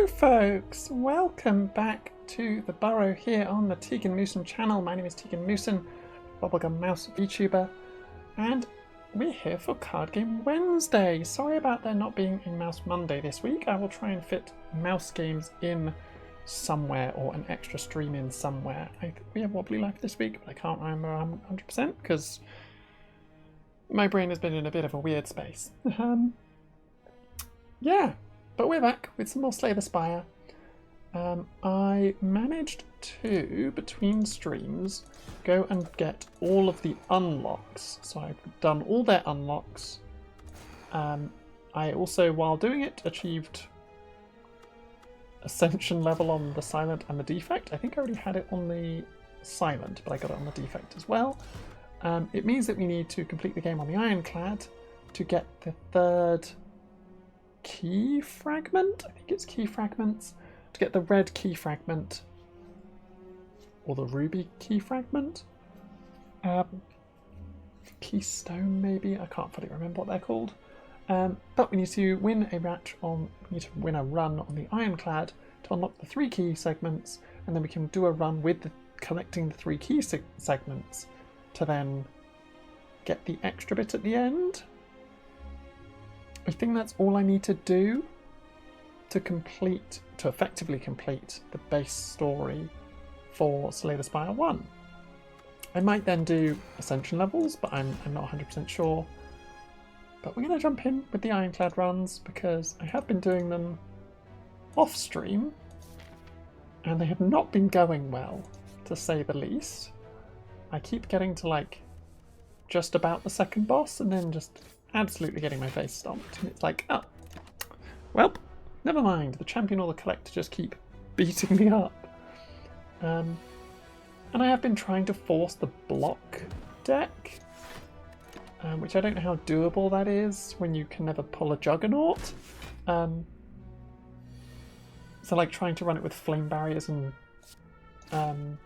folks, welcome back to the burrow here on the Tegan Moosen channel. My name is Tegan Moosen, Bubblegum Mouse VTuber, and we're here for Card Game Wednesday. Sorry about there not being a Mouse Monday this week. I will try and fit mouse games in somewhere, or an extra stream in somewhere. I think we have Wobbly Life this week, but I can't remember 100% because my brain has been in a bit of a weird space. Yeah. But we're back with some more Slay the Spire. I managed to, between streams, go and get all of the unlocks. So I've done all their unlocks. I also, while doing it, achieved Ascension level on the Silent and the Defect. I think I already had it on the Silent, but I got it on the Defect as well. It means that we need to complete the game on the Ironclad to get the third key fragment. I think it's key fragments. To get the red key fragment or the ruby key fragment. Keystone maybe. I can't fully remember what they're called. But we need to win a run on the Ironclad to unlock the 3 key segments, and then we can do a run with collecting the 3 key segments to then get the extra bit at the end. I think that's all I need to do to effectively complete the base story for Slay the Spire 1. I might then do Ascension levels, but I'm not 100% sure. But we're going to jump in with the Ironclad runs because I have been doing them off stream and they have not been going well, to say the least. I keep getting to like just about the second boss and then just absolutely getting my face stomped, and it's like, oh, well, never mind. The champion or the collector just keep beating me up. And I have been trying to force the block deck, which I don't know how doable that is when you can never pull a Juggernaut. So like trying to run it with flame barriers and oh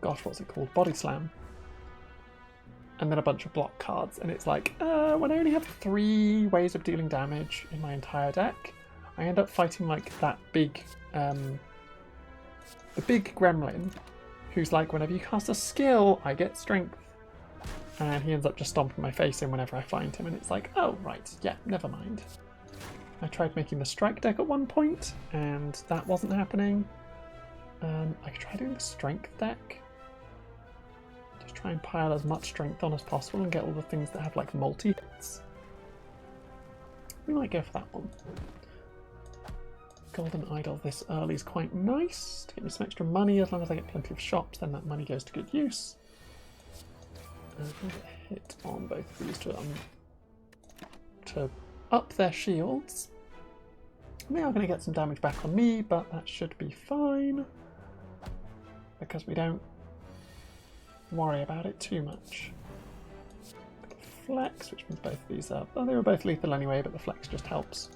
gosh, what's it called? Body Slam. And then a bunch of block cards, and it's like, when I only have 3 ways of dealing damage in my entire deck, I end up fighting like that big, the big gremlin, who's like, whenever you cast a skill, I get strength, and he ends up just stomping my face in whenever I find him, and it's like, oh right, yeah, never mind. I tried making the strike deck at one point, and that wasn't happening. I could try doing the strength deck. Try and pile as much strength on as possible and get all the things that have like multi-hits. We might go for that one. Golden Idol this early is quite nice to get me some extra money. As long as I get plenty of shops, then that money goes to good use. And I'm going to hit on both of these to up their shields. They are going to get some damage back on me, but that should be fine because we don't worry about it too much. Flex, which means both of these are... well, they were both lethal anyway, but the flex just helps.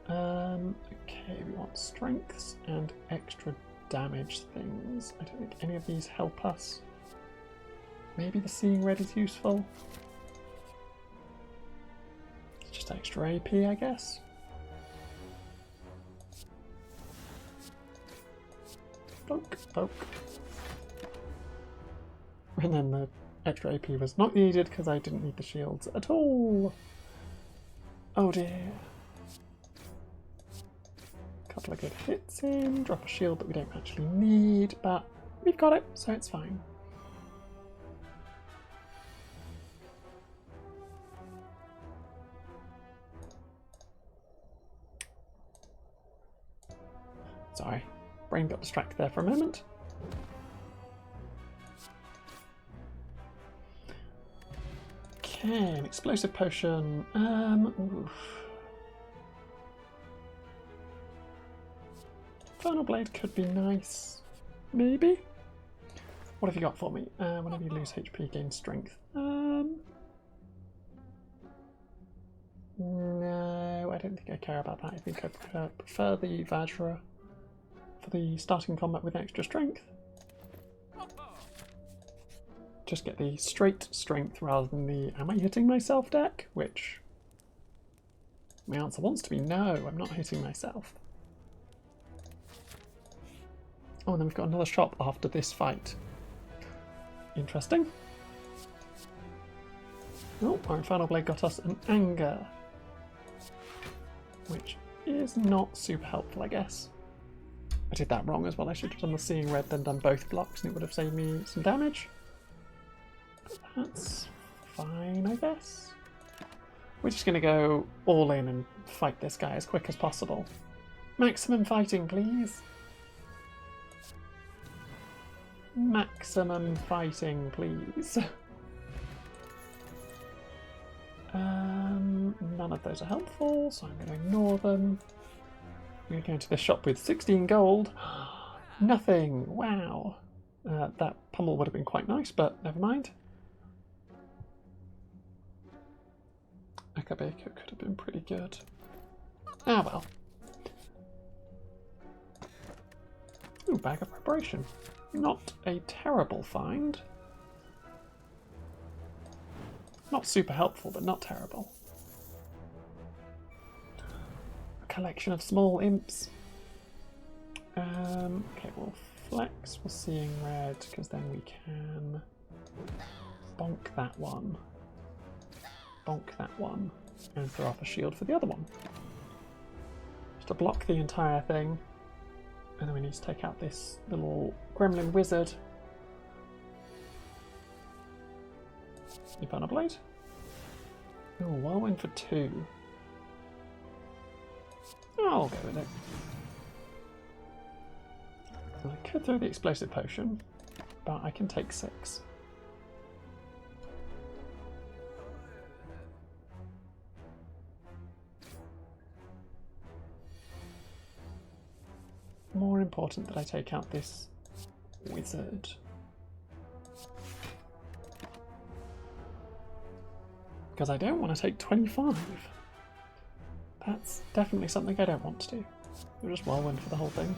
Okay, we want strengths and extra damage things. I don't think any of these help us. Maybe the Seeing Red is useful. It's just extra AP, I guess. Poke, poke. And then the extra AP was not needed because I didn't need the shields at all. Oh dear. Couple of good hits in, drop a shield that we don't actually need, but we've got it, so it's fine. Sorry, brain got distracted there for a moment. Okay, an explosive potion. Infernal Blade could be nice. Maybe? What have you got for me? Whenever you lose HP, gain strength. No, I don't think I care about that. I think I prefer the Vajra for the starting combat with extra strength. Just get the straight strength rather than the am I hitting myself deck, which My answer wants to be no, I'm not hitting myself. Oh, and then we've got another shop after this fight. Interesting. Oh, our Infernal Blade got us an anger. Which is not super helpful, I guess. I did that wrong as well. I should have done the Seeing Red, then done both blocks, and it would have saved me some damage. But that's fine, I guess. We're just going to go all in and fight this guy as quick as possible. Maximum fighting, please. Maximum fighting, please. None of those are helpful, so I'm going to ignore them. I'm going to go into the shop with 16 gold. Nothing. Wow. That pummel would have been quite nice, but never mind. Akabeko could have been pretty good. Ah well. Ooh, bag of preparation. Not a terrible find. Not super helpful, but not terrible. A collection of small imps. Okay, we'll flex. We're Seeing Red, because then we can bonk that one. Bonk that one. And throw off a shield for the other one. Just to block the entire thing. And then we need to take out this little gremlin wizard. Infernal Blade. Oh, whirlwind for 2. I'll go with it. I could throw the explosive potion, but I can take 6. More important that I take out this wizard. Because I don't want to take 25. That's definitely something I don't want to do. We'll just whirlwind for the whole thing.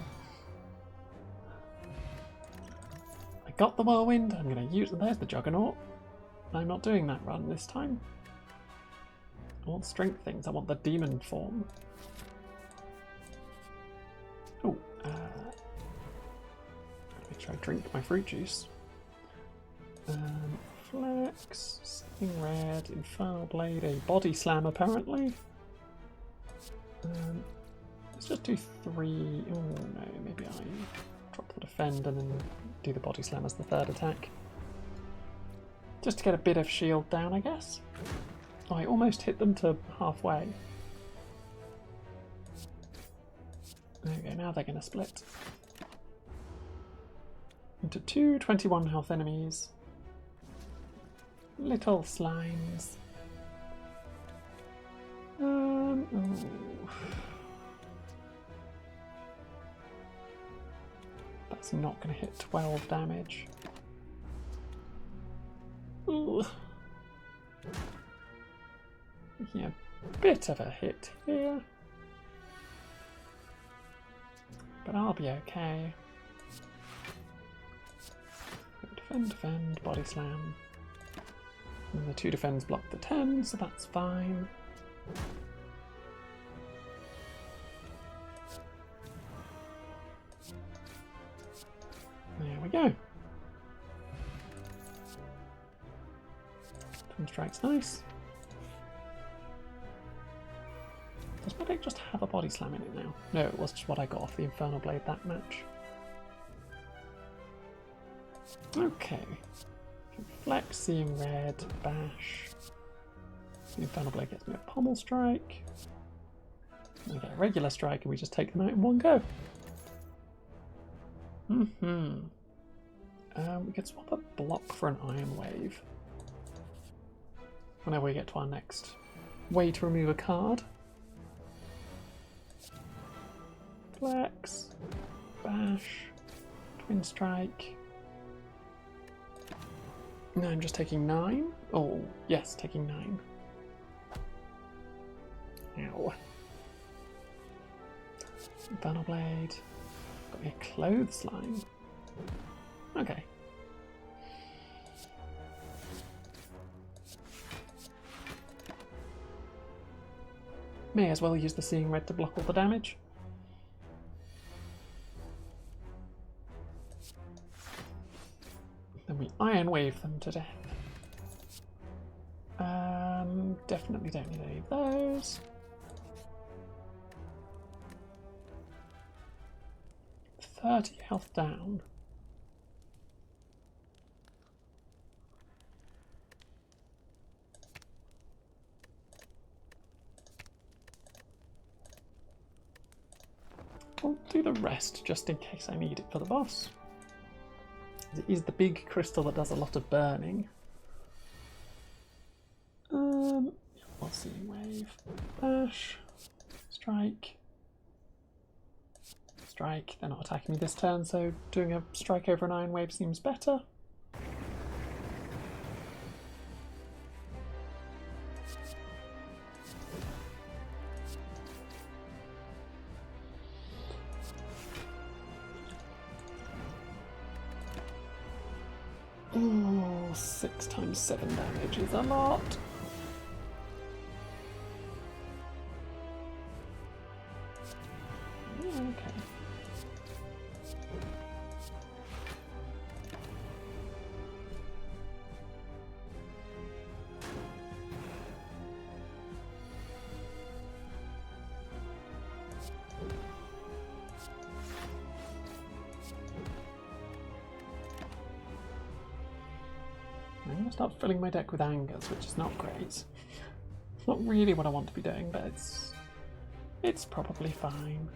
I got the whirlwind, I'm going to use it. There's the juggernaut. I'm not doing that run this time. I want strength things, I want the demon form. Oh, make sure I drink my fruit juice. Flex, Seeing Red, Infernal Blade, a body slam apparently. Let's just do 3. Oh no, maybe I drop the defend and then do the body slam as the third attack. Just to get a bit of shield down, I guess. Oh, I almost hit them to halfway. Okay, now they're going to split into 2 21 health enemies. Little slimes. Ooh. That's not going to hit 12 damage. Ooh. Making a bit of a hit here. But I'll be okay. Defend, defend, body slam. And the 2 defends block the 10, so that's fine. There we go. Twin strike's nice. Does my deck just have a body slam in it now? No, it was just what I got off the Infernal Blade that match. Okay. Flex, Seeing Red, bash. The Infernal Blade gets me a pommel strike. We get a regular strike and we just take them out in one go. We could swap a block for an Iron Wave. Whenever we get to our next way to remove a card. Flex, bash, twin strike. No, I'm just taking 9. Oh, yes, taking 9. Ow. Infernal Blade. Got me a clothesline. Okay. May as well use the Seeing Red to block all the damage. Then we Iron Wave them to death. Definitely don't need any of those. 30 health down. I'll do the rest just in case I need it for the boss. It is the big crystal that does a lot of burning. We'll see. Wave, bash, strike, strike. They're not attacking me this turn, so doing a strike over an Iron Wave seems better. Oh, 6 times 7 damage is a lot. Okay. I'm going to start filling my deck with angers, which is not great. It's not really what I want to be doing, but it's probably fine.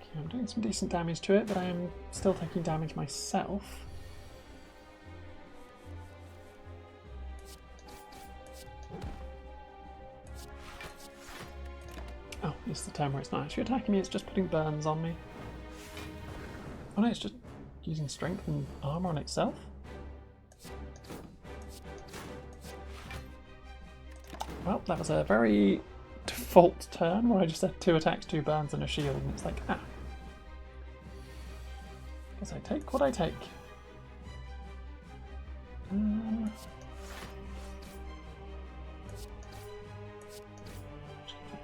Okay, I'm doing some decent damage to it, but I am still taking damage myself. Oh, this is the turn where it's not actually attacking me, it's just putting burns on me. Oh no, it's just using strength and armor on itself. Well, that was a very default turn where I just had 2 attacks, 2 burns and a shield, and it's like, ah. Guess I take what I take.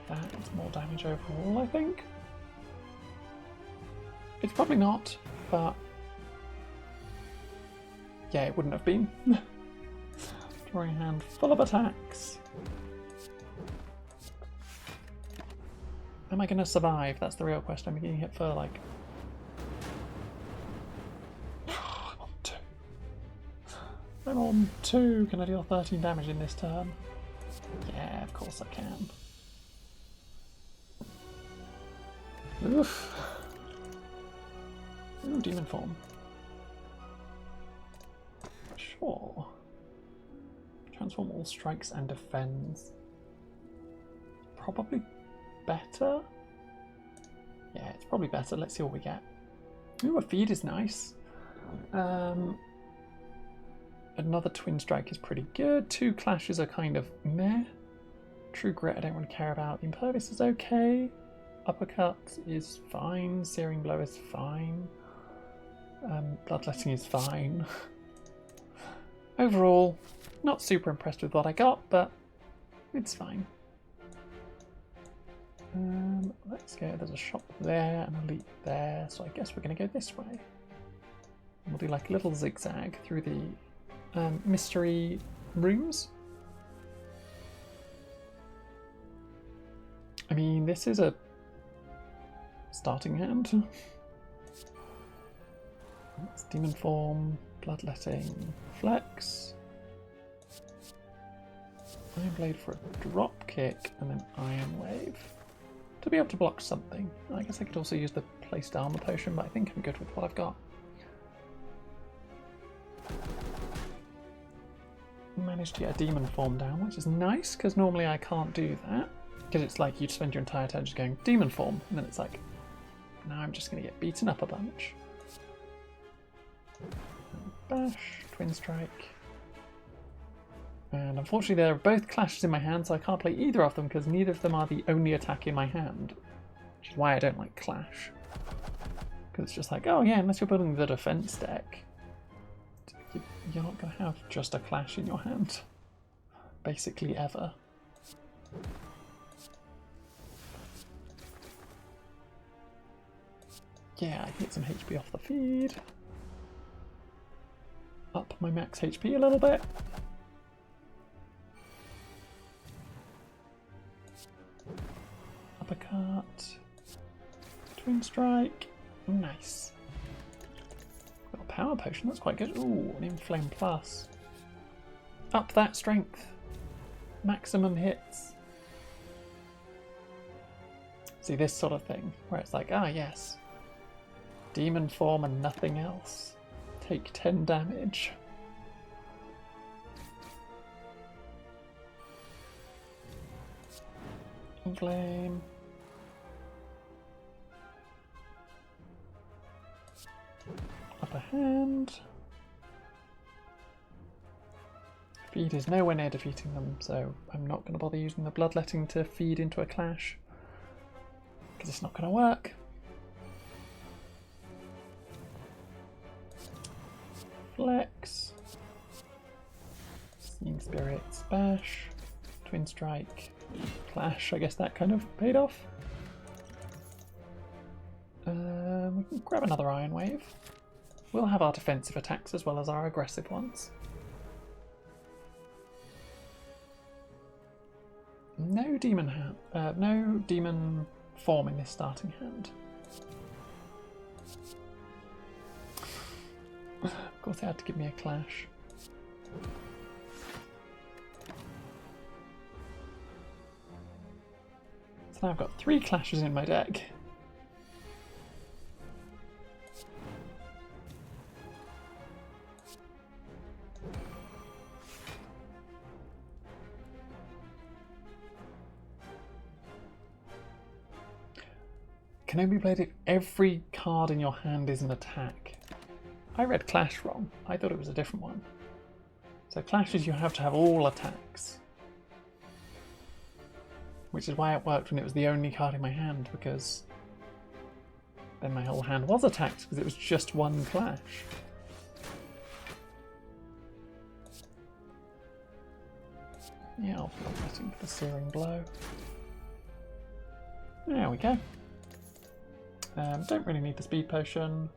That's more damage overall, I think. It's probably not, but yeah, it wouldn't have been. Drawing hand full of attacks. Am I going to survive? That's the real question. I'm getting hit for like... I'm on 2. I'm on 2. Can I deal 13 damage in this turn? Yeah, of course I can. Oof. Ooh, demon form. Sure. Transform all strikes and defends. Probably better. Yeah, it's probably better. Let's see what we get. Ooh, a feed is nice. Another twin strike is pretty good. 2 clashes are kind of meh. True grit I don't really care about. Impervious is okay. Uppercut is fine. Searing blow is fine. Bloodletting is fine. Overall, not super impressed with what I got, but it's fine. Let's go. There's a shop there and a leap there, so I guess we're going to go this way. And we'll do like a little zigzag through the mystery rooms. I mean, this is a starting hand. It's demon form, bloodletting, flex, iron blade for a drop kick, and then iron wave to be able to block something. I guess I could also use the placed armor potion, but I think I'm good with what I've got. Managed to get a demon form down, which is nice because normally I can't do that. Because it's like you spend your entire turn just going demon form, and then it's like, now I'm just going to get beaten up a bunch. Bash, twin strike. And unfortunately they're both clashes in my hand, so I can't play either of them because neither of them are the only attack in my hand. Which is why I don't like clash. Because it's just like, oh yeah, unless you're building the defense deck, you're not going to have just a clash in your hand. Basically ever. Yeah, I can get some HP off the feed. Up my max HP a little bit. Uppercut. Twin strike. Nice. Got a power potion, that's quite good. Ooh, an inflame plus. Up that strength. Maximum hits. See, this sort of thing, where it's like, ah yes. Demon form and nothing else. Take 10 damage. Flame. Upper hand. Feed is nowhere near defeating them, so I'm not going to bother using the bloodletting to feed into a clash. Because it's not going to work. Flex. Seeing Spirits, Bash. Twin Strike. Clash, I guess that kind of paid off. We can grab another Iron Wave. We'll have our defensive attacks as well as our aggressive ones. No demon form in this starting hand. Of course, they had to give me a clash. So now I've got 3 clashes in my deck. Can only be played if every card in your hand is an attack. I read Clash wrong. I thought it was a different one. So clashes, you have to have all attacks. Which is why it worked when it was the only card in my hand, because then my whole hand was attacked because it was just one clash. Yeah, I'll be waiting for the Searing Blow. There we go. Don't really need the speed potion.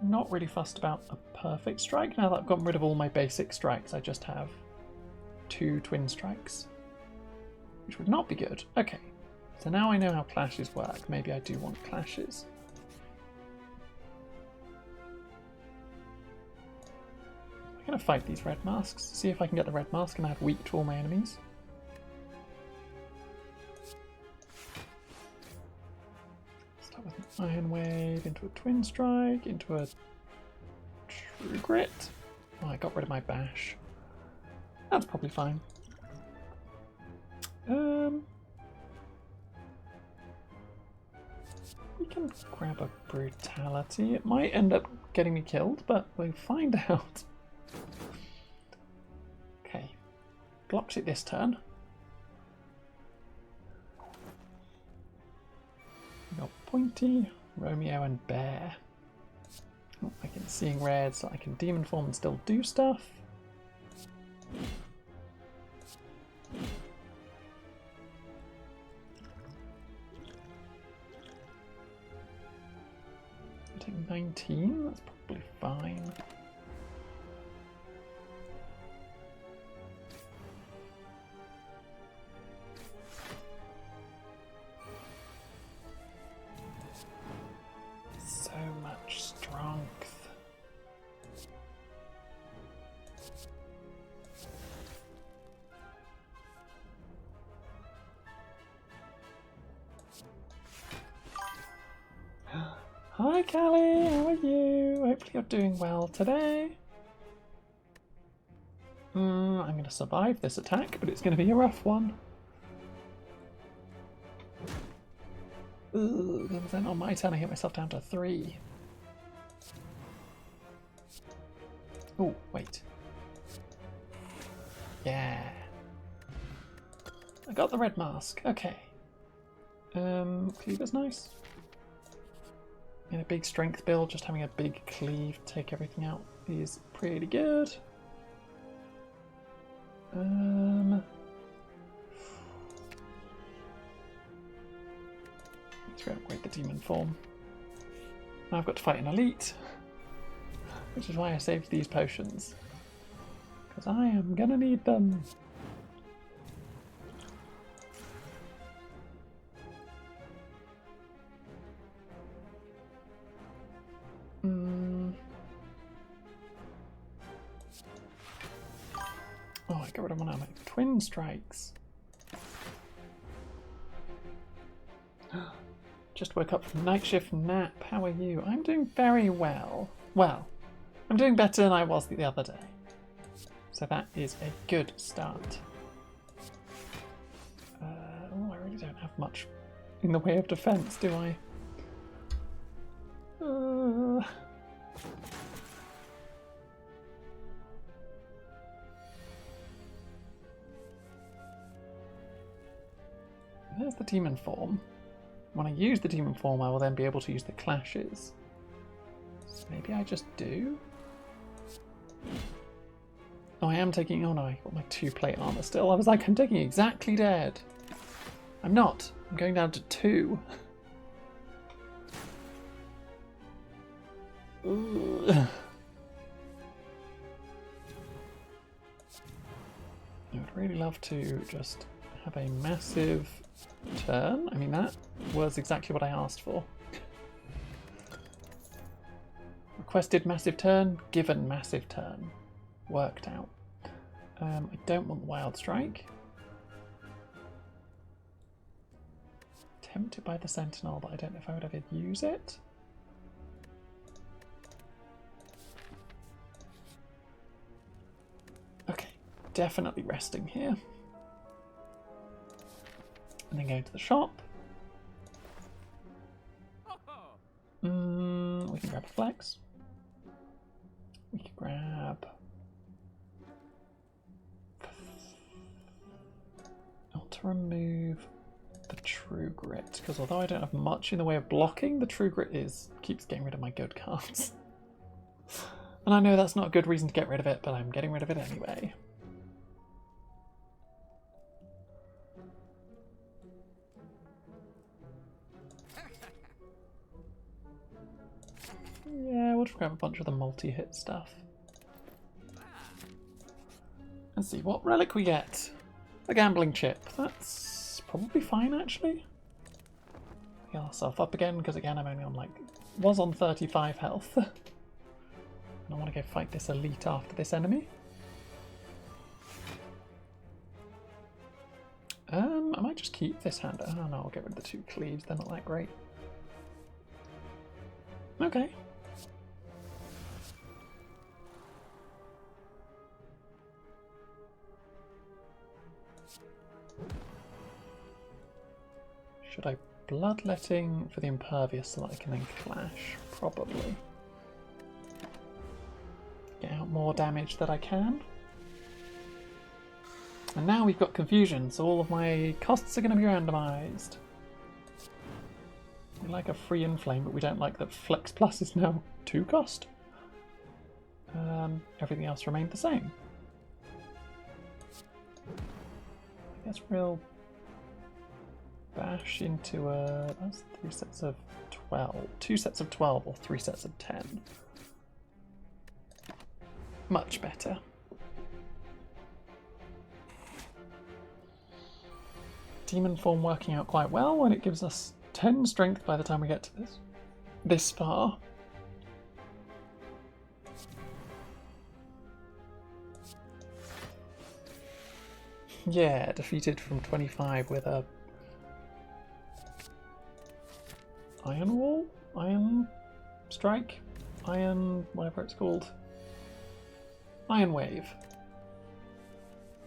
Not really fussed about a perfect strike. Now that I've gotten rid of all my basic strikes, I just have 2 twin strikes. Which would not be good. Okay, so now I know how clashes work. Maybe I do want clashes. I'm going to fight these red masks, see if I can get the red mask and add weak to all my enemies. Start with an Iron Wave, into a Twin Strike, into a True Grit. Oh, I got rid of my Bash. That's probably fine. We can grab a Brutality. It might end up getting me killed, but we'll find out. Okay. Blocks it this turn. We got Pointy, Romeo and Bear. Oh, I can Seeing Red, so I can Demon Form and still do stuff. I take 19, that's probably fine. So much strength. Hi Callie, how are you? Hopefully you're doing well today. I'm going to survive this attack, but it's going to be a rough one. Ooh, then on my turn I hit myself down to 3. Oh, wait. Yeah. I got the red mask. Okay. Cleaver's nice. In a big strength build, just having a big cleave take everything out is pretty good. Let's upgrade the demon form. Now I've got to fight an elite, which is why I saved these potions. Because I am gonna need them. Oh, I got rid of one armor. Twin strikes. Just woke up from night shift nap. How are you? I'm doing very well. Well, I'm doing better than I was the other day. So that is a good start. Oh, I really don't have much in the way of defense, do I? There's the demon form. When I use the demon form, I will then be able to use the clashes. So maybe I just do? Oh, I am taking... Oh no, I got my 2-plate armor still. I was like, I'm taking exactly dead. I'm not. I'm going down to 2. I would really love to just have a massive turn. I mean, that was exactly what I asked for. Requested massive turn, given massive turn. Worked out. I don't want the wild strike. Tempted by the sentinel, but I don't know if I would ever use it. Okay, definitely resting here. And then going to the shop. We can grab a flex. We can grab... Not to remove the true grit, because although I don't have much in the way of blocking, the true grit keeps getting rid of my good cards. And I know that's not a good reason to get rid of it, but I'm getting rid of it anyway. Yeah, we'll just grab a bunch of the multi-hit stuff. Let's see what relic we get. A gambling chip. That's probably fine, actually. Heal ourselves up again, because again I'm only on was on 35 health. And I want to go fight this elite after this enemy. I might just keep this hand. Oh no, I'll get rid of the 2 cleaves. They're not that great. Okay. Should I bloodletting for the impervious so that I can then clash? Probably. Get out more damage that I can. And now we've got confusion, so all of my costs are going to be randomised. We like a free inflame, but we don't like that Flex Plus is now 2 cost. Everything else remained the same. I guess we'll bash into that's 3 sets of 12. 2 sets of 12 or 3 sets of 10. Much better. Demon form working out quite well, and it gives us 10 strength by the time we get to this far. Yeah, defeated from 25 with a iron wall? Iron strike? Iron whatever it's called. Iron wave.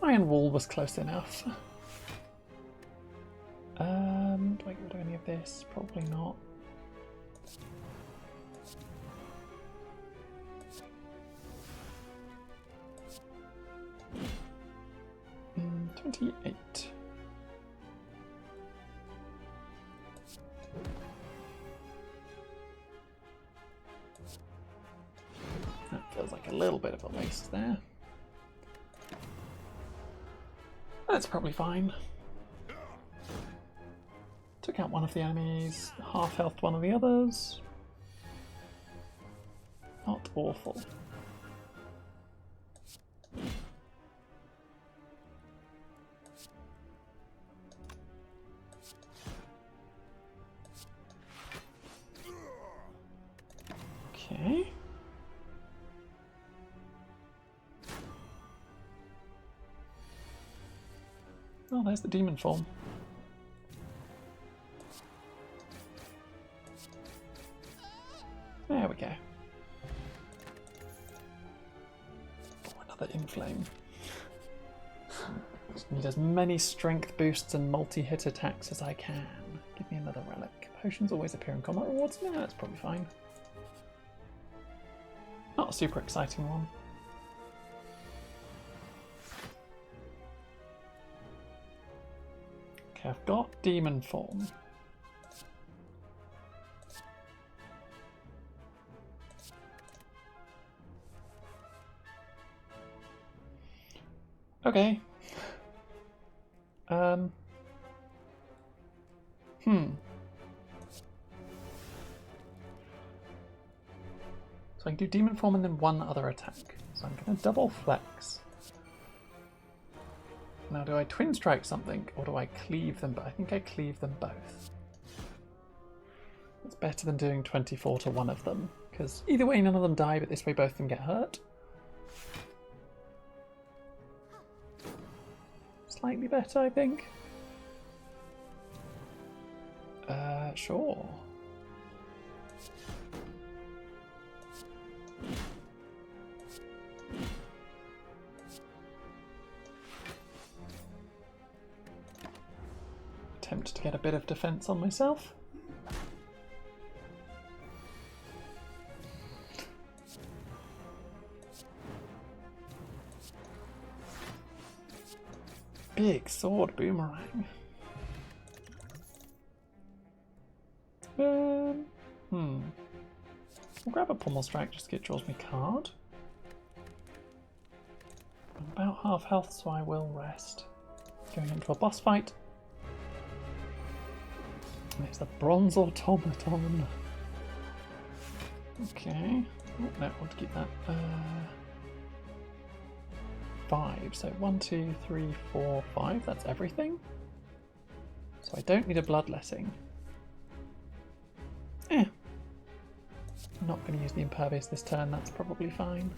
Iron wall was close enough. Do I get rid of any of this? Probably not. Mm, 28. That feels like a little bit of got waste there. That's probably fine. Took out one of the enemies, half health one of the others. Not awful. Okay. Oh, there's the demon form. There we go. Oh, another inflame. Just need as many strength boosts and multi-hit attacks as I can. Give me another relic. Potions always appear in combat rewards. No, that's probably fine. Not a super exciting one. Okay, I've got demon form. Okay. So I can do demon form and then one other attack. So I'm going to double flex. Now do I twin strike something or do I cleave them? But I think I cleave them both. It's better than doing 24 to one of them, because either way none of them die, but this way both of them get hurt. Slightly better, I think. Sure. Attempt to get a bit of defense on myself. Big sword boomerang. I'll grab a pommel strike just to get draws me card. I'm about half health, so I will rest. Going into a boss fight. And it's the bronze automaton. Okay. Oh, no, I want to keep that. 5. So 1, 2, 3, 4, 5. That's everything. So I don't need a bloodletting. I'm not going to use the impervious this turn. That's probably fine.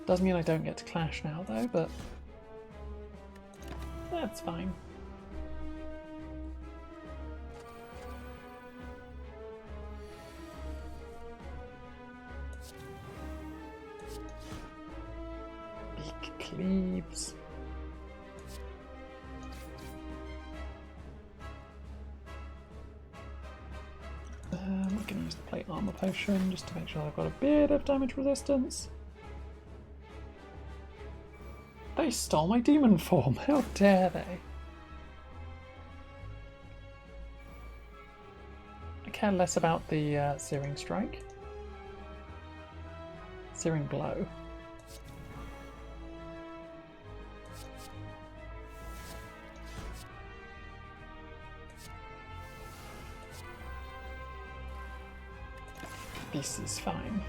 Does mean I don't get to clash now though, but that's fine. Big cleaves. I'm going to use the plate armor potion just to make sure I've got a bit of damage resistance. They stole my demon form. How dare they? I care less about the searing strike. Searing blow. This is fine.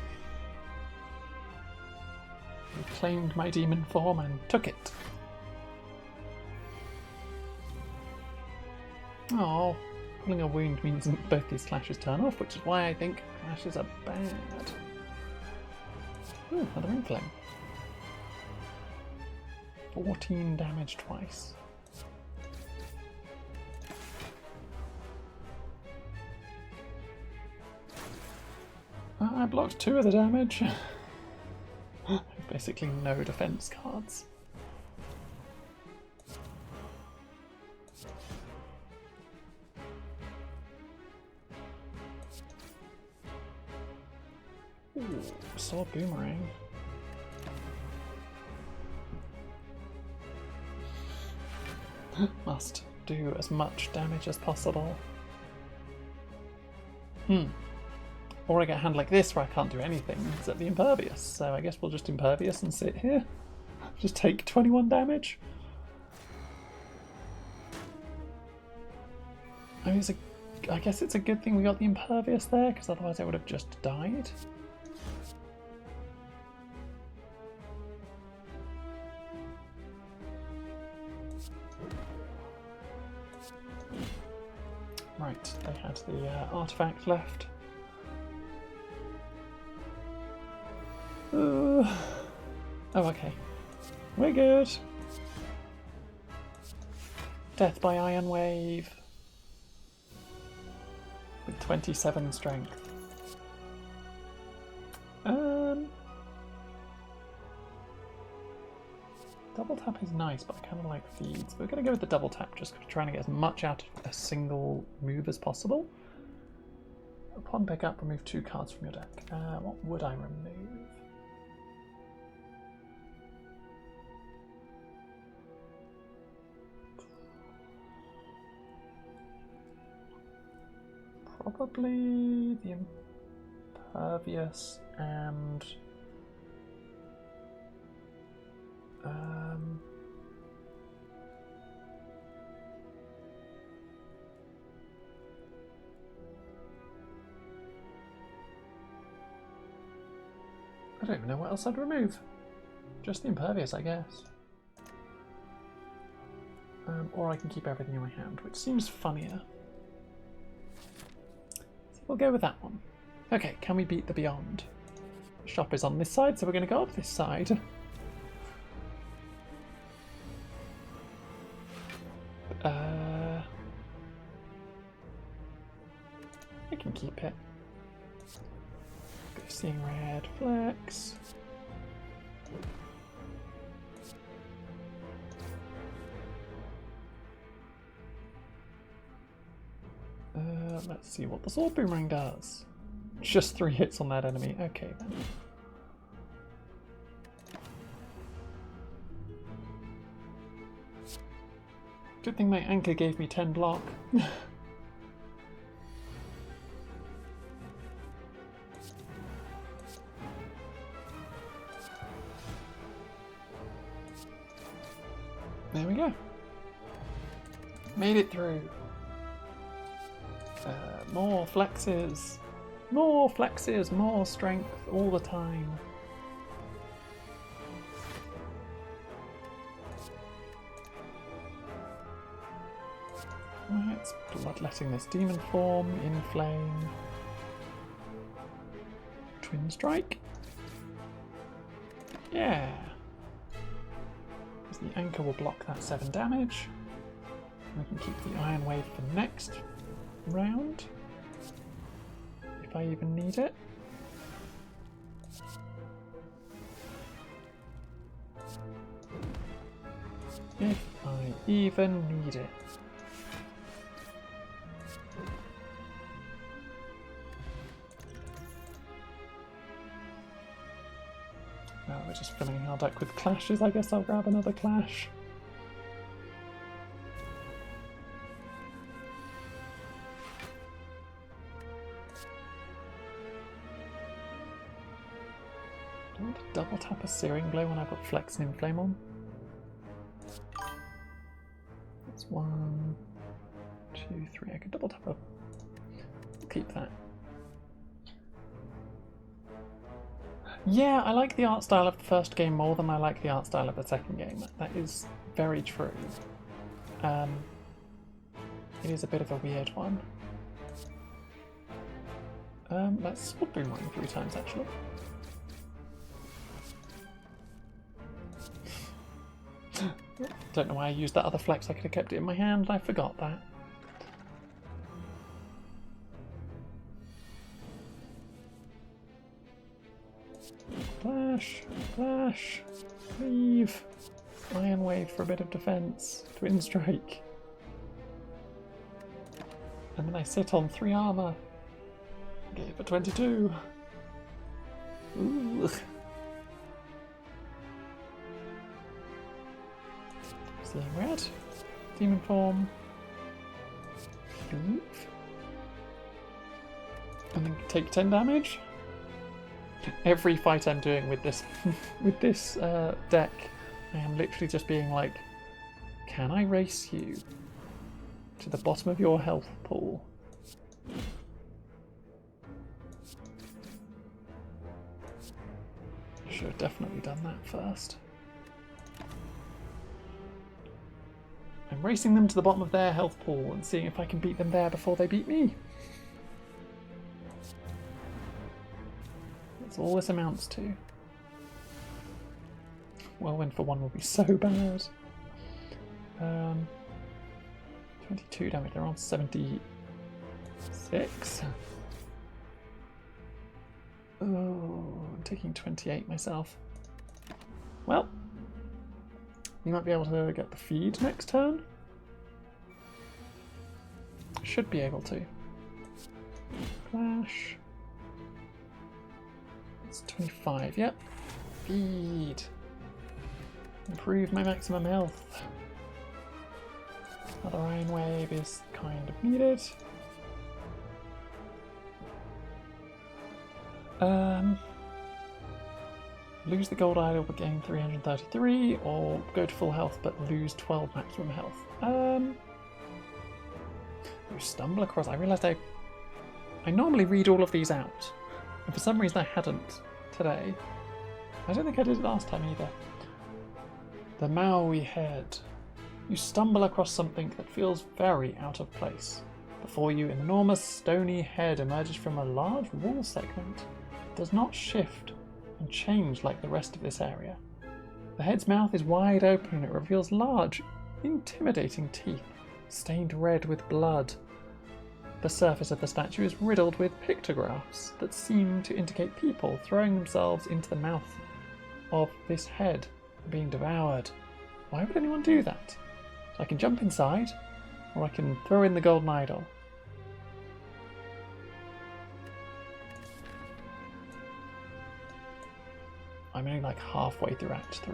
I claimed my demon form and took it. Oh, pulling a wound means both these clashes turn off, which is why I think clashes are bad. Ooh, another inflame. 14 damage twice. I blocked 2 of the damage. Basically no defense cards. Ooh, sword boomerang. Must do as much damage as possible. Or I get a hand like this where I can't do anything except the impervious. So I guess we'll just impervious and sit here. Just take 21 damage. I mean, I guess it's a good thing we got the impervious there, because otherwise I would have just died. Right, they had the artifact left. Oh, okay. We're good. Death by Iron Wave. With 27 strength. Double tap is nice, but I kind of like feeds. We're going to go with the double tap, just trying to get as much out of a single move as possible. Upon pickup, remove 2 cards from your deck. What would I remove? Probably the impervious and I don't even know what else I'd remove. Just the impervious, I guess. Or I can keep everything in my hand, which seems funnier. So we'll go with that one. Okay, can we beat the Beyond? The shop is on this side, so we're going to go up this side. I can keep it. Go seeing red, flex. Let's see what the sword boomerang does. Just 3 hits on that enemy. Okay then. Good thing my anchor gave me 10 block. There we go. Made it through. More flexes. More flexes, more strength all the time. Right, it's bloodletting this demon form, inflame. Twin strike. Yeah. The anchor will block that 7 damage. We can keep the Iron Wave for next round, if I even need it. If I even need it. Well, we're just filling our deck with clashes. I guess I'll grab another clash. Do I want to double tap a Searing Blow when I've got Flex and Inflame on? That's 1, 2, 3. I could double tap a. I'll keep that. Yeah, I like the art style of the first game more than I like the art style of the second game. That is very true. It is a bit of a weird one. Let's sword boomerang 3 times actually. Don't know why I used that other flex. I could have kept it in my hand and I forgot that. Flash, flash, leave. Iron Wave for a bit of defense. Twin strike. And then I sit on 3 armor. Get it for 22. Ooh. Seeing red. Demon form. Leave. and then take 10 damage. Every fight I'm doing with this with this deck, I am literally just being like, can I race you to the bottom of your health pool? Should have definitely done that first. I'm racing them to the bottom of their health pool and seeing if I can beat them there before they beat me. That's all this amounts to. Whirlwind for 1 will be so bad. 22 damage, they're on 76. Oh, I'm taking 28 myself. Well, we might be able to get the feed next turn. Should be able to. Clash. It's 25, yep. Feed. Improve my maximum health. Another Iron Wave is kind of needed. Lose the gold idol but gain 333, or go to full health but lose 12 maximum health. You stumble across. I realised I normally read all of these out, and for some reason I hadn't today. I don't think I did it last time either. The Maui head. You stumble across something that feels very out of place. Before you, an enormous stony head emerges from a large wall segment. It does not shift and change like the rest of this area. The head's mouth is wide open and it reveals large, intimidating teeth, stained red with blood. The surface of the statue is riddled with pictographs that seem to indicate people throwing themselves into the mouth of this head and being devoured. Why would anyone do that? So I can jump inside, or I can throw in the golden idol. I'm only like halfway through Act 3.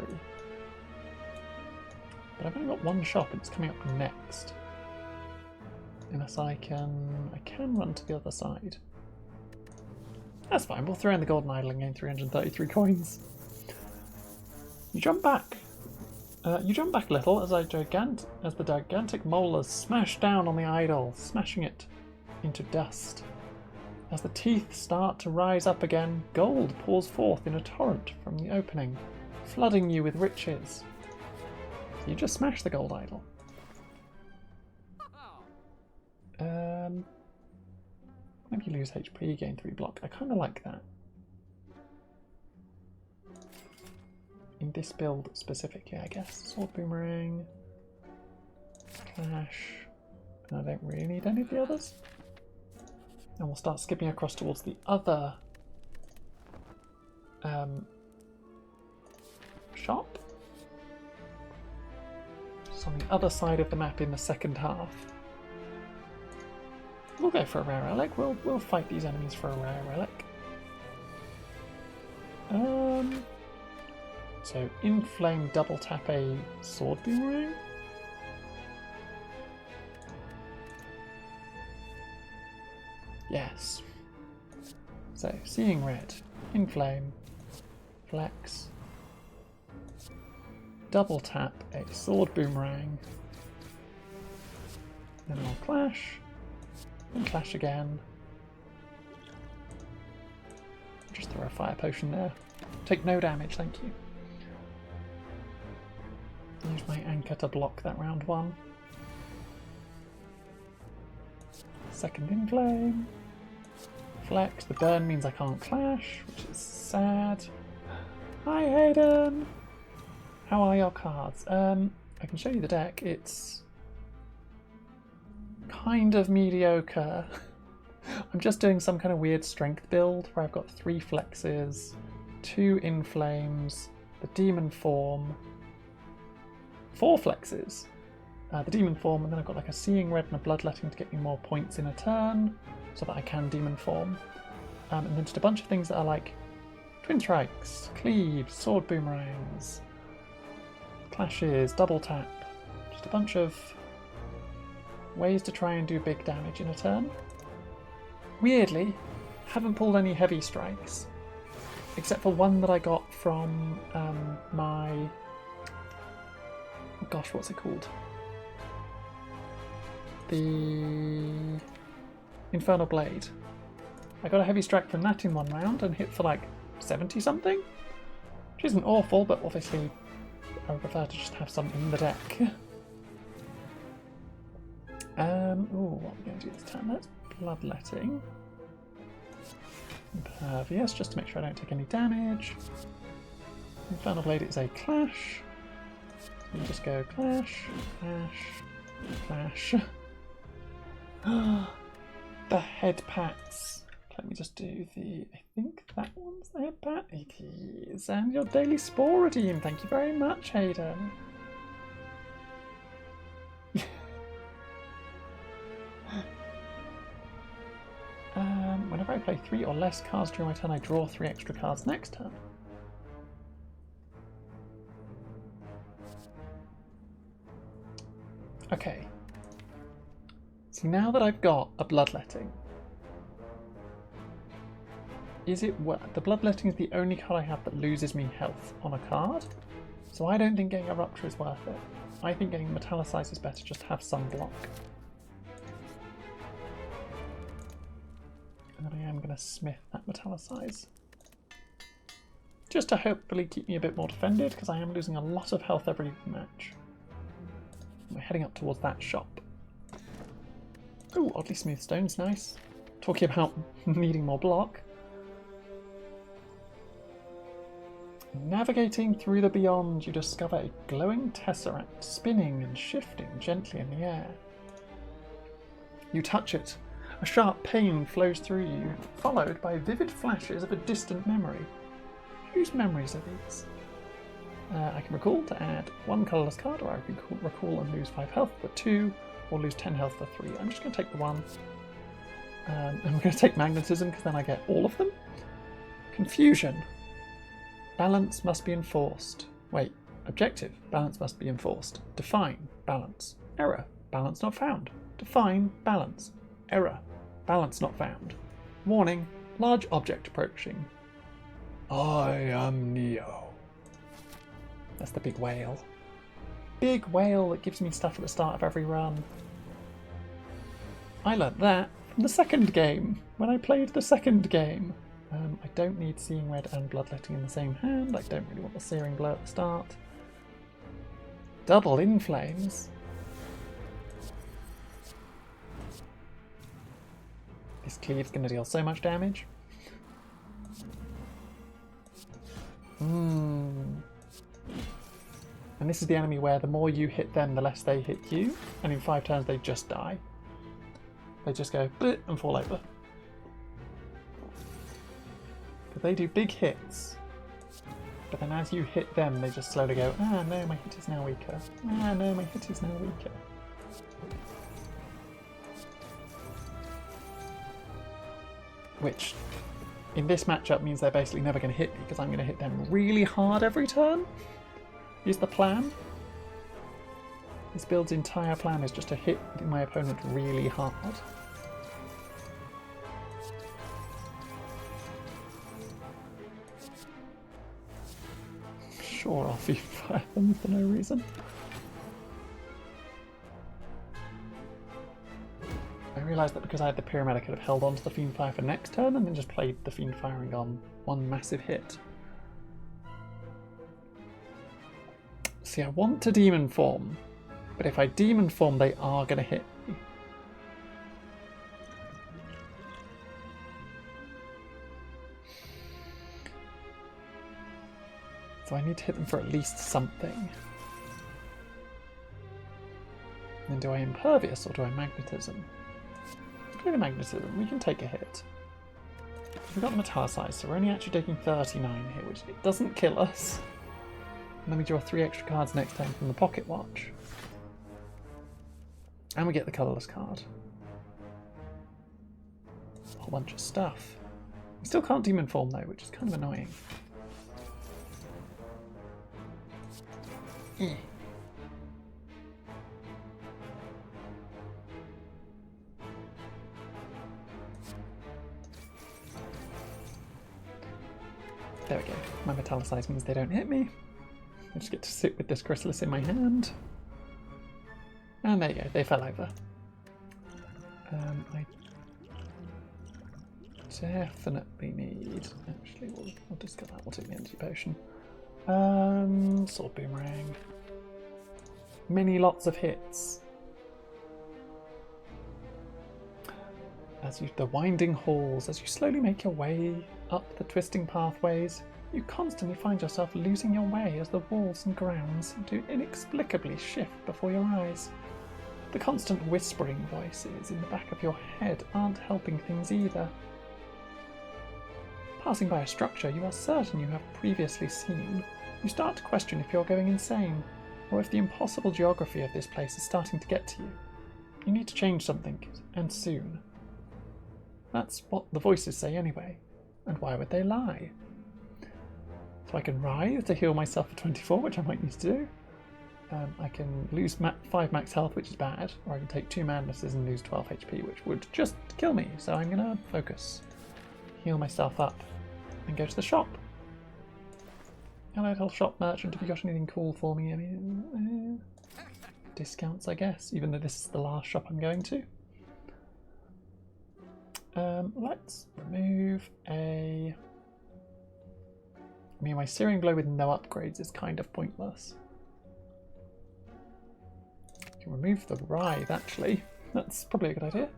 But I've only got one shop and it's coming up next. Unless I can run to the other side. That's fine, we'll throw in the golden idol and gain 333 coins. You jump back. You jump back a little as the gigantic molars smash down on the idol, smashing it into dust. As the teeth start to rise up again, gold pours forth in a torrent from the opening, flooding you with riches. So you just smash the gold idol. Maybe lose HP, gain 3 block. I kind of like that. In this build specifically, I guess. Sword Boomerang, Clash, and I don't really need any of the others. And we'll start skipping across towards the other shop. Just on the other side of the map in the second half. We'll go for a rare relic. We'll fight these enemies for a rare relic. So inflame double tap a sword boomerang. Yes. So seeing red, inflame, flex, double tap a sword boomerang, then I'll clash, and clash again. Just throw a fire potion there. Take no damage, thank you. Use my anchor to block that round 1. Second inflame. Flex. The burn means I can't clash, which is sad. Hi Hayden! How are your cards? I can show you the deck. It's kind of mediocre. I'm just doing some kind of weird strength build where I've got 3 flexes, 2 inflames, the demon form, 4 flexes, the demon form, and then I've got like a seeing red and a bloodletting to get me more points in a turn so that I can demon form. And then just a bunch of things that are like twin strikes, cleaves, sword boomerangs, clashes, double tap, just a bunch of ways to try and do big damage in a turn. Weirdly, Haven't pulled any heavy strikes, except for one that I got from my... Oh gosh, what's it called? The Infernal Blade. I got a heavy strike from that in one round and hit for like 70 something, which isn't awful, but obviously I would prefer to just have some in the deck. Ooh, what are we going to do this time? That's bloodletting. Impervious, just to make sure I don't take any damage. Infernal Blade is a clash. So you just go clash, clash, clash. The head pats. Let me just do the... I think that one's the head pat. It is. And your daily spore redeem. Thank you very much, Hayden. Whenever I play 3 or less cards during my turn, I draw 3 extra cards next turn. Okay. So now that I've got a bloodletting, is it worth... The bloodletting is the only card I have that loses me health on a card, so I don't think getting a rupture is worth it. I think getting metallicized is better, just to have some block. And I am going to smith that metallicize. Just to hopefully keep me a bit more defended, because I am losing a lot of health every match. We're heading up towards that shop. Ooh, oddly smooth stone's nice. Talking about needing more block. Navigating through the beyond, you discover a glowing tesseract spinning and shifting gently in the air. You touch it. A sharp pain flows through you, followed by vivid flashes of a distant memory. Whose memories are these? I can recall to add 1 colourless card, or I can recall and lose 5 health for 2, or lose 10 health for 3. I'm just going to take the 1. And we're going to take magnetism, because then I get all of them. Confusion. Balance must be enforced. Wait, objective. Balance must be enforced. Define. Balance. Error. Balance not found. Define. Balance. Error. Balance not found. Warning. Large object approaching. I am Neo. That's the big whale. Big whale that gives me stuff at the start of every run. I learnt that from the second game, when I played the second game. I don't need Seeing Red and Bloodletting in the same hand. I don't really want the Searing Blow at the start. Double In Flames. This cleave's going to deal so much damage. And this is the enemy where the more you hit them, the less they hit you. And in 5 turns, they just die. They just go bleh and fall over. But they do big hits. But then as you hit them, they just slowly go, ah, no, my hit is now weaker. Ah, no, my hit is now weaker. Which, in this matchup, means they're basically never going to hit me, because I'm going to hit them really hard every turn. Is the plan. This build's entire plan is just to hit my opponent really hard. Sure, I'll fire them for no reason. I realised that because I had the Pyramid, I could have held on to the Fiend Fire for next turn and then just played the Fiend Firing on one massive hit. See, I want to Demon Form, but if I Demon Form, they are going to hit me. So I need to hit them for at least something. And then do I Impervious or do I Magnetism? Let's go to Magnetism. We can take a hit. We've got the Metallicize, so we're only actually taking 39 here, which it doesn't kill us. And then we draw 3 extra cards next time from the Pocket Watch. And we get the colourless card. A whole bunch of stuff. We still can't Demon Form though, which is kind of annoying. There we go. My metallicize means they don't hit me. I just get to sit with this chrysalis in my hand. And there you go, they fell over. I definitely need... Actually, we'll discard that. We'll take the energy potion. Sword boomerang. Many lots of hits. The winding halls, as you slowly make your way up the twisting pathways, you constantly find yourself losing your way as the walls and grounds do inexplicably shift before your eyes. The constant whispering voices in the back of your head aren't helping things either. Passing by a structure you are certain you have previously seen, you start to question if you're going insane, or if the impossible geography of this place is starting to get to you. You need to change something, and soon. That's what the voices say anyway, and why would they lie? So I can rise to heal myself for 24, which I might need to do. I can lose 5 max health, which is bad, or I can take 2 madnesses and lose 12 HP, which would just kill me, so I'm going to focus. Heal myself up, and go to the shop. Hello, little shop merchant, have you got anything cool for me? I mean, discounts, I guess, even though this is the last shop I'm going to. Let's remove a... I mean, my Searing Blow with no upgrades is kind of pointless. I can remove the Writhe, actually. That's probably a good idea.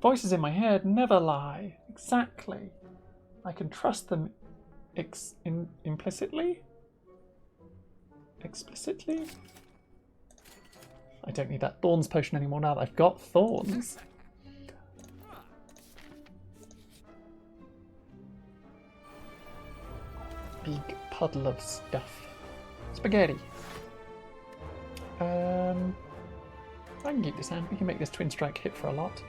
Voices in my head never lie. Exactly. I can trust them implicitly? Explicitly? I don't need that Thorns potion anymore now that I've got Thorns. Big puddle of stuff. Spaghetti. I can keep this hand. We can make this twin strike hit for a lot.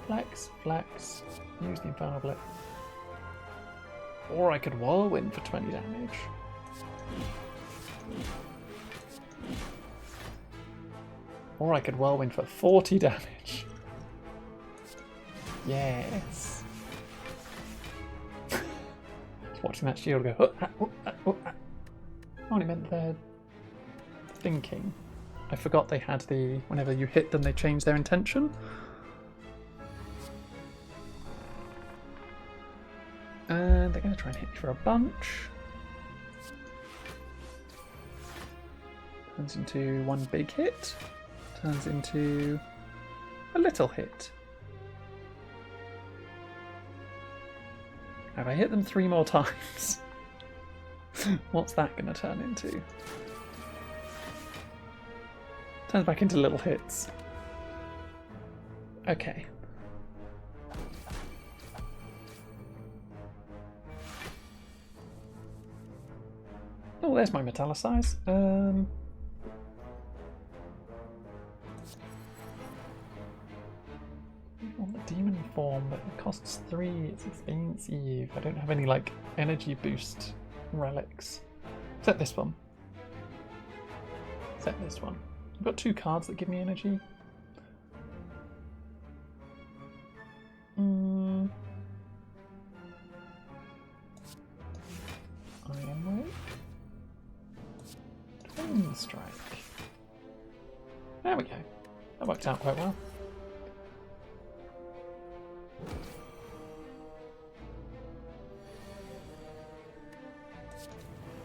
Flex, flex. Use the Infernal Blip. Or I could whirlwind for 20 damage. Or I could whirlwind for 40 damage. Yes. Watching that shield go, I only meant they're thinking. I forgot they had the, whenever you hit them, they change their intention. And they're going to try and hit me for a bunch. Turns into one big hit. Turns into a little hit. Have I hit them 3 more times? What's that going to turn into? Turns back into little hits. Okay. Oh, there's my metallicize. On the demon form, but it costs 3. It's expensive. I don't have any like energy boost relics. Except this one. Except this one. I've got 2 cards that give me energy. Iron Wake. Twin Strike. There we go. That worked out quite well.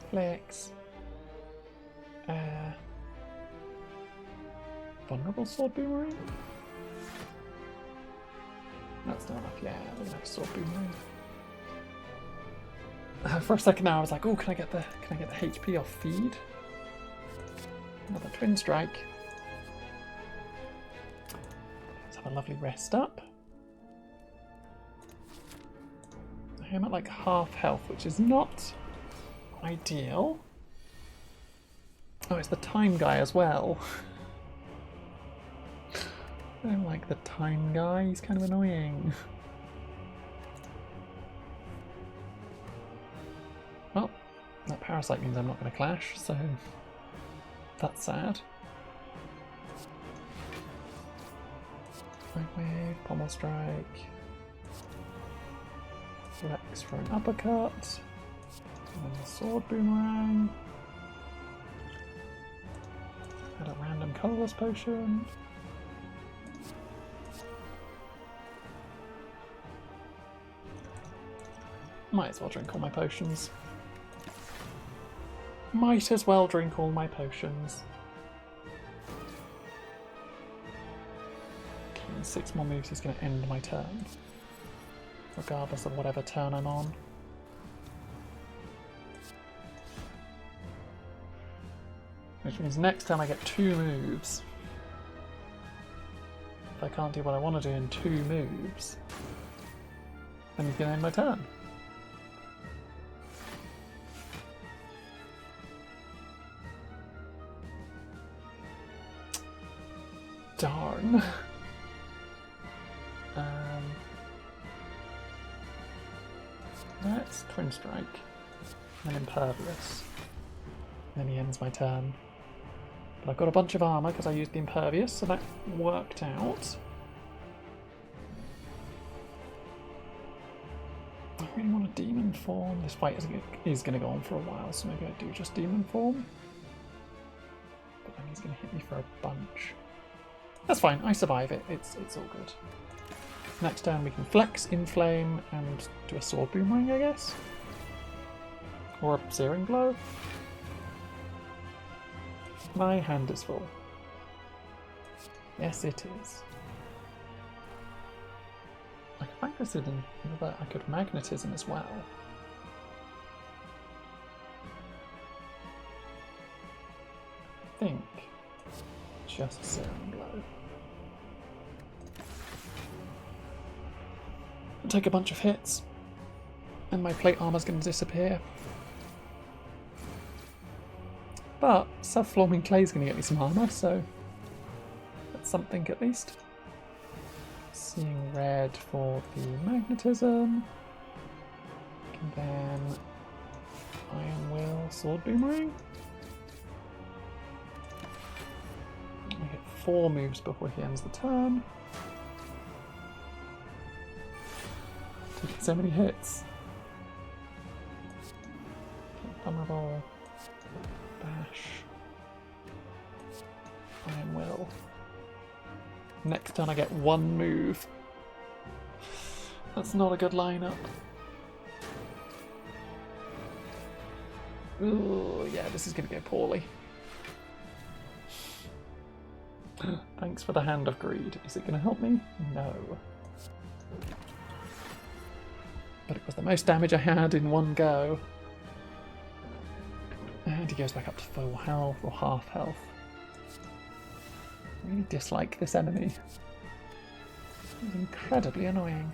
Flex. Vulnerable Sword Boomerang? That's not enough, yeah, we're gonna have Sword Boomerang. For a second now I was like, oh, can I get the HP off feed? Another Twin Strike. Let's have a lovely rest up. I'm at like half health, which is not ideal. Oh, it's the time guy as well. I don't like the time guy, he's kind of annoying. Well, that parasite means I'm not going to clash, so that's sad. Wave, pommel strike. Flex for an uppercut. And then the sword boomerang. Add a random colourless potion. Might as well drink all my potions. Might as well drink all my potions. Okay, 6 more moves is going to end my turn. Regardless of whatever turn I'm on. Which means next time I get 2 moves. If I can't do what I want to do in 2 moves, then you can end my turn. Darn. Let's Twin Strike. And Impervious. Then he ends my turn. But I've got a bunch of armour because I used the Impervious, so that worked out. I really want a Demon form. This fight is going to go on for a while, so maybe I do just Demon form. But then he's going to hit me for a bunch. That's fine, I survive it. It's all good. Next turn we can flex, inflame, and do a sword boomerang, I guess? Or a searing blow? My hand is full. Yes, it is. I could magnetism, I could magnetism as well. I think just a searing blow. I'll take a bunch of hits, and my plate armor's going to disappear. But self-forming clay is going to get me some armor, so that's something at least. Seeing red for the magnetism, and then Iron Will sword boomerang. I get 4 moves before he ends the turn. Taking so many hits. Vulnerable. Bash. Iron Will. Next turn I get 1 move. That's not a good lineup. Ooh, yeah, this is going to go poorly. Thanks for the Hand of Greed. Is it going to help me? No. But it was the most damage I had in one go. And he goes back up to full health or half health. I really dislike this enemy. He's incredibly annoying.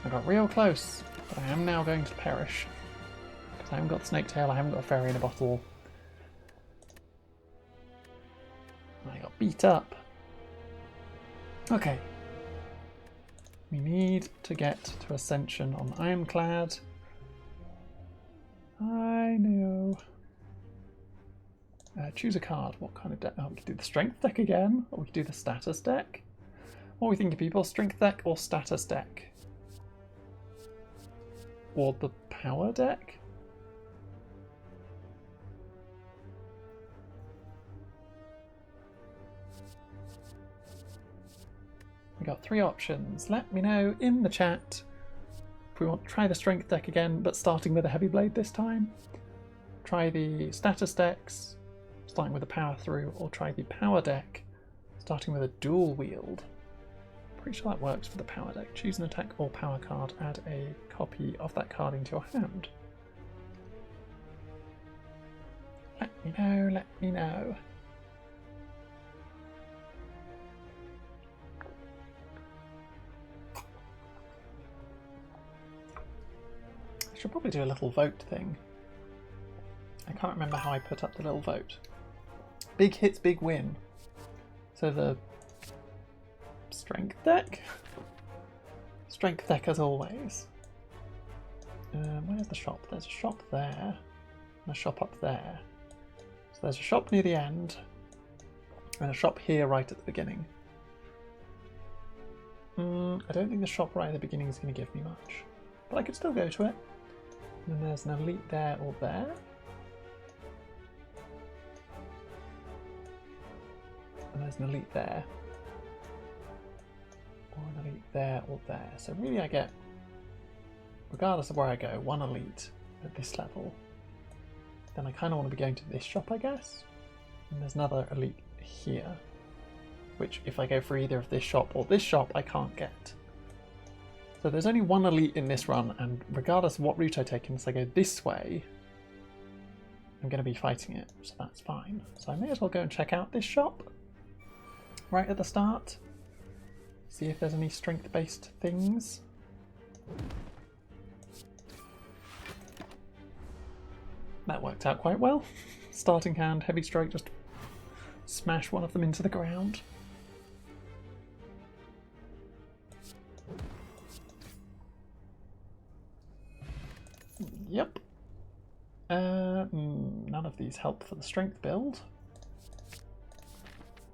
I got real close, but I am now going to perish. Because I haven't got Snake Tail, I haven't got a Fairy in a Bottle. I got beat up. Okay. We need to get to Ascension on Ironclad. I know. Choose a card. What kind of deck? Oh, we could do the Strength deck again, or we could do the Status deck. What are we thinking, people? Strength deck or Status deck? Or the Power deck? We got 3 options. Let me know in the chat if we want to try the Strength deck again, but starting with a Heavy Blade this time. Try the Status decks, starting with a Power through, or try the Power deck, starting with a Dual Wield. Pretty sure that works for the Power deck. Choose an attack or power card, add a copy of that card into your hand. Let me know, let me know. I should probably do a little vote thing. I can't remember how I put up the little vote. Big hits, big win. So the Strength deck? Strength deck as always. Where's the shop? There's a shop there. And a shop up there. So there's a shop near the end. And a shop here right at the beginning. I don't think the shop right at the beginning is going to give me much. But I could still go to it. And then there's an elite there or there. And there's an elite there. Or an elite there or there. So really I get, regardless of where I go, one elite at this level. Then I kind of want to be going to this shop, I guess. And there's another elite here. Which, if I go for either of this shop or this shop, I can't get. So there's only one elite in this run, and regardless of what route I take, unless I go this way, I'm going to be fighting it, so that's fine. So I may as well go and check out this shop right at the start. See if there's any strength-based things. That worked out quite well. Starting hand, heavy strike, just smash one of them into the ground. Yep. None of these help for the strength build.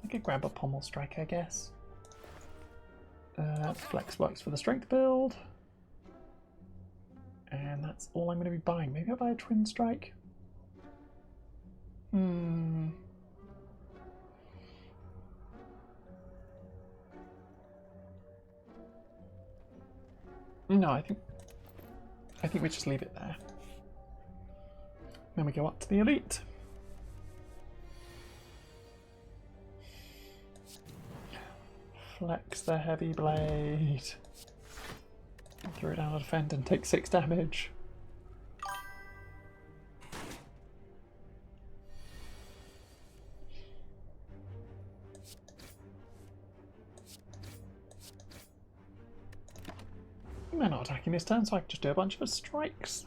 I could grab a pommel strike, I guess. Flex works for the strength build. And that's all I'm going to be buying. Maybe I'll buy a twin strike. No, I think we just leave it there. Then we go up to the elite. Flex the heavy blade. Throw it down a defend and take 6 damage. They're not attacking this turn, so I can just do a bunch of strikes.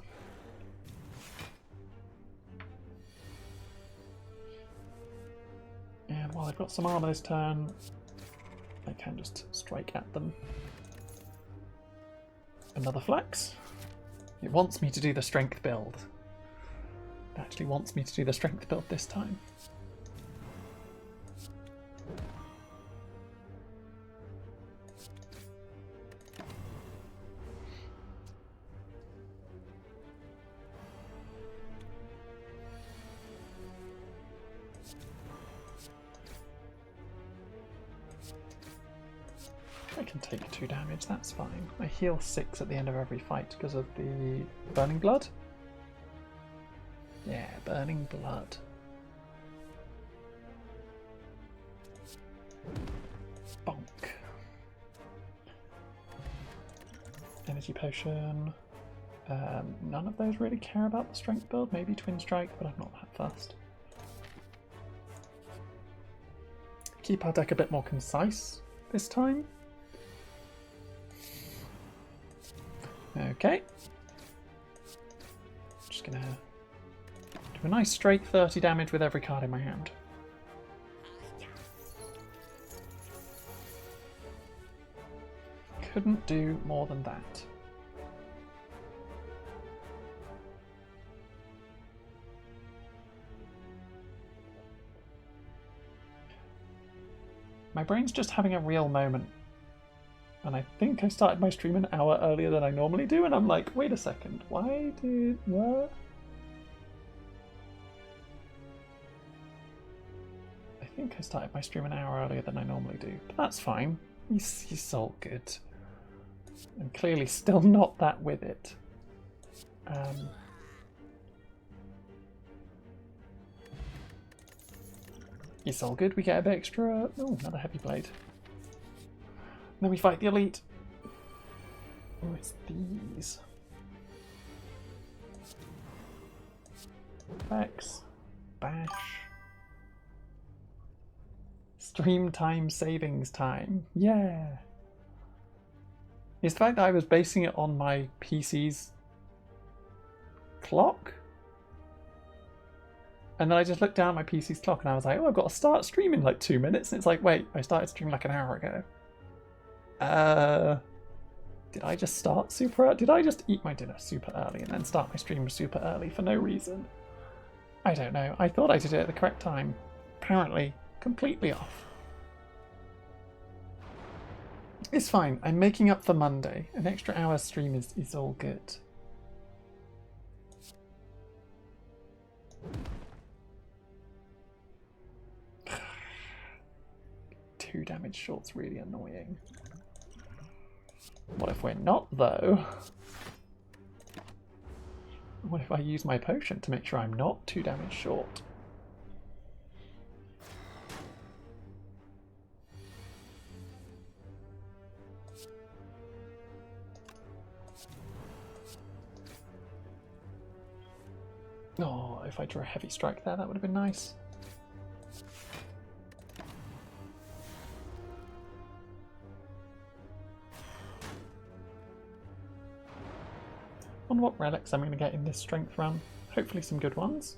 And while they've got some armor this turn, I can just strike at them. Another flex. It wants me to do the strength build. It actually wants me to do the strength build this time. I can take 2 damage, that's fine. I heal 6 at the end of every fight because of the burning blood. Yeah, burning blood. Bonk. Energy potion. None of those really care about the strength build. Maybe twin strike, but I'm not that fussed. Keep our deck a bit more concise this time. Okay. Just gonna do a nice straight 30 damage with every card in my hand. Couldn't do more than that. My brain's just having a real moment. And I think I started my stream an hour earlier than I normally do, and I'm like, wait a second, what? I think I started my stream an hour earlier than I normally do, but that's fine. He's all good. I'm clearly still not that with it. It's all good, we get a bit extra. Oh, another heavy blade. Then we fight the elite. Oh, it's these. Vex. Bash. Stream time, savings time. Yeah. It's the fact that I was basing it on my PC's clock. And then I just looked down at my PC's clock and I was like, oh, I've got to start streaming in like 2 minutes. And it's like, wait, I started streaming like an hour ago. Did I just start super early? Did I just eat my dinner super early and then start my stream super early for no reason? I don't know. I thought I did it at the correct time. Apparently, completely off. It's fine. I'm making up for Monday. An extra hour stream is all good. Two damage short's really annoying. What if we're not, though? What if I use my potion to make sure I'm not 2 damage short? Oh, if I drew a heavy strike there, that would have been nice. Wonder what relics I'm going to get in this strength run. Hopefully some good ones.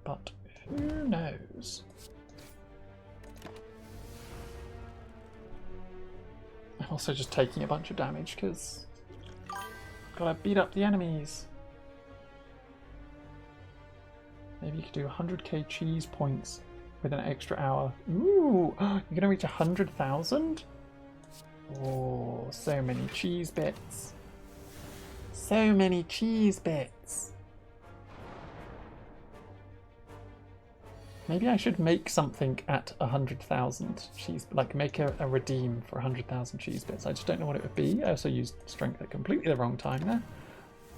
But who knows? I'm also just taking a bunch of damage because I've got to beat up the enemies. Maybe you could do 100k cheese points with an extra hour. Ooh, you're going to reach 100,000? Oh, so many cheese bits. So many cheese bits. Maybe I should make something at 100,000 cheese, like make a redeem for 100,000 cheese bits. I just don't know what it would be. I also used strength at completely the wrong time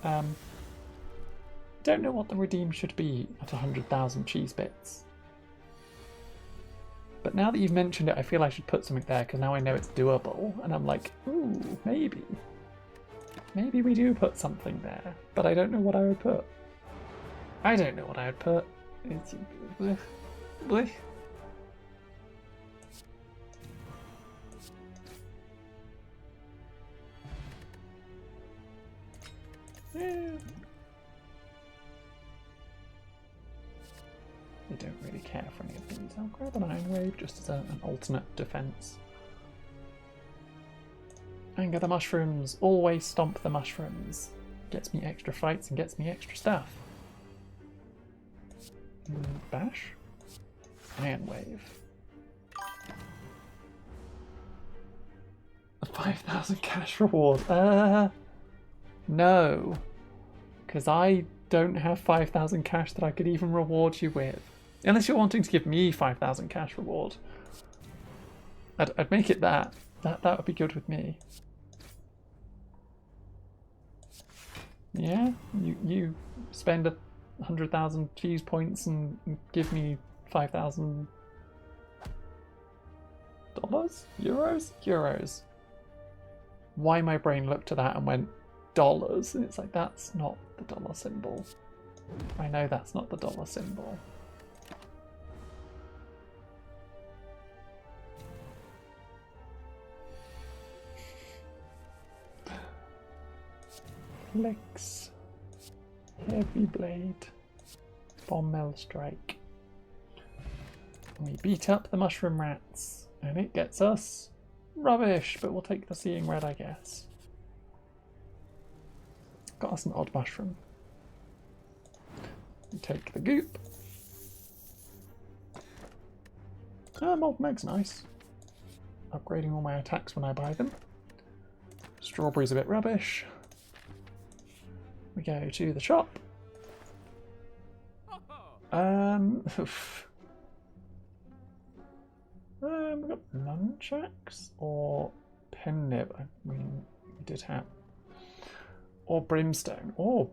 there. Don't know what the redeem should be at 100,000 cheese bits. But now that you've mentioned it, I feel I should put something there because now I know it's doable. And I'm like, ooh, maybe. Maybe we do put something there, but I don't know what I would put. I don't know what I would put. It's... blech. Blech. Yeah. I don't really care for any of these. I'll grab an Iron Wave just as an alternate defense. Anger the mushrooms. Always stomp the mushrooms. Gets me extra fights and gets me extra stuff. Bash. Iron Wave. A 5,000 cash reward. No. Because I don't have 5,000 cash that I could even reward you with. Unless you're wanting to give me 5,000 cash reward. I'd make it that. That would be good with me. Yeah? You spend 100,000 cheese points and give me 5,000 dollars? Euros? Euros. Why my brain looked at that and went dollars, and it's like, that's not the dollar symbol. I know that's not the dollar symbol. Relics. Heavy blade. Bomb mill strike. We beat up the mushroom rats, and it gets us rubbish, but we'll take the seeing red, I guess. Got us an odd mushroom. We take the goop. Molten egg's nice. Upgrading all my attacks when I buy them. Strawberry's a bit rubbish. We go to the shop. We've got nunchucks or pen nib. I mean, we did have. Or brimstone. Or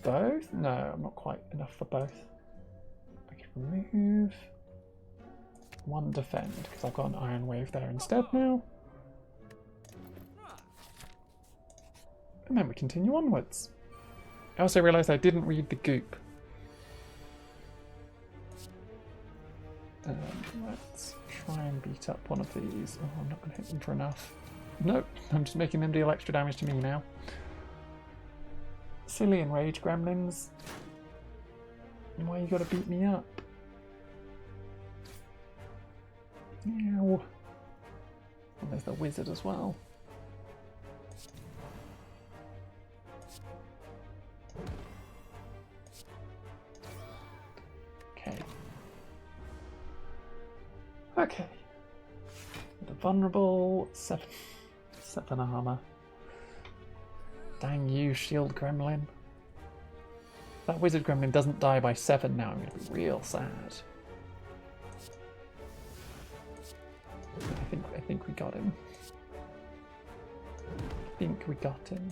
both? No, I'm not quite enough for both. I could remove one defend because I've got an iron wave there instead now. And then we continue onwards. I also realised I didn't read the goop. Let's try and beat up one of these. Oh, I'm not going to hit them for enough. Nope, I'm just making them deal extra damage to me now. Silly and rage gremlins. Why you gotta beat me up? Ow. And there's the wizard as well. Okay. Okay. The vulnerable. 7 armor. Dang you, shield gremlin. If that wizard gremlin doesn't die by 7 now, I'm going to be real sad. I think we got him. I think we got him.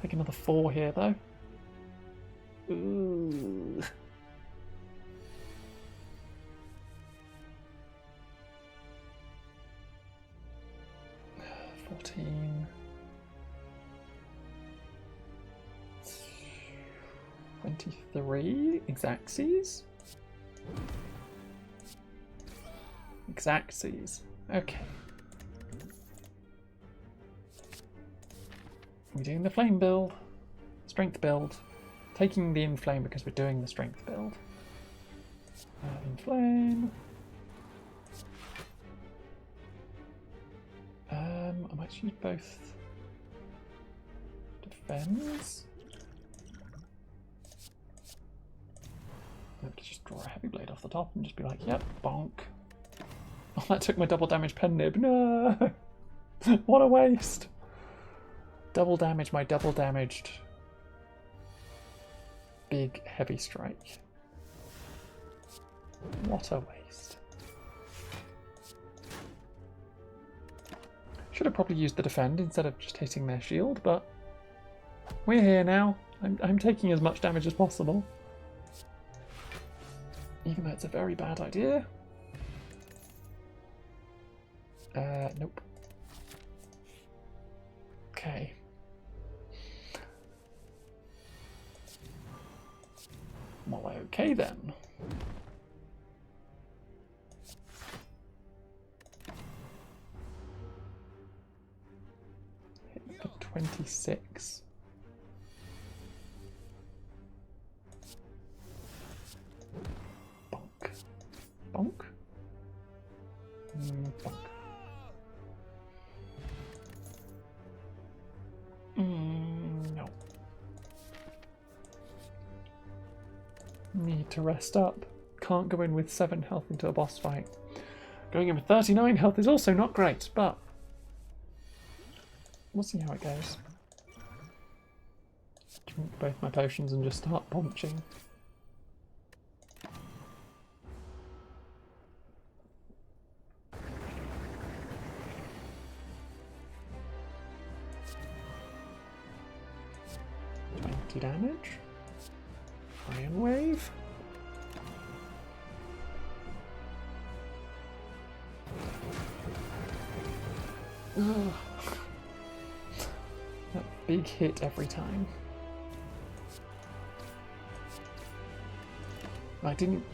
Take another 4 here, though. Ooh. $14. 23 Exactsies? Exactsies. Okay. We're doing the flame build. Strength build. Taking the inflame because we're doing the strength build. Inflame. I might use both defends. I have to just draw a heavy blade off the top and just be like, yep, bonk. Oh, that took my double damage pen nib. No! What a waste! Double damage my double damaged big heavy strike. What a waste. Should have probably used the defend instead of just hitting their shield, but we're here now. I'm taking as much damage as possible. Even though it's a very bad idea. Nope. Okay. Well, okay then. Hit for 26. Bonk. Bonk? Bonk. No. Need to rest up. Can't go in with 7 health into a boss fight. Going in with 39 health is also not great, but we'll see how it goes. Drink both my potions and just start punching. Damage. Iron Wave. Ugh. That big hit every time. I didn't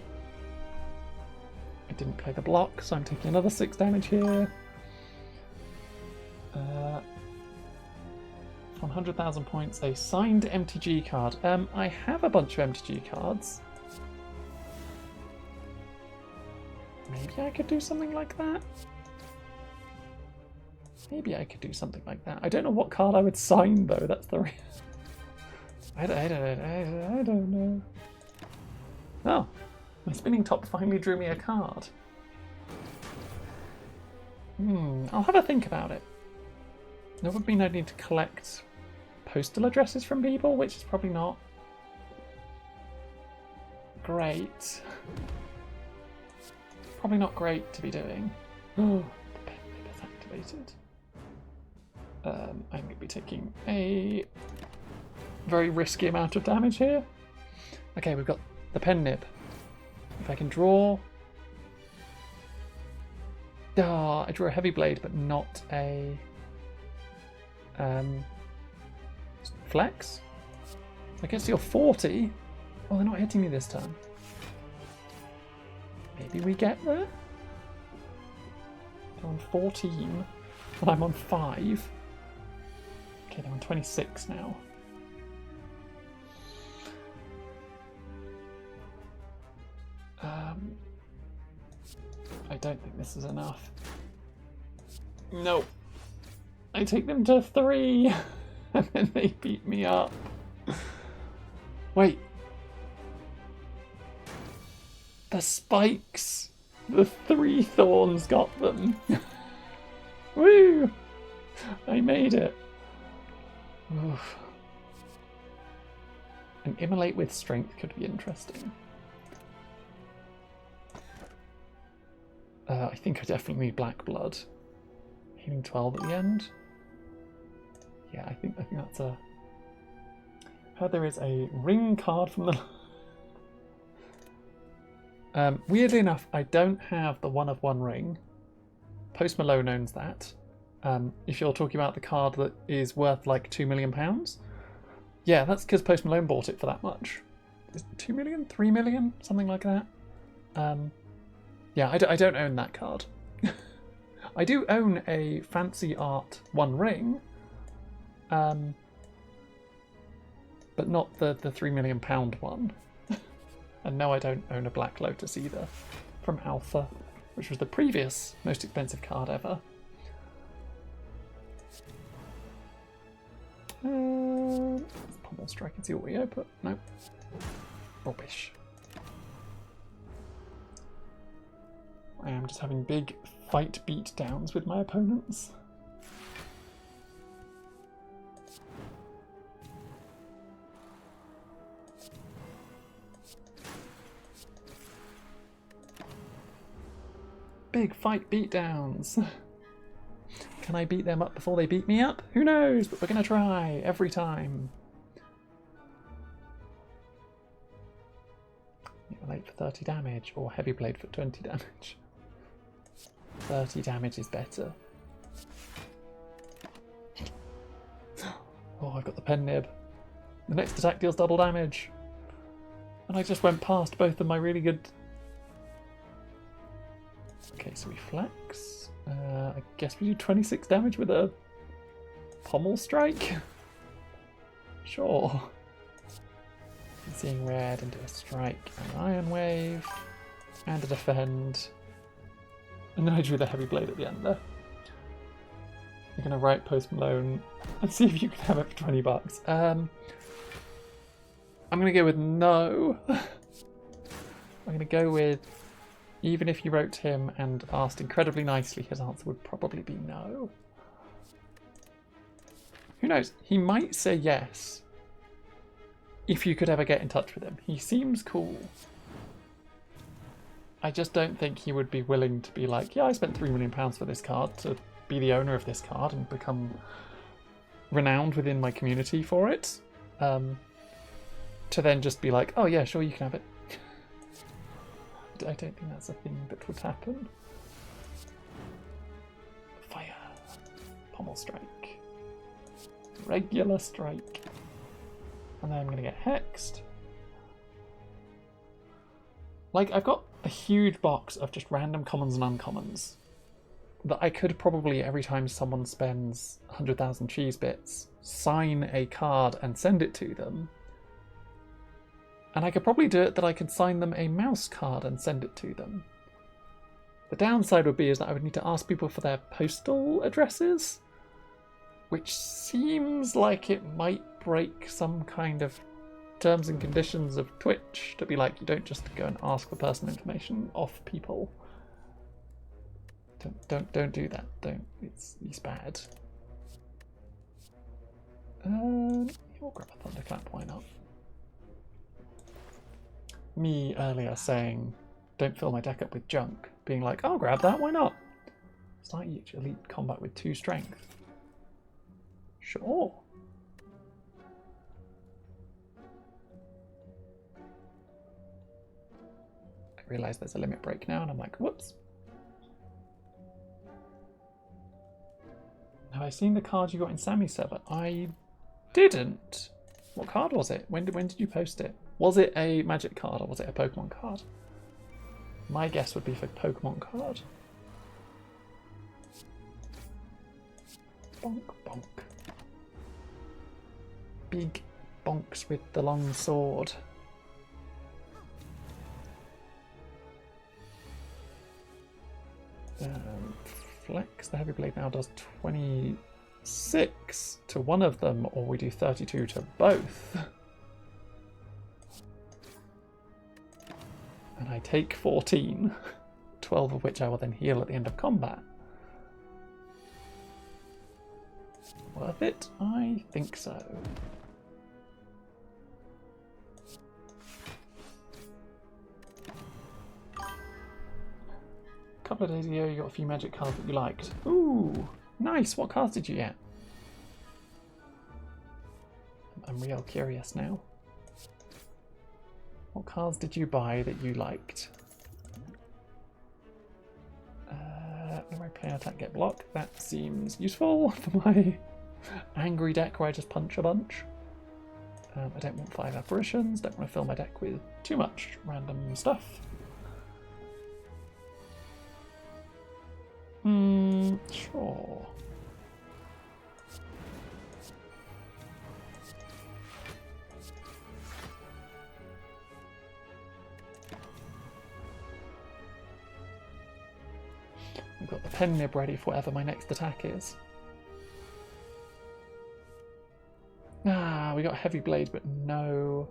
play the block, so I'm taking another 6 damage here. 100,000 points, a signed MTG card. I have a bunch of MTG cards. Maybe I could do something like that? Maybe I could do something like that. I don't know what card I would sign, though. That's the real... I don't know. Oh, my spinning top finally drew me a card. I'll have a think about it. That would mean I'd need to collect postal addresses from people, which is probably not great. Probably not great to be doing. Oh, the pen nib is activated. I'm going to be taking a very risky amount of damage here. Okay, we've got the pen nib. If I can draw... I drew a heavy blade, but not a... flex? I can steal 40. Oh, they're not hitting me this turn. Maybe we get there? They're on 14, and I'm on 5. Okay, they're on 26 now. I don't think this is enough. No. I take them to 3, and then they beat me up. Wait. The spikes. The 3 thorns got them. Woo! I made it. Oof. An immolate with strength could be interesting. I think I definitely need black blood. Healing 12 at the end. Yeah, I think that's a... Heard there is a ring card from the... Weirdly enough, I don't have the 1 of 1 ring. Post Malone owns that. If you're talking about the card that is worth like £2 million. Yeah, that's because Post Malone bought it for that much. Is it 2 million? 3 million? Something like that. Yeah, I don't own that card. I do own a fancy art 1 ring. But not the £3 million one. And no, I don't own a Black Lotus either. From Alpha, which was the previous most expensive card ever. Pummel Strike and see what we output. Nope. Rubbish. I am just having big fight beat downs with my opponents. Big fight beatdowns. Can I beat them up before they beat me up? Who knows, but we're going to try every time. Late for 30 damage or heavy blade for 20 damage. 30 damage is better. Oh, I've got the pen nib. The next attack deals double damage. And I just went past both of my really good... Okay, so we flex. I guess we do 26 damage with a pommel strike. Sure. Seeing red and do a strike, an iron wave, and a defend. And then I drew the heavy blade at the end there. You're gonna write Post Malone and see if you can have it for $20. I'm gonna go with no. I'm gonna go with, even if you wrote him and asked incredibly nicely, his answer would probably be no. Who knows? He might say yes if you could ever get in touch with him. He seems cool. I just don't think he would be willing to be like, yeah, I spent £3 million for this card to be the owner of this card and become renowned within my community for it. To then just be like, oh yeah, sure, you can have it. I don't think that's a thing that would happen. Fire. Pommel strike. Regular strike. And then I'm going to get hexed. Like, I've got a huge box of just random commons and uncommons that I could probably, every time someone spends 100,000 cheese bits, sign a card and send it to them. And I could probably do it that I could sign them a mouse card and send it to them. The downside would be is that I would need to ask people for their postal addresses, which seems like it might break some kind of terms and conditions of Twitch to be like, you don't just go and ask for personal information off people. Don't do that. Don't. It's bad. You'll grab a thunderclap. Why not? Me earlier saying, don't fill my deck up with junk, being like, I'll grab that. Why not? Start each elite combat with 2 strength. Sure. I realise there's a limit break now, and I'm like, whoops. Have I seen the card you got in Sammy's server? I didn't. What card was it? When did you post it? Was it a Magic card or was it a Pokemon card? My guess would be for Pokemon card. Bonk, bonk. Big bonks with the long sword. Flex. The heavy blade now does 26 to one of them, or we do 32 to both. And I take 14, 12 of which I will then heal at the end of combat. Worth it? I think so. A couple of days ago you got a few magic cards that you liked. Ooh, nice. What cards did you get? I'm real curious now. What cards did you buy that you liked? When I play an attack, get block. That seems useful for my angry deck where I just punch a bunch. I don't want 5 apparitions. Don't want to fill my deck with too much random stuff. Sure. I've got the pen nib ready for whatever my next attack is. Ah, we got heavy blade, but no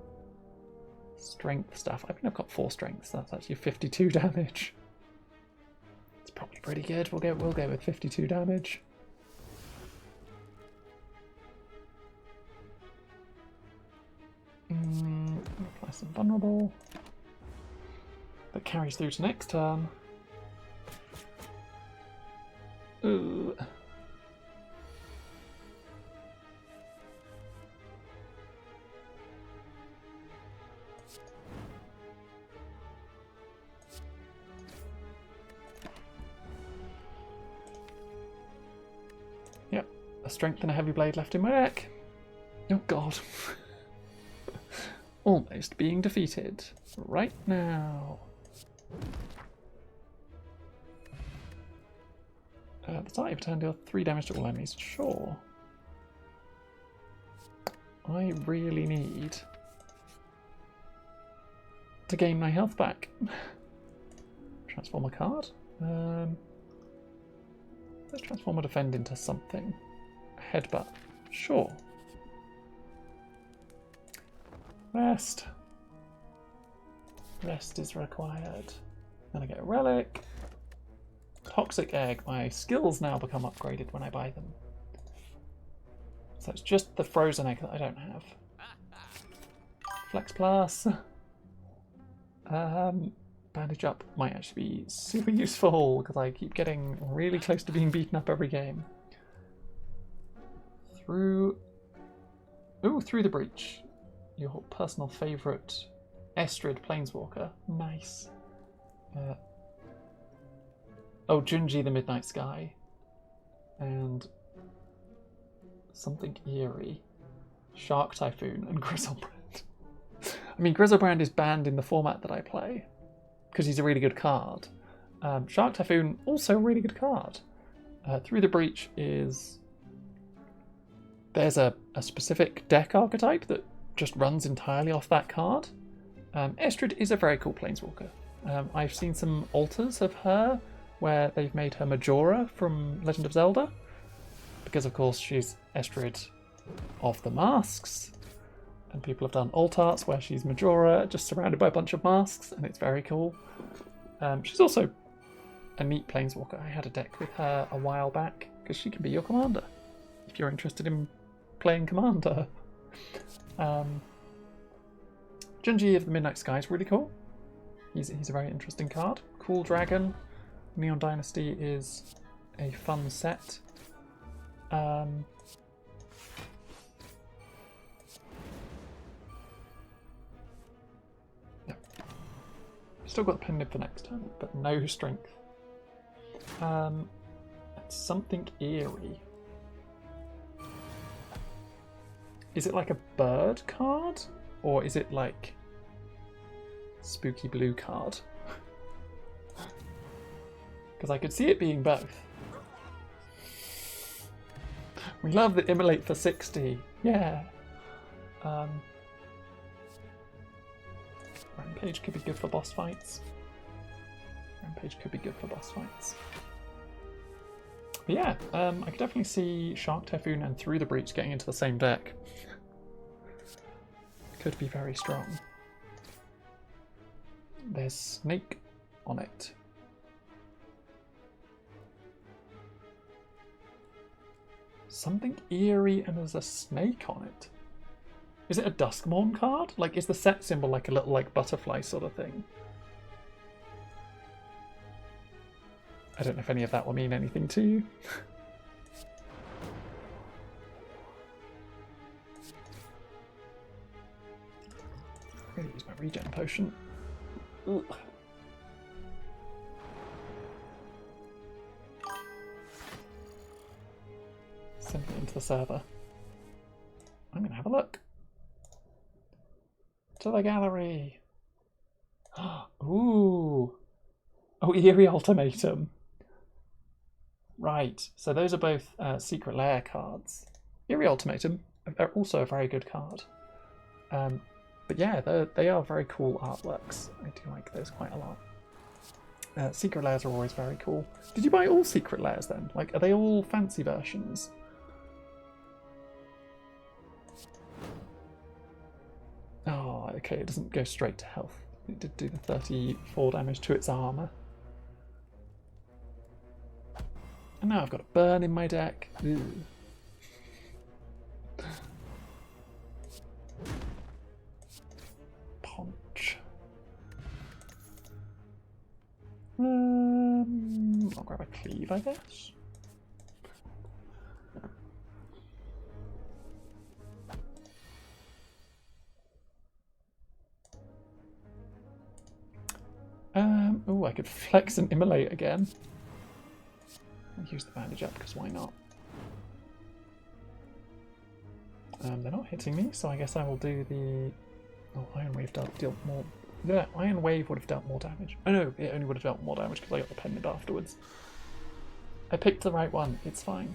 strength stuff. I think I've got 4 strengths. So that's actually 52 damage. It's probably pretty good. We'll go with 52 damage. Apply some vulnerable. That carries through to next turn. Ooh. Yep, a strength and a heavy blade left in my deck. Oh god. Almost being defeated right now. At the start of a turn, deal 3 damage to all enemies. Sure. I really need to gain my health back. Transform a card. Let's transform a defend into something. A headbutt. Sure. Rest. Rest is required. Then I get a relic. Toxic egg. My skills now become upgraded when I buy them. So it's just the frozen egg that I don't have. Flex plus. Bandage up might actually be super useful because I keep getting really close to being beaten up every game. Through the breach. Your personal favourite Estrid Planeswalker. Nice. Junji the Midnight Sky. And something eerie. Shark Typhoon and Grizzlebrand. I mean, Grizzlebrand is banned in the format that I play because he's a really good card. Shark Typhoon, also a really good card. Through the Breach is... There's a specific deck archetype that just runs entirely off that card. Estrid is a very cool Planeswalker. I've seen some alters of her where they've made her Majora from Legend of Zelda, because of course she's Estrid of the Masks, and people have done alt arts where she's Majora just surrounded by a bunch of masks, and it's very cool. She's also a neat Planeswalker. I had a deck with her a while back because she can be your commander if you're interested in playing commander. Junji of the Midnight Sky is really cool. He's a very interesting card. Cool Dragon. Neon Dynasty is a fun set. Still got the pen nib for next turn, but no strength. It's something eerie. Is it like a bird card? Or is it like spooky blue card? Because I could see it being both. We love the Immolate for 60. Yeah. Rampage could be good for boss fights. Rampage could be good for boss fights. But yeah, I could definitely see Shark Typhoon and Through the Breach getting into the same deck. Could be very strong. There's Snake on it. Something eerie and there's a snake on it. Is it a Duskmourn card? Like, is the set symbol like a little like butterfly sort of thing? I don't know if any of that will mean anything to you. I'm going to use my regen potion. Ugh. Send it into the server. I'm going to have a look. To the gallery. Ooh. Oh, Eerie Ultimatum. Right, so those are both Secret Lair cards. Eerie Ultimatum are also a very good card. But yeah, they are very cool artworks. I do like those quite a lot. Secret Lairs are always very cool. Did you buy all Secret Lairs then? Like, are they all fancy versions? Oh, okay, it doesn't go straight to health. It did do the 34 damage to its armour. And now I've got a burn in my deck. Ew. Punch. I'll grab a cleave, I guess. Oh, I could flex and immolate again. I'll use the bandage up because why not? They're not hitting me, so I guess I will do the. Oh, Iron Wave dealt more. Yeah, Iron Wave would have dealt more damage. Oh no, it only would have dealt more damage because I got the pendant afterwards. I picked the right one. It's fine.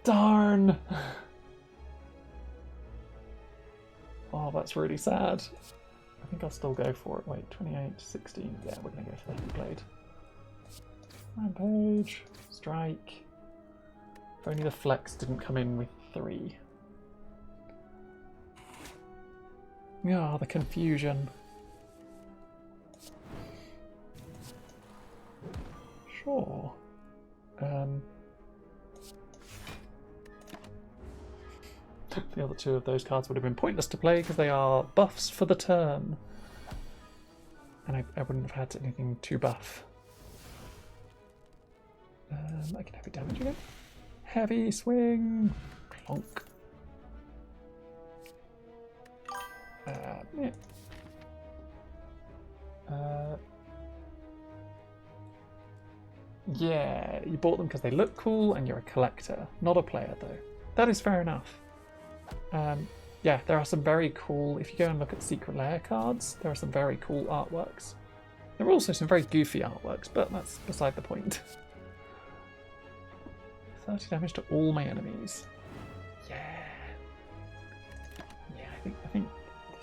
Darn. Oh, that's really sad. I think I'll still go for it. Wait, 28, 16. Yeah, we're going to go for the Heavy Blade. Rampage. Strike. If only the flex didn't come in with 3. Yeah, the confusion. Sure. The other 2 of those cards would have been pointless to play because they are buffs for the turn. And I wouldn't have had anything to buff. I can heavy damage again. Heavy swing! Clonk. Yeah. Yeah, you bought them because they look cool and you're a collector, not a player though. That is fair enough. Yeah, there are some very cool, if you go and look at Secret Lair cards, there are some very cool artworks. There are also some very goofy artworks, but that's beside the point. 30 damage to all my enemies. Yeah. Yeah, I think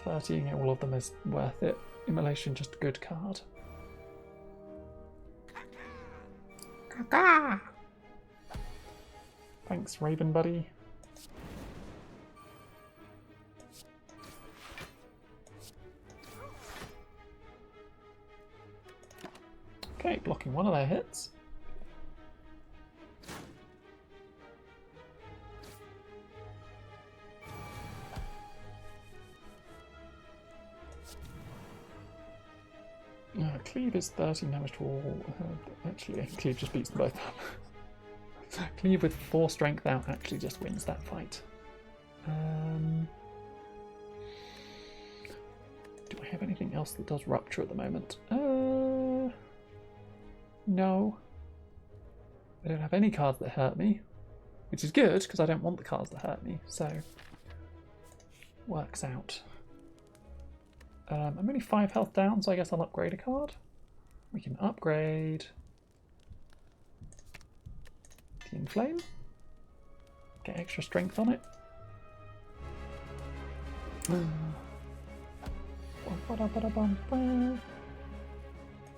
30ing all of them is worth it. Immolation, just a good card. Caca! Thanks, Raven Buddy. Okay, blocking one of their hits. Cleave is 13 damage to all. Actually, Cleave just beats them both up. Cleave with 4 strength out actually just wins that fight. Do I have anything else that does rupture at the moment? No. I don't have any cards that hurt me, which is good because I don't want the cards that hurt me, so works out. I'm only 5 health down, so I guess I'll upgrade a card. We can upgrade the Inflame. Get extra strength on it.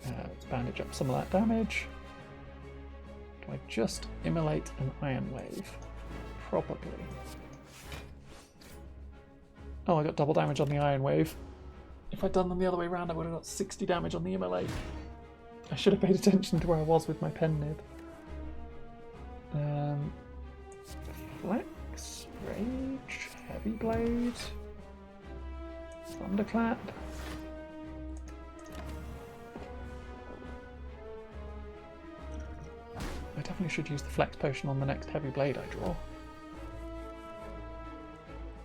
Let's bandage up some of that damage. Do I just immolate an Iron Wave? Probably. Oh, I got double damage on the Iron Wave. If I'd done them the other way around, I would have got 60 damage on the immolate. I should have paid attention to where I was with my pen nib. Flex, Rage, Heavy Blade, Thunderclap. I definitely should use the Flex Potion on the next Heavy Blade I draw.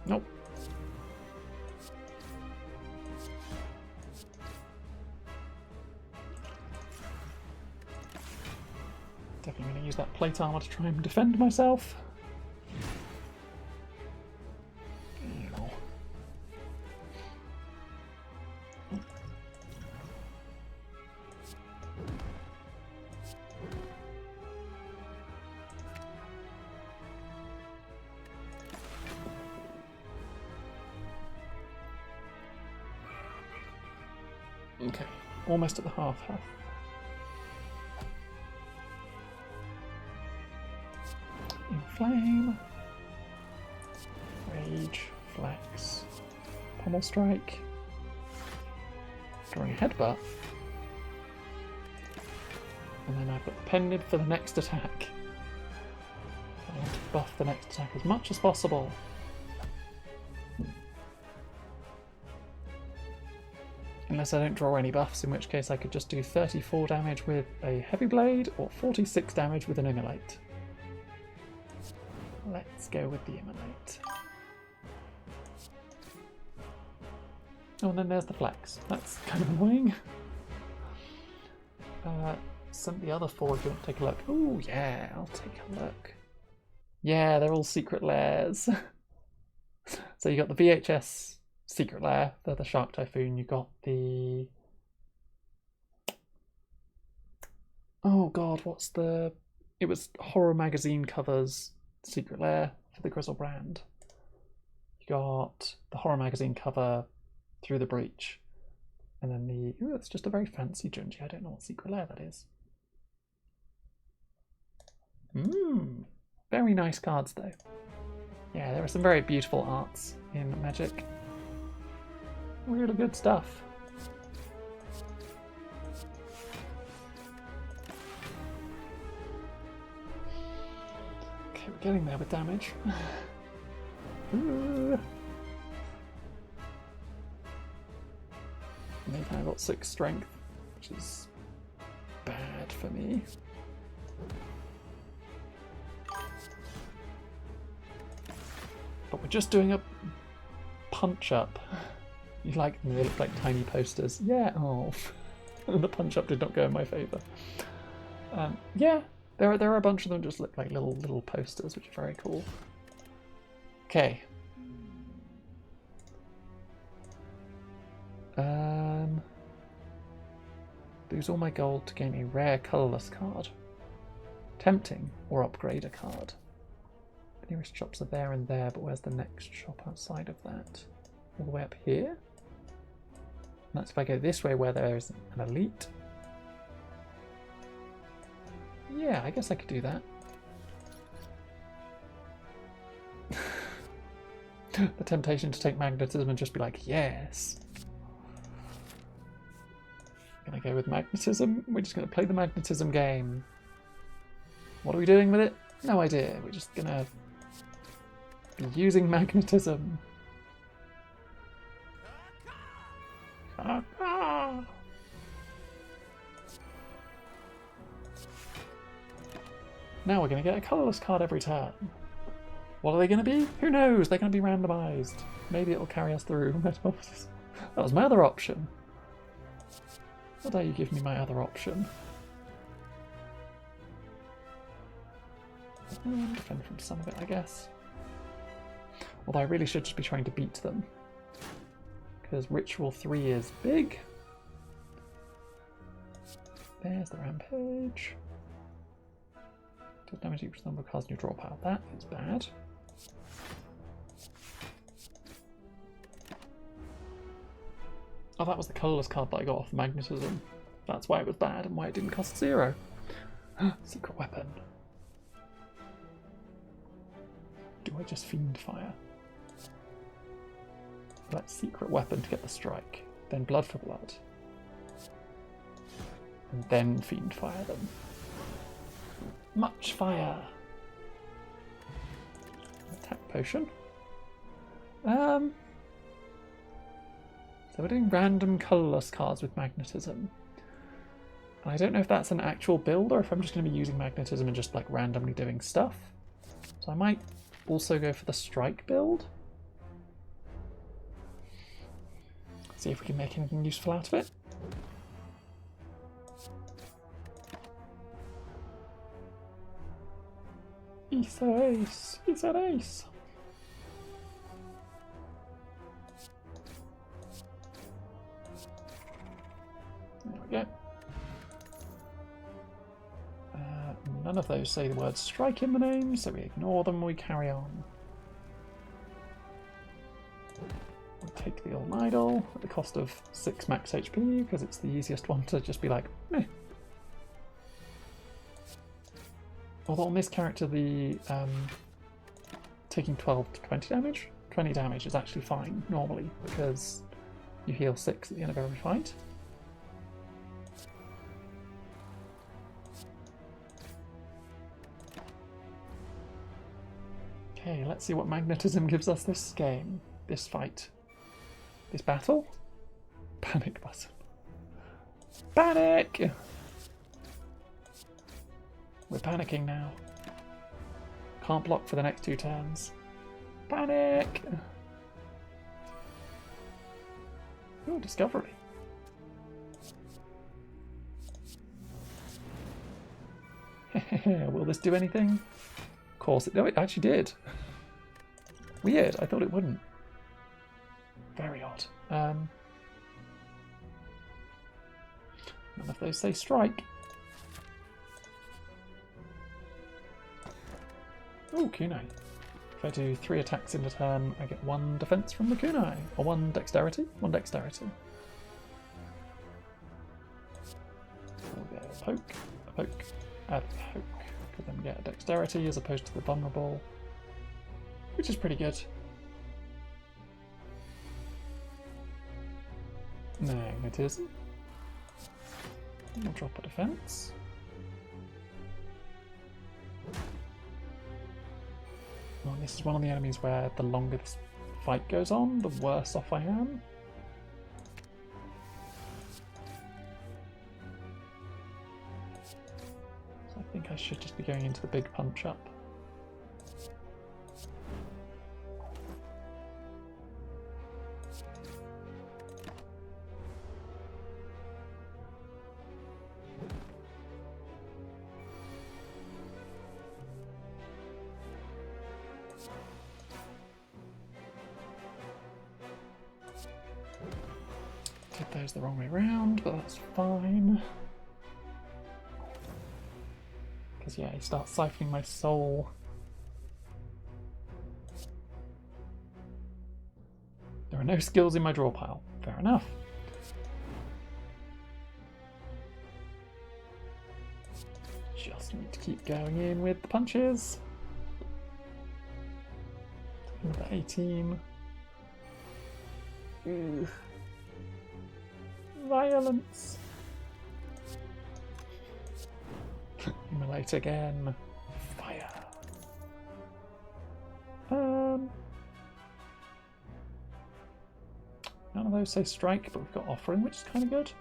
Nope. Definitely going to use that plate armor to try and defend myself. No. Okay, almost at the half health. Inflame, Rage, Flex, Pummel Strike, drawing a Headbutt, and then I've got the pen nib for the next attack. I want to buff the next attack as much as possible. Unless I don't draw any buffs, in which case I could just do 34 damage with a Heavy Blade or 46 damage with an Immolate. Let's go with the Immolate. Oh, and then there's the Flex. That's kind of annoying. Some of the other four, if you want to take a look. Oh, yeah, I'll take a look. Yeah, they're all secret lairs. So you got the VHS secret lair for the Shark Typhoon. You got the... Oh, God, what's the... It was horror magazine covers... secret lair for the Grizzle brand. You got the horror magazine cover Through the Breach, and then the it's just a very fancy Junji. I don't know what secret lair that is. Very nice cards though. Yeah, there are some very beautiful arts in Magic. Really good stuff. Okay, we're getting there with damage. Maybe I got 6 strength, which is bad for me. But we're just doing a punch up. You like them? They look like tiny posters. Yeah. Oh, the punch up did not go in my favour. Yeah, there are a bunch of them just look like little posters, which are very cool. Okay. Lose all my gold to gain a rare colourless card. Tempting, or upgrade a card. The nearest shops are there and there, but where's the next shop outside of that? All the way up here? And that's if I go this way where there's an elite. Yeah, I guess I could do that. The temptation to take magnetism and just be like, yes. Gonna go with magnetism. We're just gonna play the magnetism game. What are we doing with it? No idea. We're just gonna be using magnetism. Now we're gonna get a colourless card every turn. What are they gonna be? Who knows? They're gonna be randomised. Maybe it'll carry us through. Metamorphosis. That was my other option. How dare you give me my other option? Defend from some of it, I guess. Although I really should just be trying to beat them. Because Ritual 3 is big. There's the Rampage. Does damage equal number of cards in your draw pile. That is bad. Oh, that was the colourless card that I got off magnetism. That's why it was bad and why it didn't cost 0. Secret weapon. Do I just Fiend Fire? Let's secret weapon to get the strike. Then blood for blood. and then fiend fire them. Much fire. Attack potion. So we're doing random colourless cards with magnetism. And I don't know if that's an actual build or if I'm just going to be using magnetism and just like randomly doing stuff. So I might also go for the strike build. See if we can make anything useful out of it. He's an ace! He's an ace! There we go. None of those say the word strike in the name, so we ignore them, we carry on. We'll take the old idol at the cost of 6 max HP, because it's the easiest one to just be like, meh. Although on this character, the taking 12 to 20 damage, 20 damage is actually fine normally, because you heal 6 at the end of every fight. Okay, let's see what magnetism gives us this game, this fight, this battle. Panic button. Panic! We're panicking now. Can't block for the next 2 turns. Panic! Oh, discovery. Will this do anything? Of course, no, it actually did. Weird, I thought it wouldn't. Very odd. None of those say strike. Oh, kunai. If I do 3 attacks in a turn, I get 1 defense from the kunai. Or 1 dexterity? 1 dexterity. We'll get a poke, a poke, a poke. Because then we get a dexterity as opposed to the vulnerable, which is pretty good. Magnetism. We'll drop a defense. Well, this is one of the enemies where the longer this fight goes on, the worse off I am. So I think I should just be going into the big punch up. Did those the wrong way around, but that's fine. Because yeah, he starts siphoning my soul. There are no skills in my draw pile. Fair enough. Just need to keep going in with the punches. Another 18. Ugh. Violence. Immolate again. Fire. None of those say strike, but we've got offering, which is kind of good.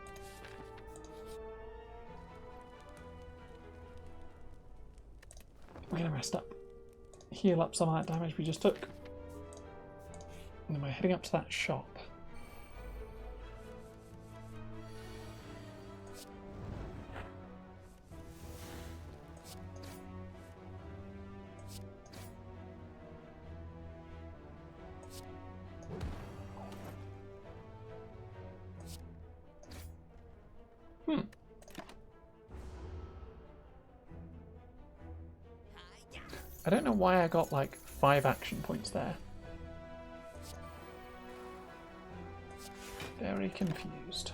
We're going to rest up. Heal up some of that damage we just took. And then we're heading up to that shop. I don't know why I got like 5 action points there. Very confused.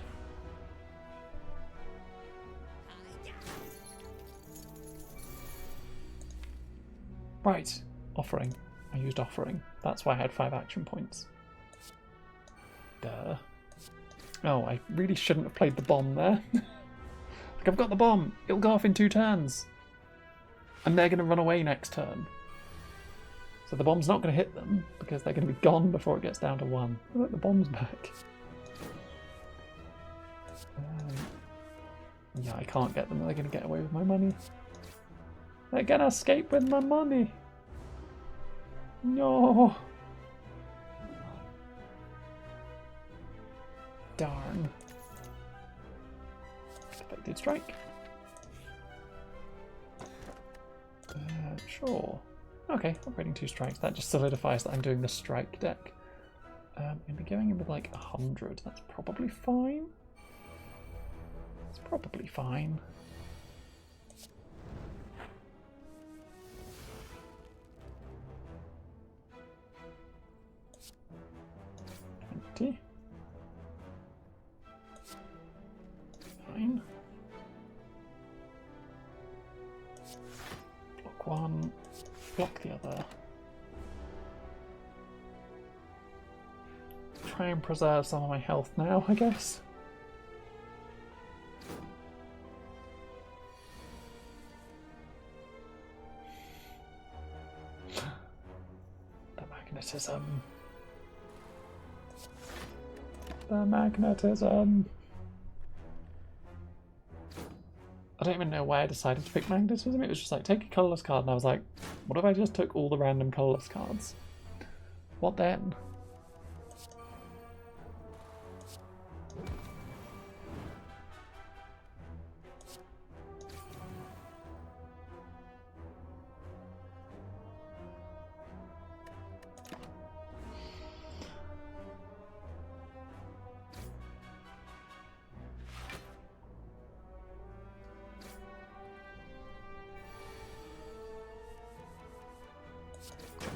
Right, offering. I used offering. That's why I had 5 action points. Duh. Oh, I really shouldn't have played the bomb there. Like, I've got the bomb. It'll go off in 2 turns. And they're going to run away next turn. So the bomb's not going to hit them because they're going to be gone before it gets down to 1. Look, the bomb's back. Yeah, I can't get them. They're going to get away with my money. They're going to escape with my money. No. Darn. Deflected strike. Sure. Okay, upgrading 2 strikes. That just solidifies that I'm doing the strike deck. I'm going to be going in with like 100. That's probably fine. It's probably fine. Fine. Block 1, block the other. Try and preserve some of my health now, I guess. The magnetism. The magnetism. I don't even know why I decided to pick magnetism. It was just like, take a colourless card, and I was like, what if I just took all the random colourless cards? What then?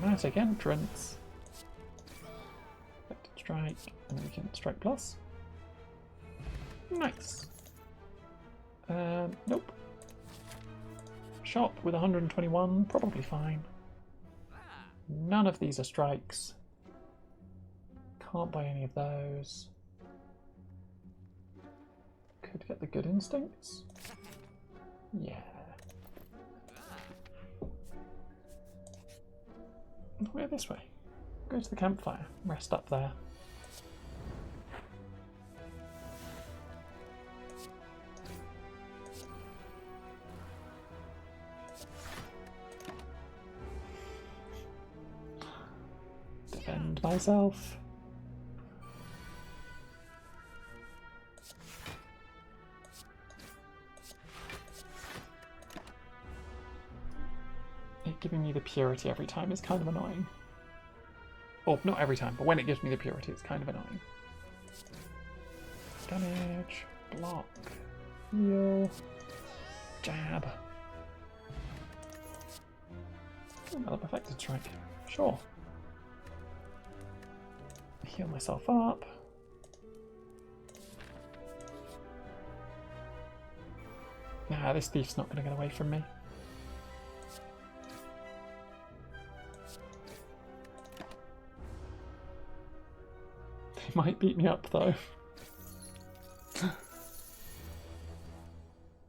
Dramatic entrance. Effective strike, and then we can strike plus. Nice. Nope. Shop with 121, probably fine. None of these are strikes. Can't buy any of those. Could get the good instincts. Yeah. We're this way. Go to the campfire. Rest up there. Defend myself. Giving me the purity every time is kind of annoying. Or not every time, but when it gives me the purity, it's kind of annoying. Damage, block, heal, jab. Another perfected strike. Sure. Heal myself up. Nah, this thief's not going to get away from me. Might beat me up though.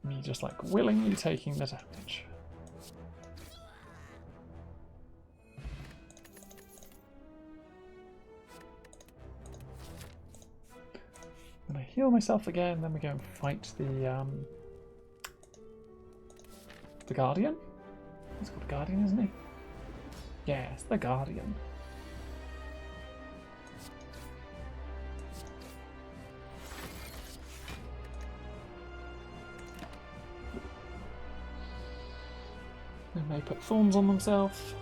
Me just like willingly taking the damage. And I heal myself again, then we go and fight the Guardian? He's called a Guardian, isn't he? Yes, the Guardian. They may put thorns on themselves.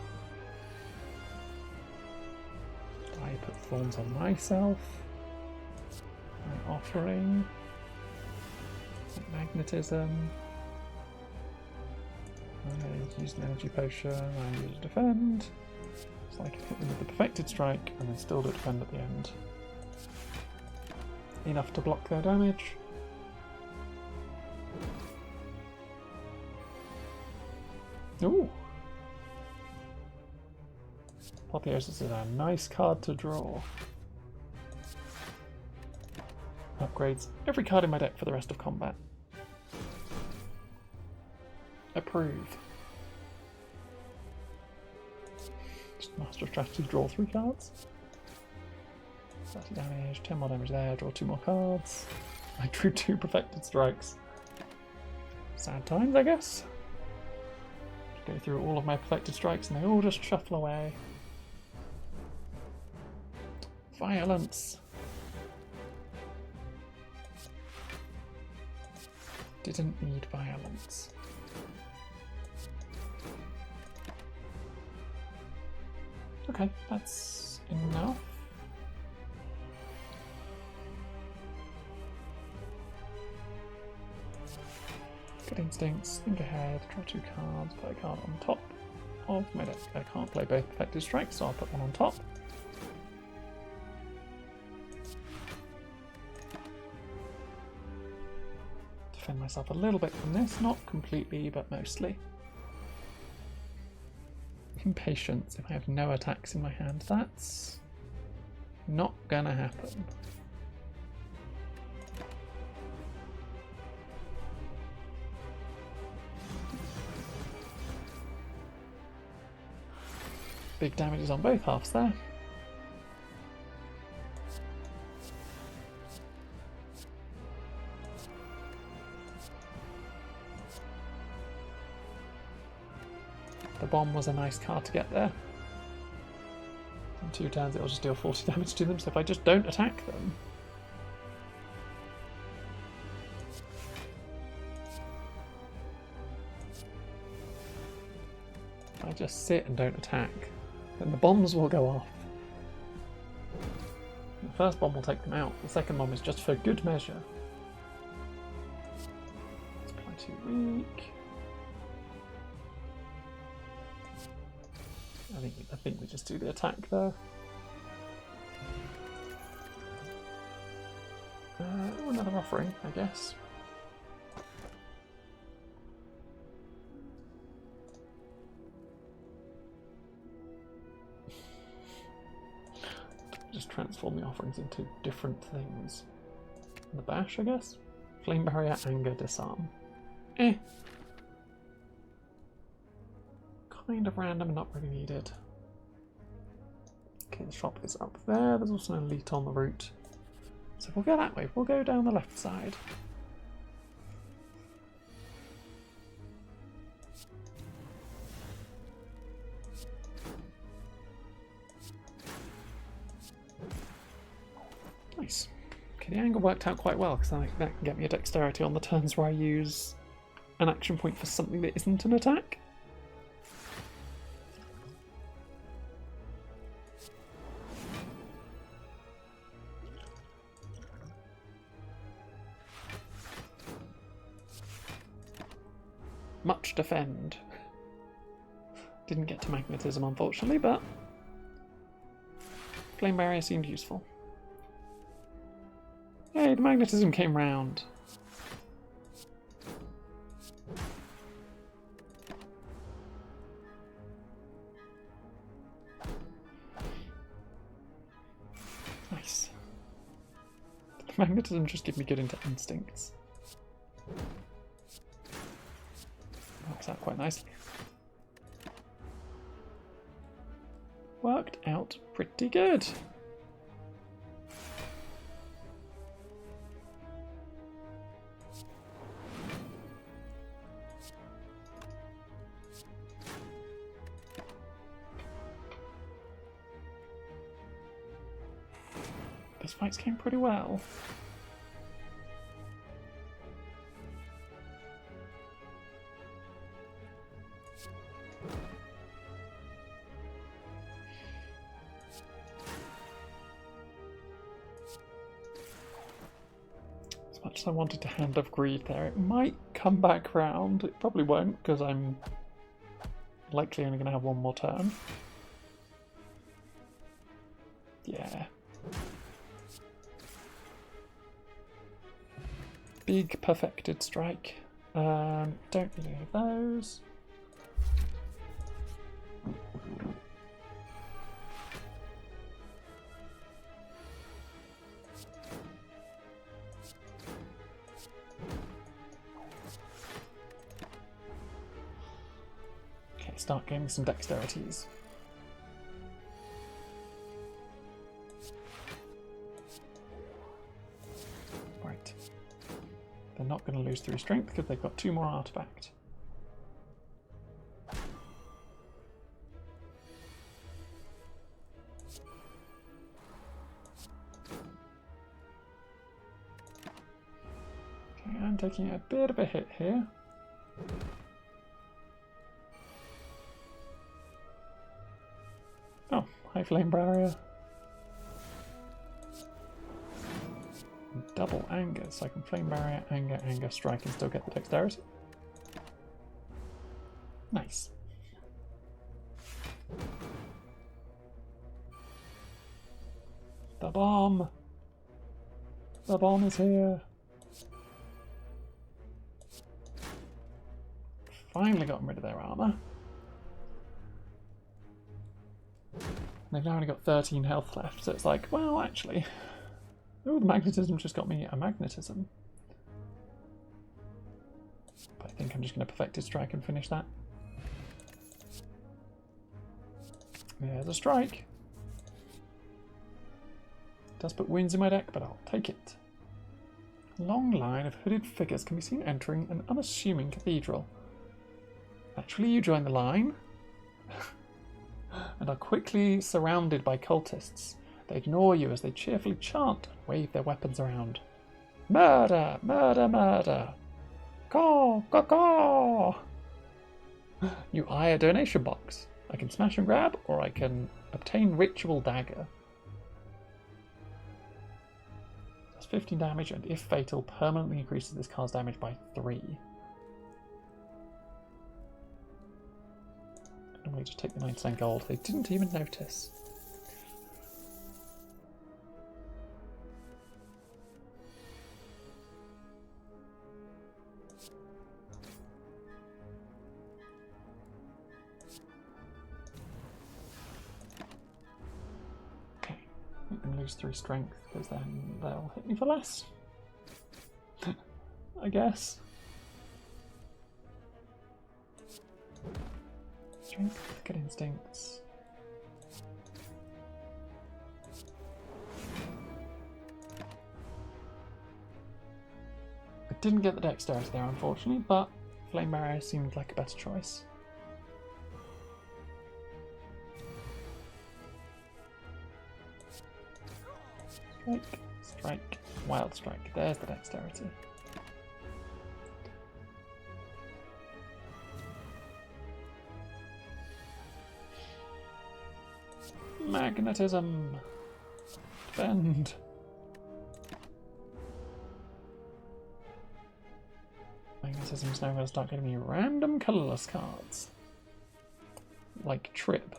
I put thorns on myself. My offering. Magnetism. I use an energy potion. I use a defend. So I can hit them with the perfected strike and then still do defend at the end. Enough to block their damage. Ooh! Apotheosis is a nice card to draw. Upgrades every card in my deck for the rest of combat. Approve. Just master strategy, draw 3 cards. 30 damage, 10 more damage there, draw 2 more cards. I drew 2 perfected strikes. Sad times, I guess. Just go through all of my perfected strikes and they all just shuffle away. Violence. Didn't need violence. Okay, that's enough. Good instincts, think ahead, draw 2 cards, put a card on top of my deck. I can't play both perfected strikes, so I'll put one on top. Defend myself a little bit from this, not completely, but mostly. Impatience. If I have no attacks in my hand, that's not gonna happen. Big damages on both halves there. The bomb was a nice card to get there. In 2 turns it'll just deal 40 damage to them, so if I just don't attack them... If I just sit and don't attack, then the bombs will go off. The first bomb will take them out, the second bomb is just for good measure. It's probably too weak. I think we just do the attack there. Another offering, I guess. Just transform the offerings into different things. The bash, I guess? Flame barrier, anger, disarm. Kind of random and not really needed. Okay, the shop is up there. There's also an elite on the route. So we'll go that way. We'll go down the left side. Nice. Okay, the angle worked out quite well because that can get me a dexterity on the turns where I use an action point for something that isn't an attack. Much defend. Didn't get to magnetism, unfortunately, but flame barrier seemed useful. Hey, the magnetism came round. Nice. The magnetism just give me good into instincts. Works out quite nicely. Worked out pretty good. Those fights came pretty well. I wanted to Hand of Greed there. It might come back round. It probably won't because I'm likely only going to have one more turn. Yeah. Big perfected strike. Don't need any of those. start gaining some dexterities. Right. They're not going to lose 3 strength because they've got 2 more artifact. Okay, I'm taking a bit of a hit here. Oh, high flame barrier. Double anger, so I can flame barrier, anger, anger, strike, and still get the dexterity. Nice. The bomb! The bomb is here! Finally gotten rid of their armour. They've now only got 13 health left, so it's like, well, actually... Oh, the magnetism just got me a magnetism. But I think I'm just going to perfected strike and finish that. There's a strike. It does put wounds in my deck, but I'll take it. A long line of hooded figures can be seen entering an unassuming cathedral. Naturally, you join the line and are quickly surrounded by cultists. They ignore you as they cheerfully chant and wave their weapons around. Murder! Murder! Murder! Caw! Caw! Caw! You eye a donation box. I can smash and grab, or I can obtain Ritual Dagger. Does 15 damage, and if fatal, permanently increases this card's damage by 3. And we just take the 99 gold. They didn't even notice. Lose 3 strength because then they'll hit me for less. I guess. Strength, good instincts. I didn't get the dexterity there, unfortunately, but flame barrier seemed like a better choice. Strike, strike, wild strike. There's the dexterity. Magnetism. Defend. Magnetism's now going to start getting me random colourless cards. Like Trip.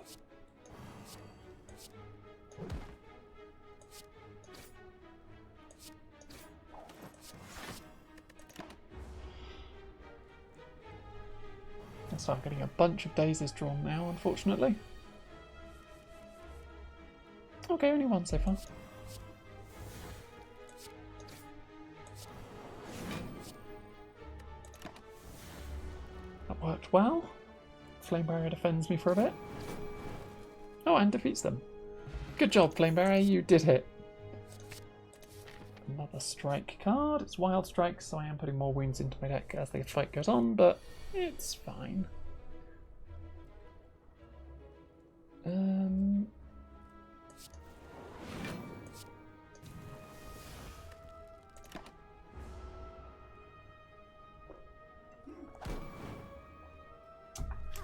So I'm getting a bunch of daisies drawn now, unfortunately. Okay, only one so far. That worked well. Flame Barrier defends me for a bit. Oh, and defeats them. Good job, Flame Barrier, you did hit. Another strike card. It's Wild Strike, so I am putting more wounds into my deck as the fight goes on, but it's fine.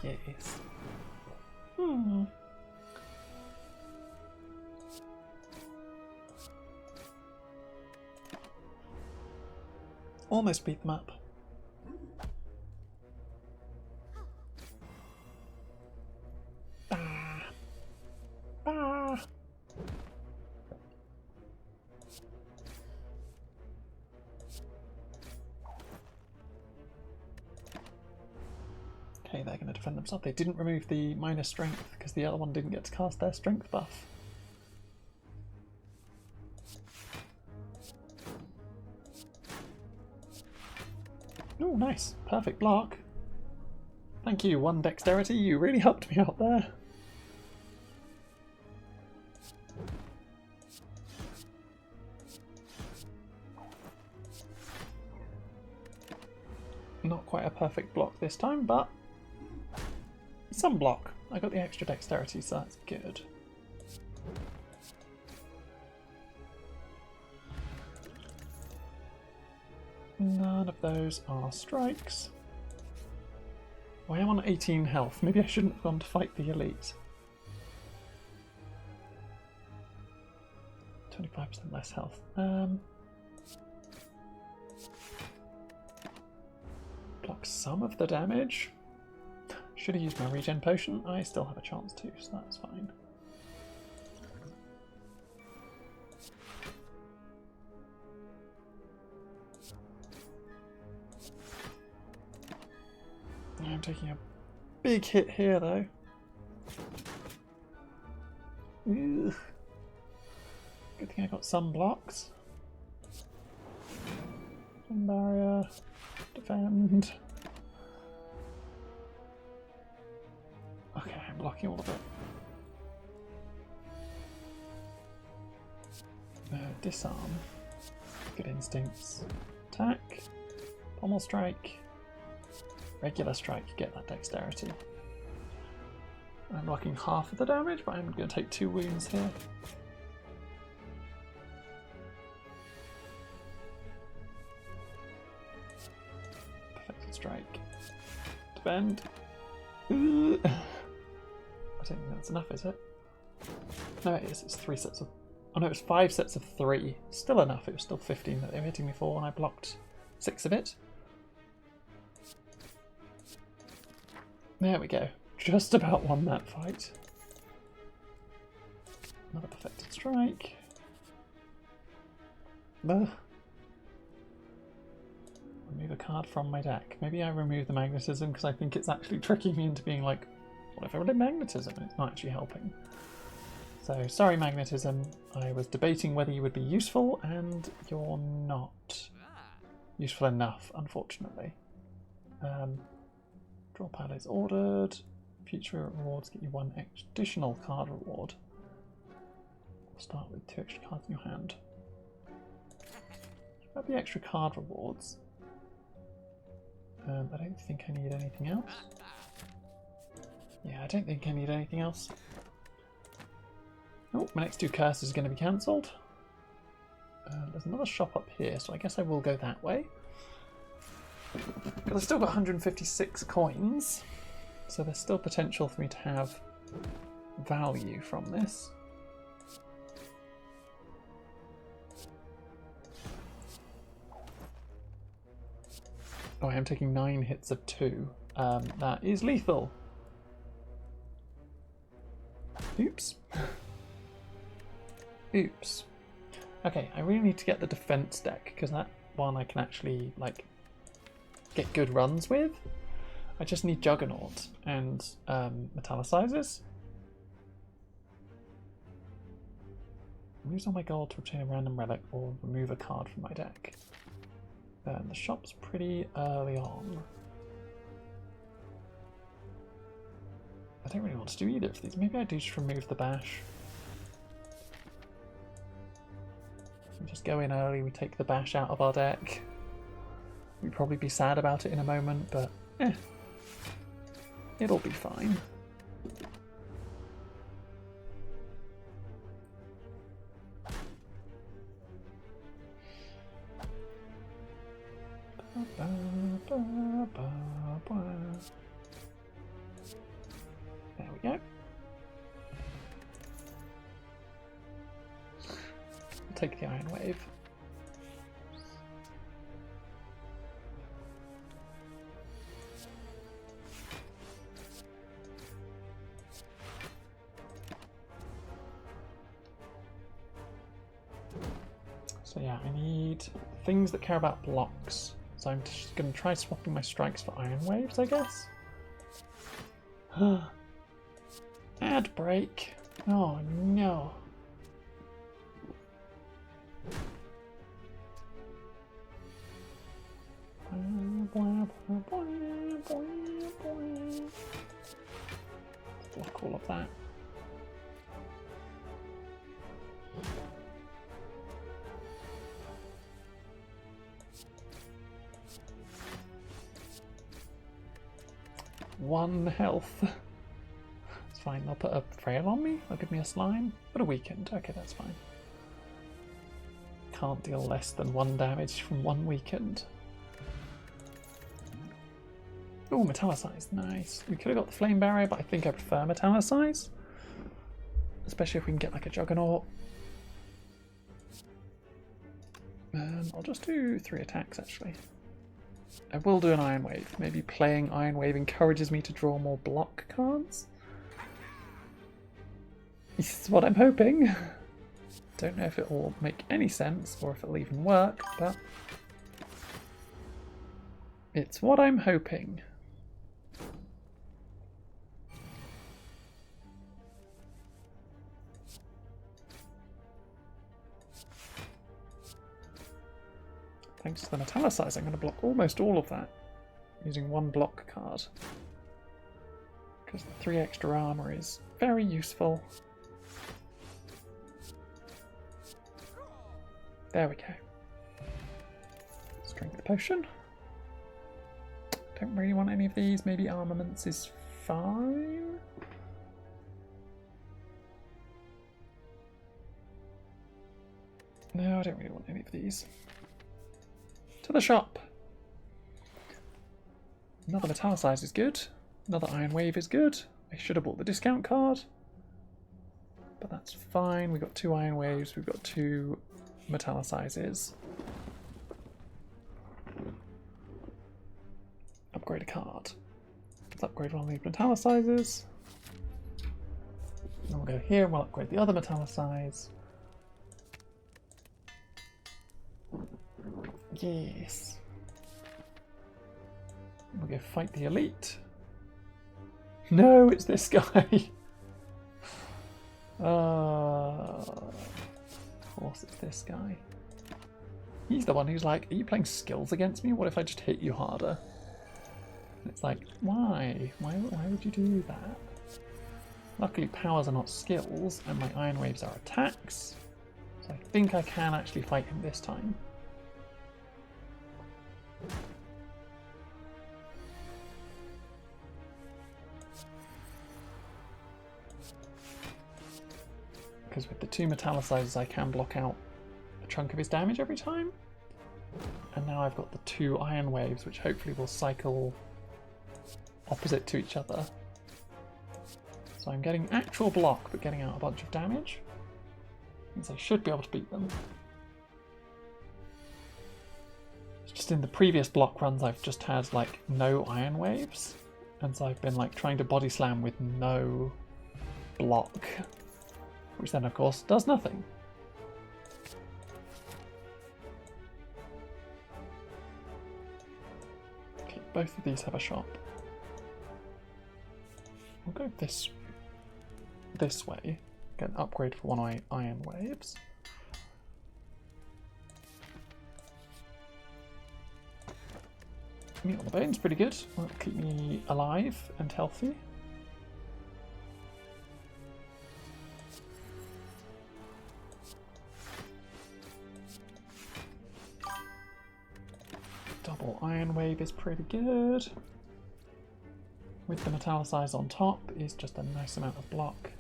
Yes. Almost beat them up. Okay, they're going to defend themselves. They didn't remove the minus strength because the other one didn't get to cast their strength buff. Oh, nice. Perfect block. Thank you, 1 dexterity. You really helped me out there. Not quite a perfect block this time, but some block. I got the extra dexterity, so that's good. None of those are strikes. Well, I am on 18 health. Maybe I shouldn't have gone to fight the elite. 25% less health. Block some of the damage. Should have used my regen potion. I still have a chance to, so that's fine. I'm taking a big hit here, though. Ugh. Good thing I got some blocks. Some barrier. Defend. Okay, I'm blocking all of it. Disarm. Good instincts. Attack. Pommel strike. Regular strike, you get that dexterity. I'm blocking half of the damage, but I'm going to take 2 wounds here. Perfect strike. Defend. I don't think that's enough, is it? No, it is. It's 3 sets of... Oh no, it's 5 sets of 3. Still enough. It was still 15 that they were hitting me for, and I blocked 6 of it. There we go. Just about won that fight. Another perfected strike. Remove a card from my deck. Maybe I remove the magnetism because I think it's actually tricking me into being like, what if I did magnetism? And it's not actually helping. So, sorry magnetism. I was debating whether you would be useful, and you're not useful enough, unfortunately. Draw pile is ordered. Future rewards get you 1 additional card reward. We'll start with 2 extra cards in your hand. About the extra card rewards. I don't think I need anything else. Yeah, I don't think I need anything else. Oh, my next 2 curses are going to be cancelled. There's another shop up here, so I guess I will go that way. But I've still got 156 coins, so there's still potential for me to have value from this. Oh, I am taking 9 hits of 2. That is lethal. Oops. Oops. Okay, I really need to get the defense deck, because that one I can actually, like, get good runs with. I just need Juggernaut and Metallicizers. Use all my gold to obtain a random relic or remove a card from my deck. The shop's pretty early on. I don't really want to do either of these. Maybe I do just remove the bash. We just go in early, we take the bash out of our deck. We'd probably be sad about it in a moment, but it'll be fine. There we go. I'll take the Iron Wave. So yeah, I need things that care about blocks. So I'm just going to try swapping my strikes for Iron Waves, I guess. Ad break. Oh no. block all of that. One health. It's fine. They'll put a frail on me. They'll give me a slime. But a weakened. Okay, that's fine. Can't deal less than 1 damage from 1 weakened. Oh, metallicize. Nice. We could have got the flame barrier, but I think I prefer metallicize. Especially if we can get like a juggernaut. I'll just do 3 attacks actually. I will do an Iron Wave. Maybe playing Iron Wave encourages me to draw more block cards. This is what I'm hoping. Don't know if it will make any sense or if it'll even work, but it's what I'm hoping. Thanks to the metallicize, I'm going to block almost all of that using 1 block card. Because the 3 extra armor is very useful. There we go. Strength potion. Don't really want any of these. Maybe armaments is fine. No, I don't really want any of these. To the shop. Another metallicize is good. Another Iron Wave is good. I should have bought the discount card. But that's fine. We've got 2 Iron Waves. We've got 2 metallicizes. Upgrade a card. Let's upgrade one of these metallicizes. Then we'll go here and we'll upgrade the other metallicize. Yes. We'll go fight the elite. No, it's this guy. Of course it's this guy. He's the one who's like, are you playing skills against me? What if I just hit you harder? And it's like, why? Why would you do that? Luckily powers are not skills and my Iron Waves are attacks. So I think I can actually fight him this time. Because with the 2 metallicizers I can block out a chunk of his damage every time. And now I've got the 2 Iron Waves, which hopefully will cycle opposite to each other. So I'm getting actual block, but getting out a bunch of damage. Means I should be able to beat them. It's just in the previous block runs I've just had like no Iron Waves. And so I've been like trying to body slam with no block. Which then of course does nothing. Okay, both of these have a shop. We'll go this way. Get an upgrade for 1 Iron Waves. Meat on the bone's pretty good. That'll keep me alive and healthy. Double Iron Wave is pretty good. With the metallicize on top is just a nice amount of block.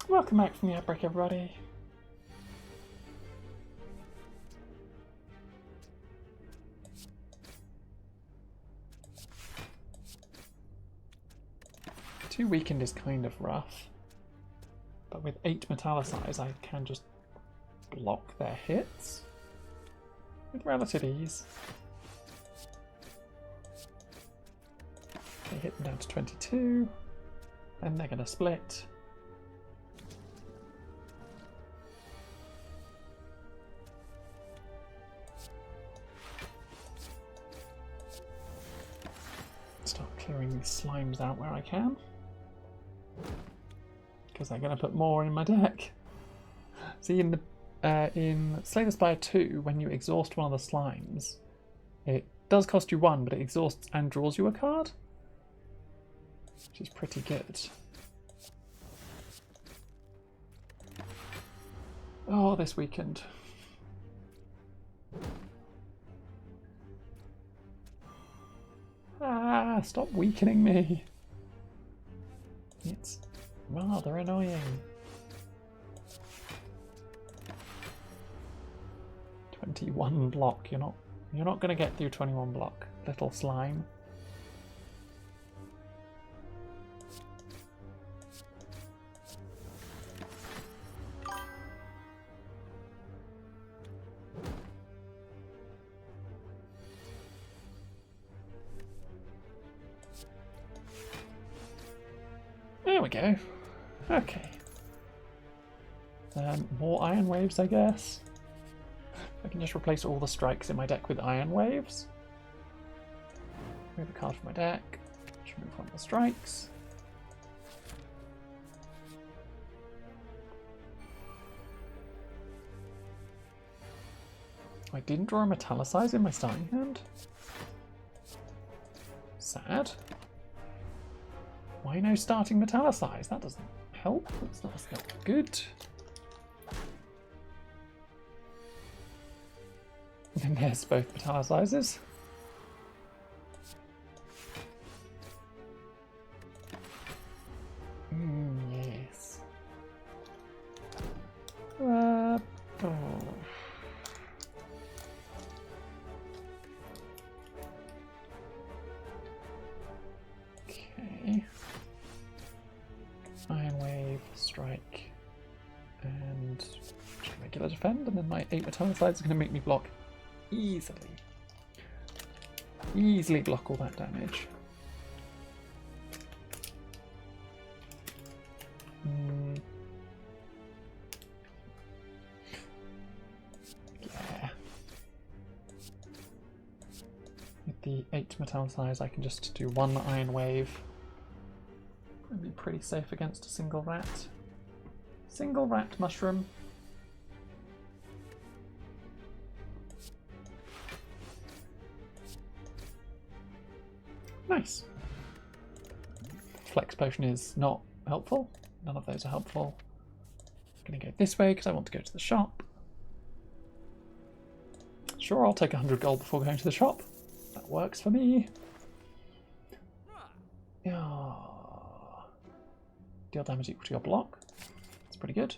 Welcome back from the outbreak, everybody. Too weakened is kind of rough. But with 8 metallicize, I can just block their hits with relative ease. They hit them down to 22, and they're going to split. Start clearing these slimes out where I can. Because they're going to put more in my deck. See, in the in Slay the Spire 2, when you exhaust one of the slimes, it does cost you 1, but it exhausts and draws you a card, which is pretty good. Oh, this weekend. Ah, stop weakening me. It's rather annoying. 21 block. You're not going to get through 21 block, little slime. There we go. Okay. More iron waves, I guess. I can just replace all the strikes in my deck with iron waves. Remove a card from my deck. Just remove one of the strikes. I didn't draw a metallicize in my starting hand. Sad. Why no starting metallicize? That doesn't help. That's not good. And there's both metallicizes. Yes. Oh. Okay. Iron Wave, Strike, and regular defend, and then my 8 metallicides are going to make me block easily block all that damage. Yeah. With the 8 metallicize, I can just do 1 Iron Wave and be pretty safe against a single rat. Single rat mushroom. Nice. Flex potion is not helpful. None of those are helpful. I'm going to go this way because I want to go to the shop. Sure, I'll take 100 gold before going to the shop. That works for me. Oh. Deal damage equal to your block. That's pretty good.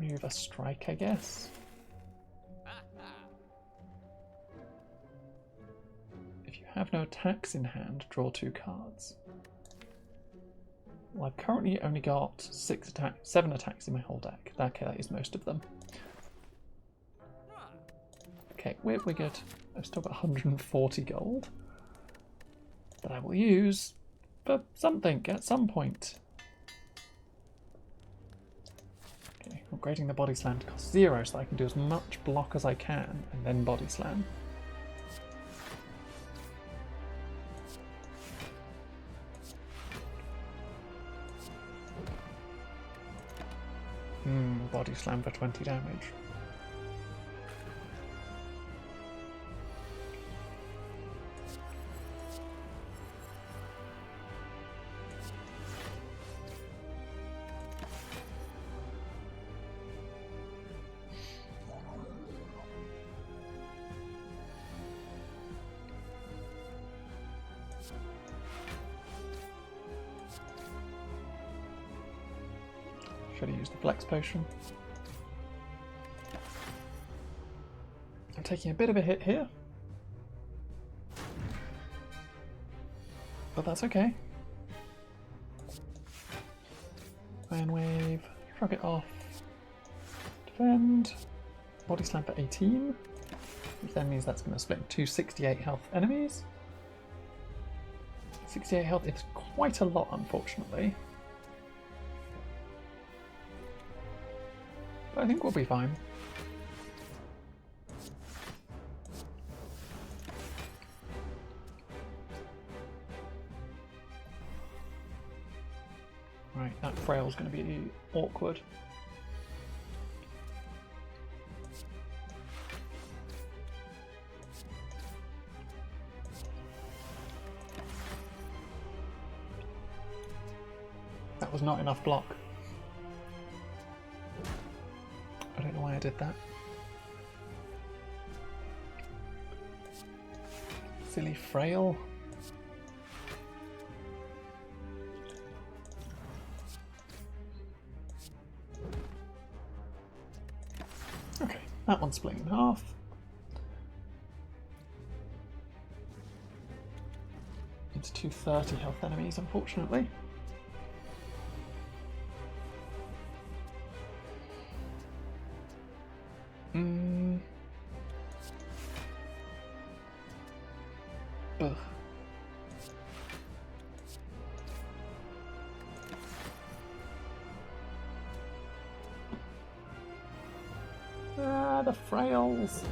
Remove a strike, I guess. If you have no attacks in hand, draw 2 cards. Well, I've currently only got 7 attacks in my whole deck. Okay, that is most of them. Okay, we're good. I've still got 140 gold that I will use for something at some point. Okay, upgrading the body slam to cost 0 so I can do as much block as I can and then body slam. Body slam for 20 damage. Should have used the flex potion. I'm taking a bit of a hit here, but that's okay. Iron Wave, shrug it off, defend, body slam for 18, which then means that's going to split into 68 health enemies. 68 health is quite a lot, unfortunately. But I think we'll be fine. Right, that frail's going to be awkward. That was not enough block. I don't know why I did that. Silly frail. Okay, that one's split in half. It's 230 health enemies, unfortunately. Ugh. Ah, the frails.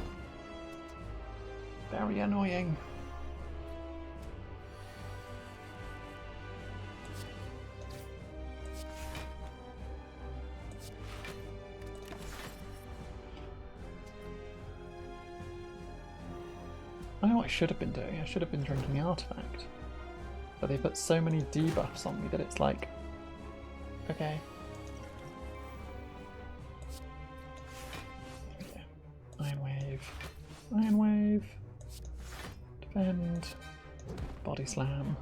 Very annoying. I know what I should have been doing. I should have been drinking the artifact. But they put so many debuffs on me that it's like, okay. Okay. Iron Wave. Iron Wave. Defend. Body Slam.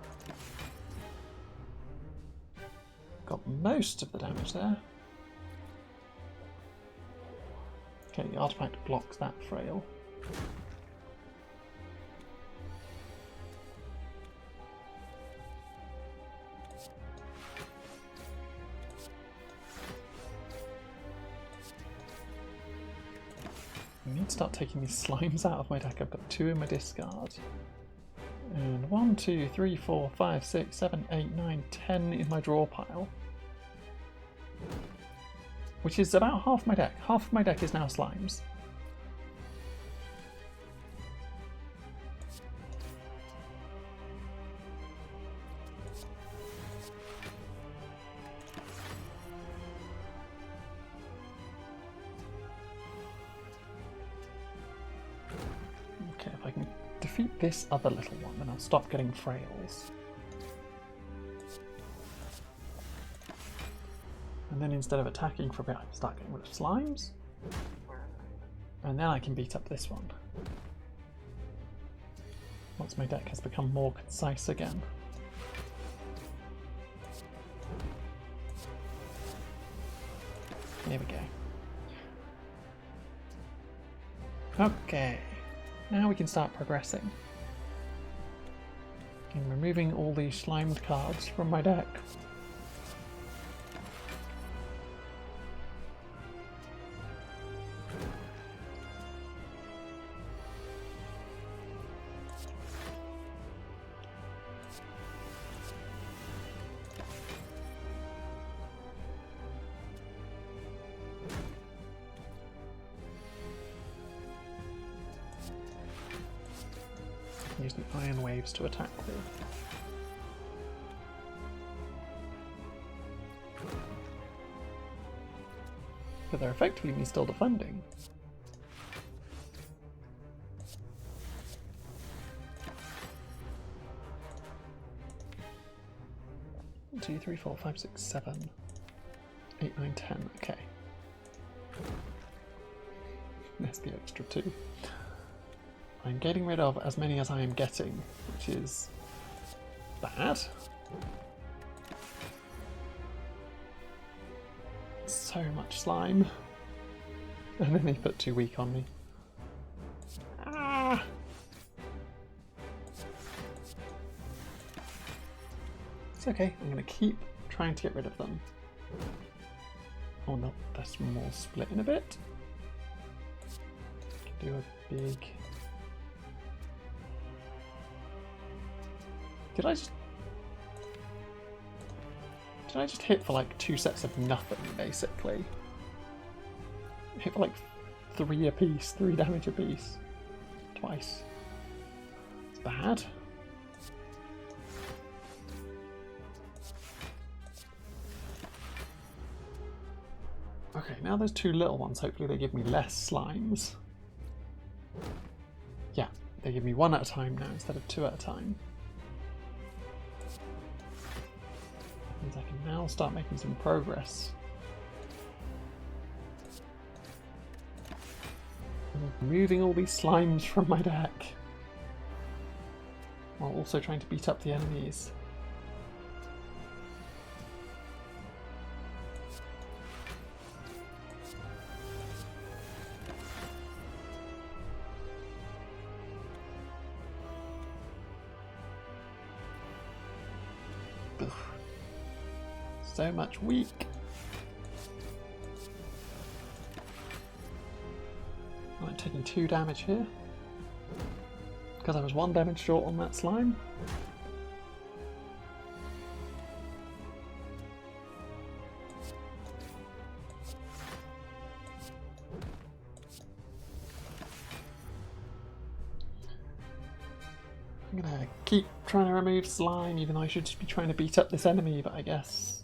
Got most of the damage there. Okay, the artifact blocks that frail. I need to start taking these slimes out of my deck. I've got 2 in my discard. And 1, 2, 3, 4, 5, 6, 7, 8, 9, 10 in my draw pile. Which is about half my deck. Half of my deck is now slimes. Okay, if I can defeat this other little one, then I'll stop getting frails. And then instead of attacking for a bit, I can start getting rid of slimes. And then I can beat up this one. Once my deck has become more concise again. There we go. Okay. Now we can start progressing. I'm removing all these slimed cards from my deck. Use the iron waves to attack with. But they're effectively me still defending. One, 2, 3, 4, 5, 6, 7, 8, 9, 10. Okay. There's the extra 2. I'm getting rid of as many as I am getting, which is bad. So much slime. And then they put 2 weak on me. Ah! It's okay, I'm going to keep trying to get rid of them. Oh no, that's more split in a bit. Can do a big... Did I just hit for like 2 sets of nothing, basically? Hit for like 3 apiece, 3 damage apiece. Twice. It's bad. Okay, now those two little ones, hopefully they give me less slimes. Yeah, they give me one at a time now instead of two at a time. Means I can now start making some progress. I'm removing all these slimes from my deck, while also trying to beat up the enemies. Ugh. So much weak. I'm taking 2 damage here because I was 1 damage short on that slime. I'm gonna keep trying to remove slime, even though I should just be trying to beat up this enemy, but I guess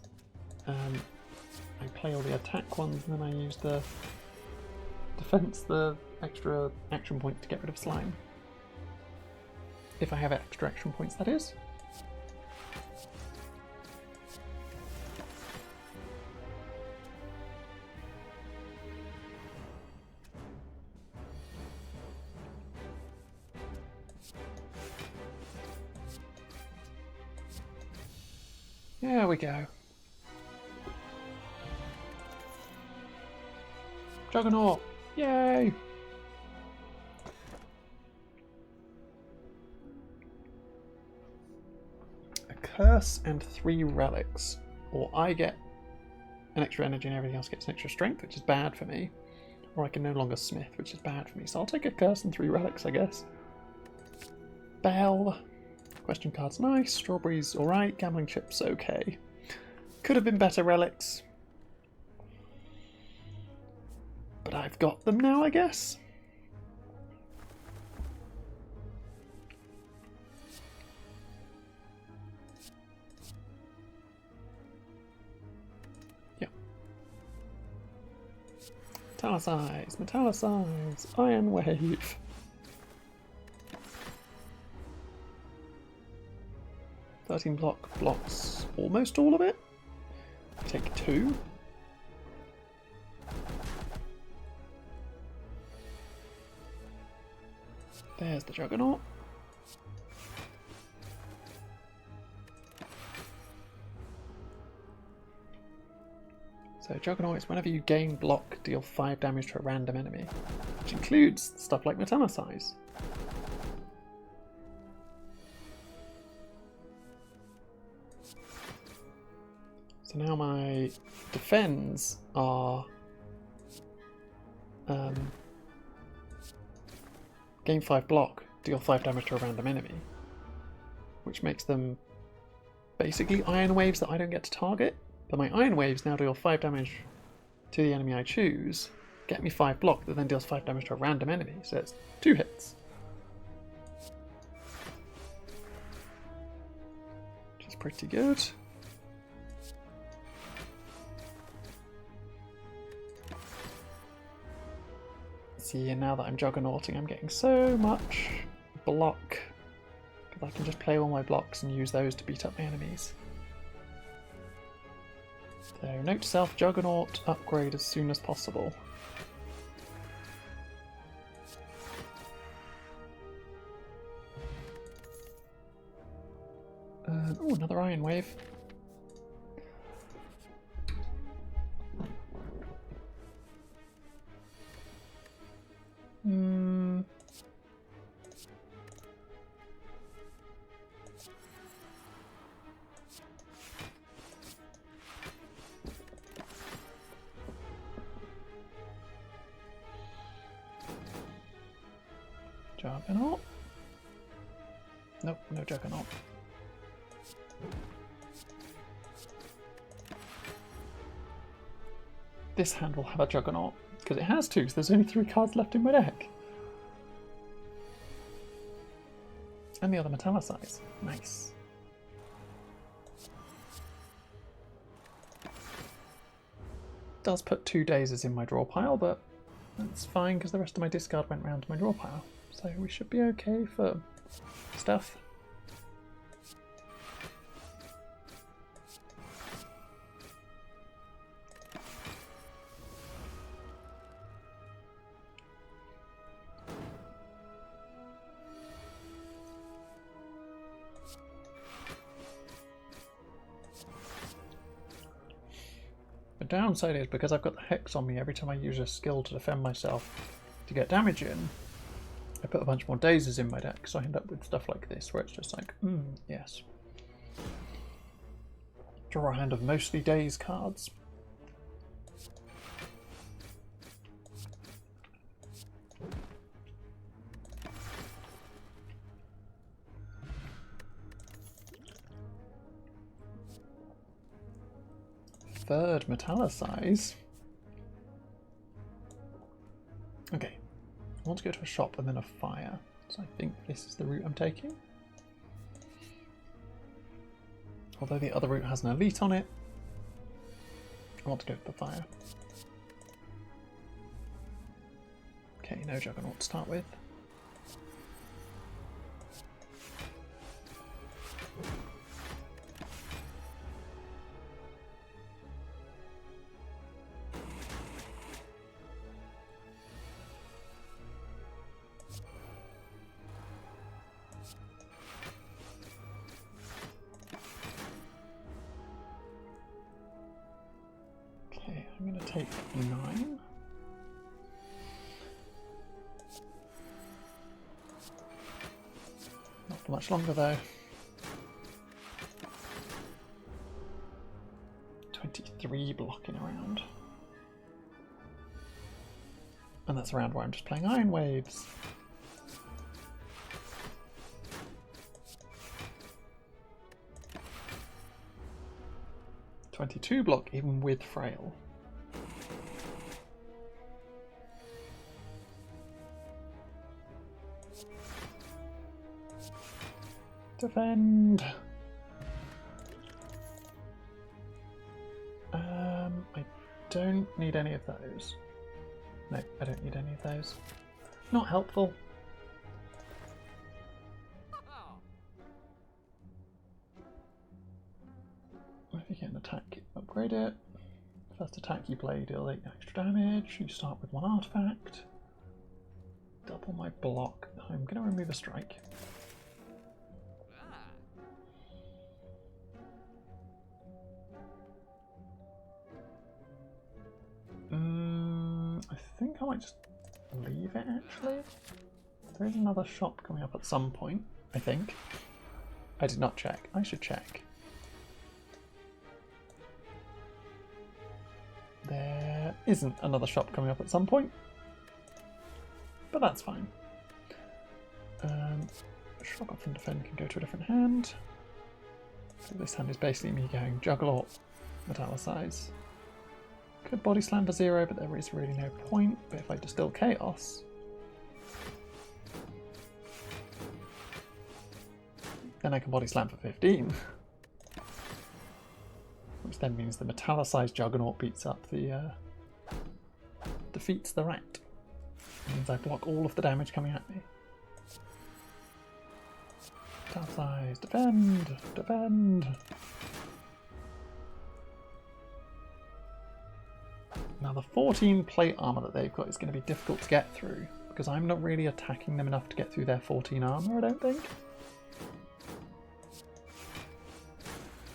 I play all the attack ones and then I use the defense, the extra action point to get rid of slime. If I have extra action points, that is. There we go. Juggernaut! Yay! A curse and 3 relics. Or I get an extra energy and everything else gets an extra strength, which is bad for me. Or I can no longer smith, which is bad for me. So I'll take a curse and 3 relics, I guess. Bell. Question card's nice. Strawberries alright. Gambling chips okay. Could have been better relics. But I've got them now, I guess. Yeah. Metallicize, metallicize, iron wave. Block blocks almost all of it. Take 2. There's the Juggernaut. So Juggernaut is whenever you gain block, deal 5 damage to a random enemy, which includes stuff like Metallicize. So now my defends are gain 5 block, deal 5 damage to a random enemy, which makes them basically iron waves that I don't get to target, but my iron waves now deal 5 damage to the enemy I choose, get me 5 block that then deals 5 damage to a random enemy, so it's 2 hits. Which is pretty good. See, and now that I'm juggernauting, I'm getting so much block because I can just play all my blocks and use those to beat up my enemies. So, note to self, Juggernaut upgrade as soon as possible. Oh, another iron wave. Juggernaut? Nope, no Juggernaut. This hand will have a Juggernaut, because it has 2, so there's only 3 cards left in my deck. And the other Metallicize. Nice. does put 2 dazes in my draw pile, but that's fine because the rest of my discard went round to my draw pile. So we should be okay for stuff. The downside is because I've got the hex on me every time I use a skill to defend myself to get damage in, I put a bunch more dazes in my deck, so I end up with stuff like this where it's just like, yes. Draw a hand of mostly daze cards. Third metallicize. Okay, I want to go to a shop and then a fire, so I think this is the route I'm taking. Although the other route has an elite on it, I want to go to the fire. Okay, no juggernaut to start with. I'm going to take 9. Not for much longer though. 23 blocking around. And that's a round where I'm just playing Iron Waves. $22 block even with Frail. Defend. I don't need any of those. No, I don't need any of those. Not helpful. If you get an attack, upgrade it. First attack you play, deal 8 extra damage. You start with 1 artifact. Double my block. I'm going to remove a strike. I think I might just leave it actually. There is another shop coming up at some point, I think. I did not check. I should check. There isn't another shop coming up at some point, but that's fine. Shrug off and defend can go to a different hand. So this hand is basically me going Juggernaut, Metallicize. Could body slam for 0, but there is really no point. But if I distill Chaos, then I can body slam for 15. Which then means the Metallicized Juggernaut beats up the defeats the rat. It means I block all of the damage coming at me. Metallicize, defend, defend. Now the 14 plate armor that they've got is going to be difficult to get through because I'm not really attacking them enough to get through their 14 armor, I don't think.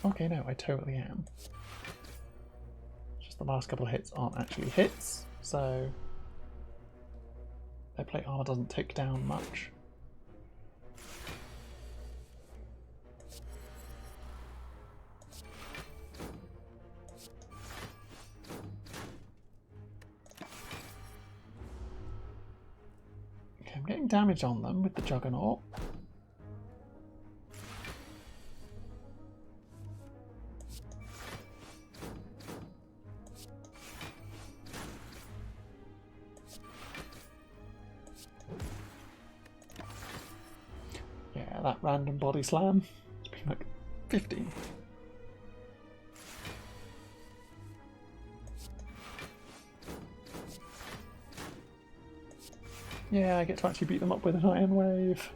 Okay, no, I totally am. Just the last couple of hits aren't actually hits, so their plate armor doesn't tick down much. Okay, I'm getting damage on them with the Juggernaut. That random body slam. It's been like 15. Yeah, I get to actually beat them up with an iron wave.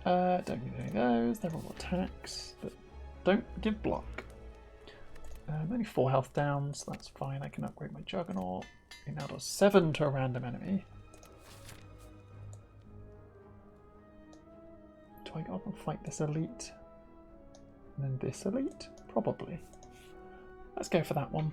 Don't need any of those. They're all attacks that don't give block. Only 4 health down, so that's fine. I can upgrade my Juggernaut. It now does 7 to a random enemy. Do I go up and fight this elite? And then this elite? Probably. Let's go for that one.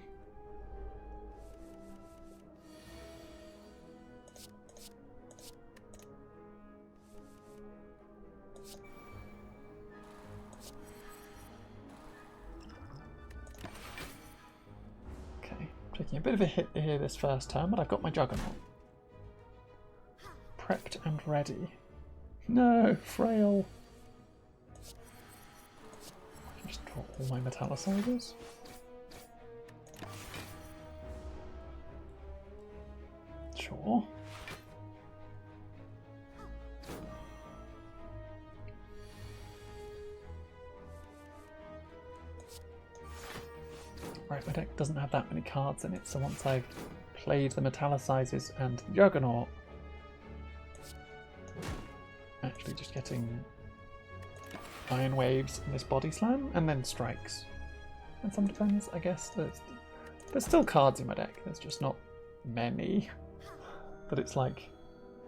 Taking a bit of a hit here this first turn, but I've got my Juggernaut. Prepped and ready. No, frail. I can just draw all my metallicizers. Sure. Right, my deck doesn't have that many cards in it, so once I've played the metallicizers and the Juggernaut, actually just getting iron waves in this body slam and then strikes. And some defense, I guess. There's still cards in my deck, there's just not many. But it's like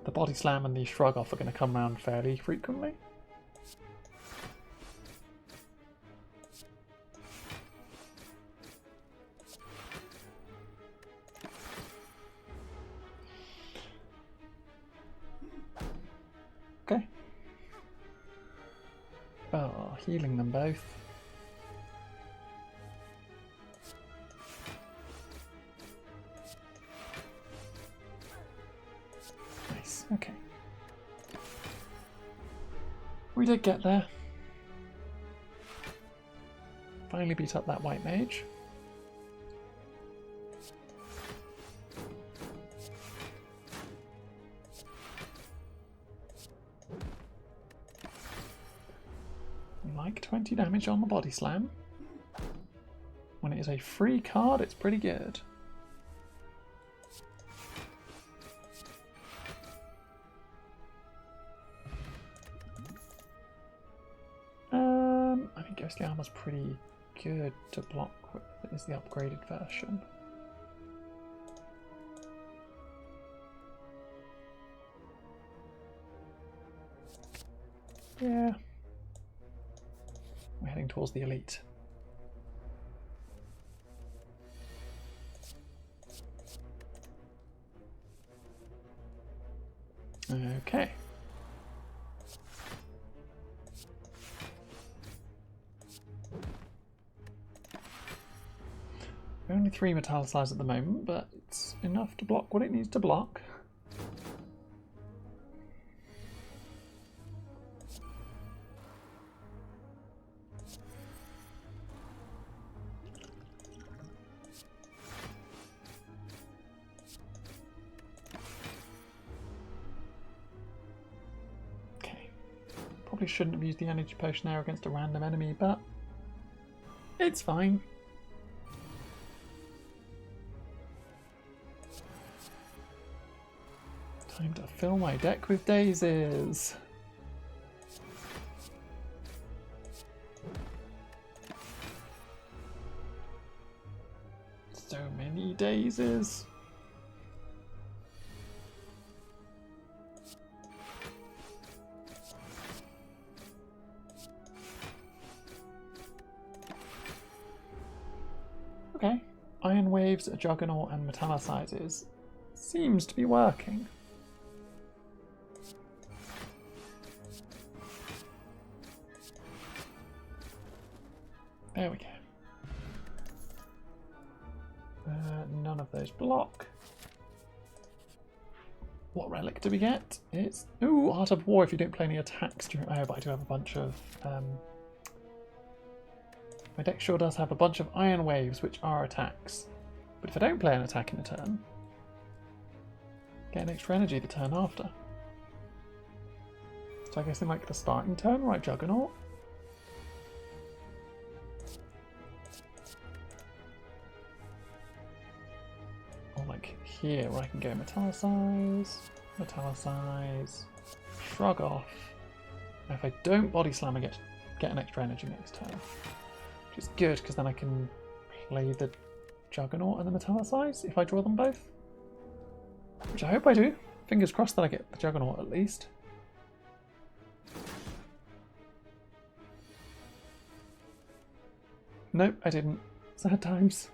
the body slam and the shrug off are going to come around fairly frequently. Okay. Oh, healing them both. Nice, okay. We did get there. Finally beat up that white mage. Like 20 damage on the body slam. When it is a free card, it's pretty good. I think Ghostly Armor's pretty good to block with. It is the upgraded version. Yeah. We're heading towards the elite. Okay. Only 3 metallicized at the moment, but it's enough to block what it needs to block. Probably shouldn't have used the energy potion there against a random enemy, but it's fine. Time to fill my deck with daisies. So many daisies. Okay, Iron Waves, a Juggernaut and metallicizers seems to be working. There we go. None of those block. What relic do we get? It's ooh, Art of War if you don't play any attacks during. Oh, but I do have a bunch of my deck sure does have a bunch of Iron Waves, which are attacks. But if I don't play an attack in a turn, get an extra energy the turn after. So I guess in like the starting turn, right, Juggernaut. Or like here where I can go metallicize, metallicize, shrug off. Now if I don't body slam, I get an extra energy next turn. Which is good, because then I can play the Juggernaut and the metallicize if I draw them both. Which I hope I do. Fingers crossed that I get the Juggernaut at least. Nope, I didn't. Sad times.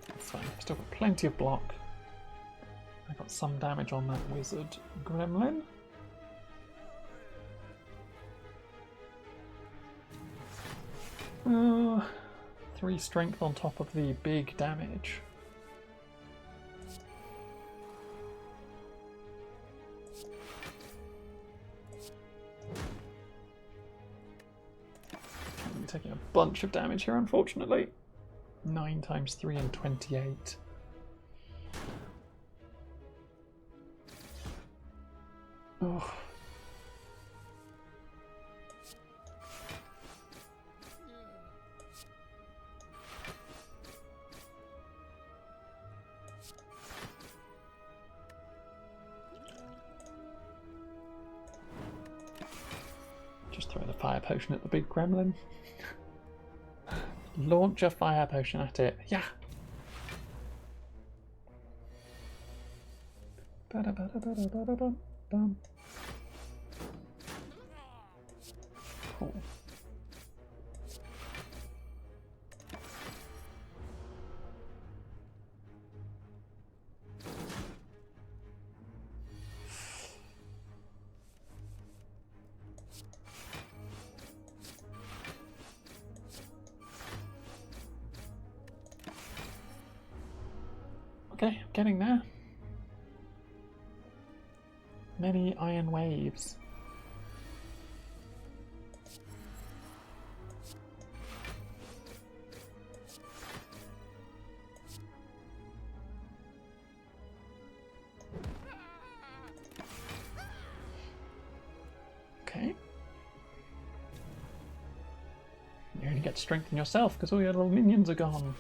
That's fine. I've still got plenty of block. I got some damage on that wizard gremlin. Uh, 3 strength on top of the big damage. I'm taking a bunch of damage here, unfortunately. 9 times 3 and 28. Oh. Just throw the fire potion at the big gremlin. Launch a fire potion at it. Yeah. Cool. Okay, I'm getting there. Many iron waves. Okay. You only get to strengthen yourself because all your little minions are gone.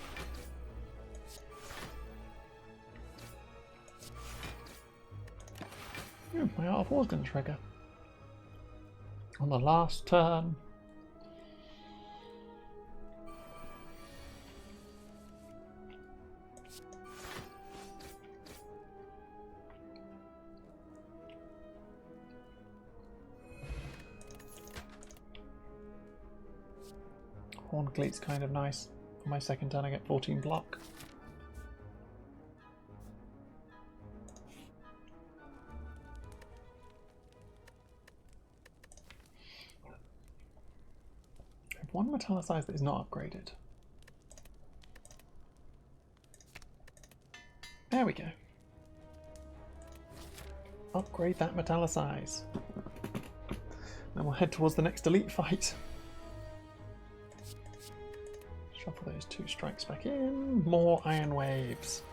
My Art of War's going to trigger. On the last turn. Horngleet's kind of nice. On my second turn I get 14 block. One metallicize that is not upgraded. There we go. Upgrade that metallicize. Then we'll head towards the next elite fight. Shuffle those 2 strikes back in. More iron waves.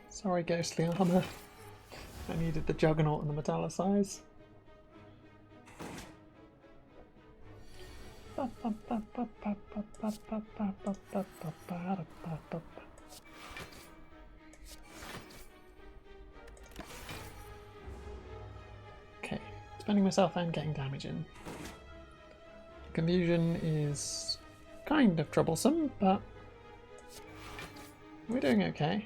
Sorry, ghostly armor. I needed the Juggernaut and the metallicize. Okay, spending myself and getting damage in. Confusion is kind of troublesome, but we're doing okay.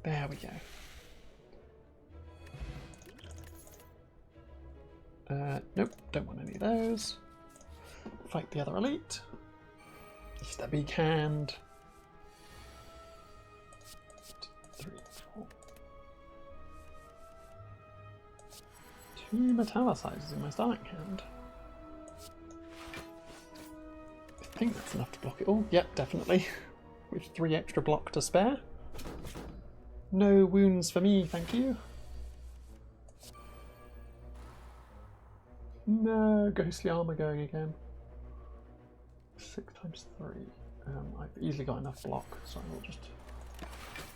There we go. Nope, don't want any of those. Fight the other elite. Use that big hand. 2 metallicizers in my starting hand. I think that's enough to block it all. Yep, definitely. With 3 extra block to spare. No wounds for me, thank you. No, ghostly armor going again. 6 times 3. I've easily got enough block, so I will just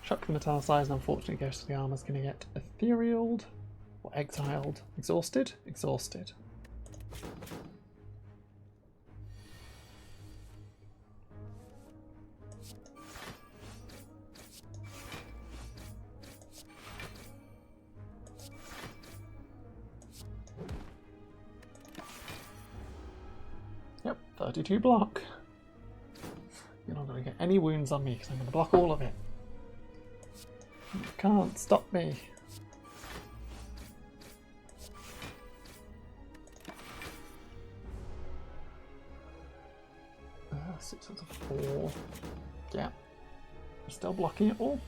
chuck the metallicize, and unfortunately ghostly armor's going to get etherealed, or exiled. Exhausted? Exhausted. Yep, 32 block. You're not going to get any wounds on me because I'm going to block all of it. You can't stop me. Six out of 4. Yeah. I'm still blocking it all.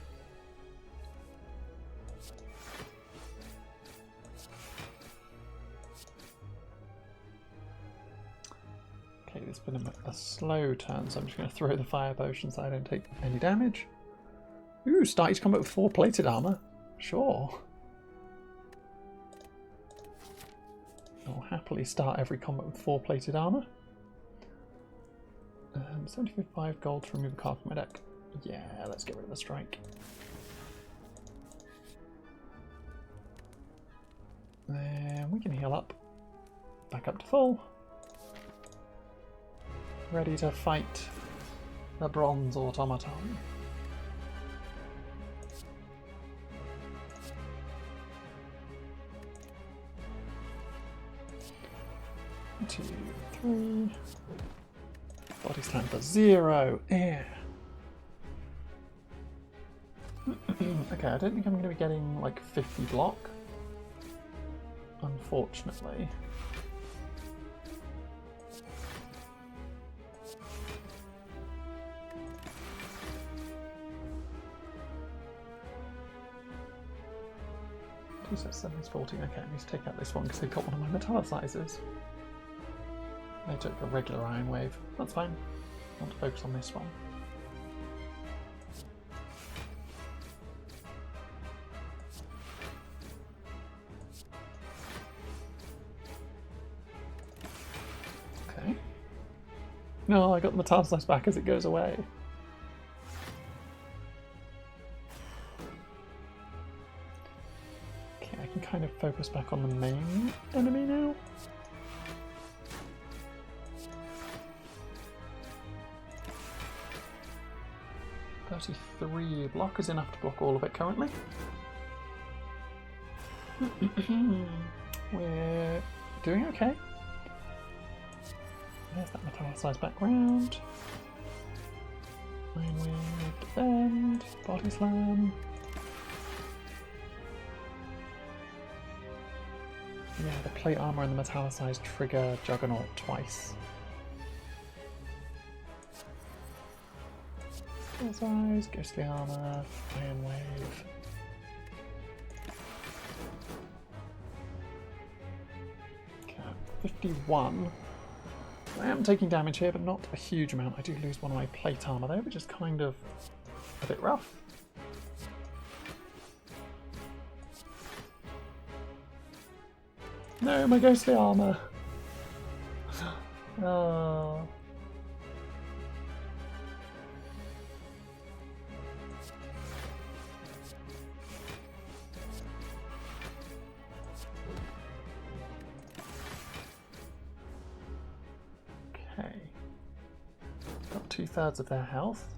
Okay, it's been a slow turn, so I'm just going to throw the fire potion so I don't take any damage. Ooh, start each combat with 4 plated armor. Sure. I'll happily start every combat with 4 plated armor. 75 gold to remove a card from my deck. Yeah, let's get rid of the strike. Then we can heal up. Back up to full. Ready to fight the bronze automaton. Two, 3. Body slam for 0. Yeah. Okay, I don't think I'm going to be getting like 50 block. Unfortunately. Two sets 7 is 14. Okay, I need to take out this one because they've got one of my metallicizers. They took a regular iron wave. That's fine. I want to focus on this one. Okay. No, I got the metallicize back as it goes away. Okay, I can kind of focus back on the main enemy now. Three block is enough to block all of it currently. We're doing okay. There's that metallicized background. Iron Wave, defend, body slam. Yeah, the plate armor and the metallicized trigger Juggernaut twice. Eyes, ghostly armor, iron wave. Okay, 51. I am taking damage here, but not a huge amount. I do lose one of my plate armor though, which is kind of a bit rough. No, my ghostly armor. Oh. Got 2/3 of their health.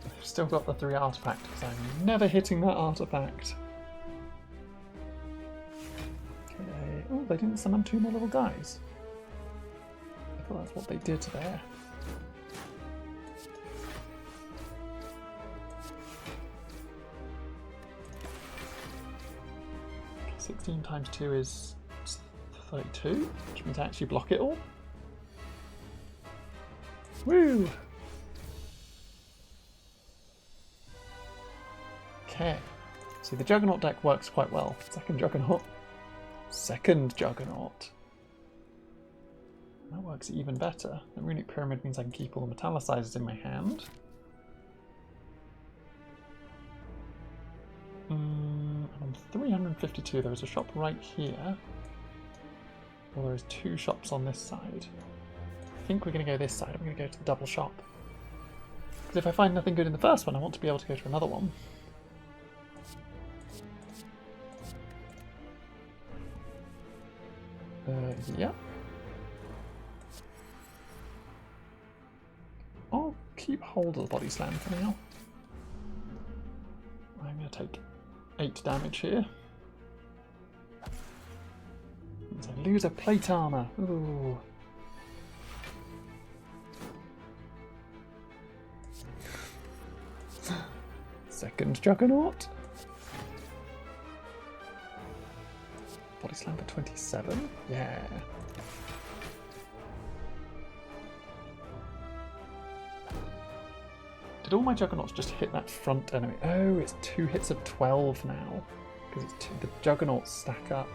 They've still got the 3 artifacts because I'm never hitting that artifact. Okay. Oh, they didn't summon 2 more little guys. I thought that's what they did there. 16 times 2 is 32, which means I actually block it all. Woo! Okay. See, the Juggernaut deck works quite well. Second Juggernaut. Second Juggernaut. That works even better. The Runic Pyramid means I can keep all the metallicizers in my hand. I'm on 352. There is a shop right here. Well, there is 2 shops on this side. I think we're going to go this side. I'm going to go to the double shop. Because if I find nothing good in the first one, I want to be able to go to another one. Yeah. I'll keep hold of the body slam for now. I'm going to take 8 damage here. I lose a plate armor. Ooh. Second Juggernaut. Body slam for 27. Yeah. Did all my Juggernauts just hit that front enemy? Oh, it's 2 hits of 12 now. Because it's the Juggernauts stack up.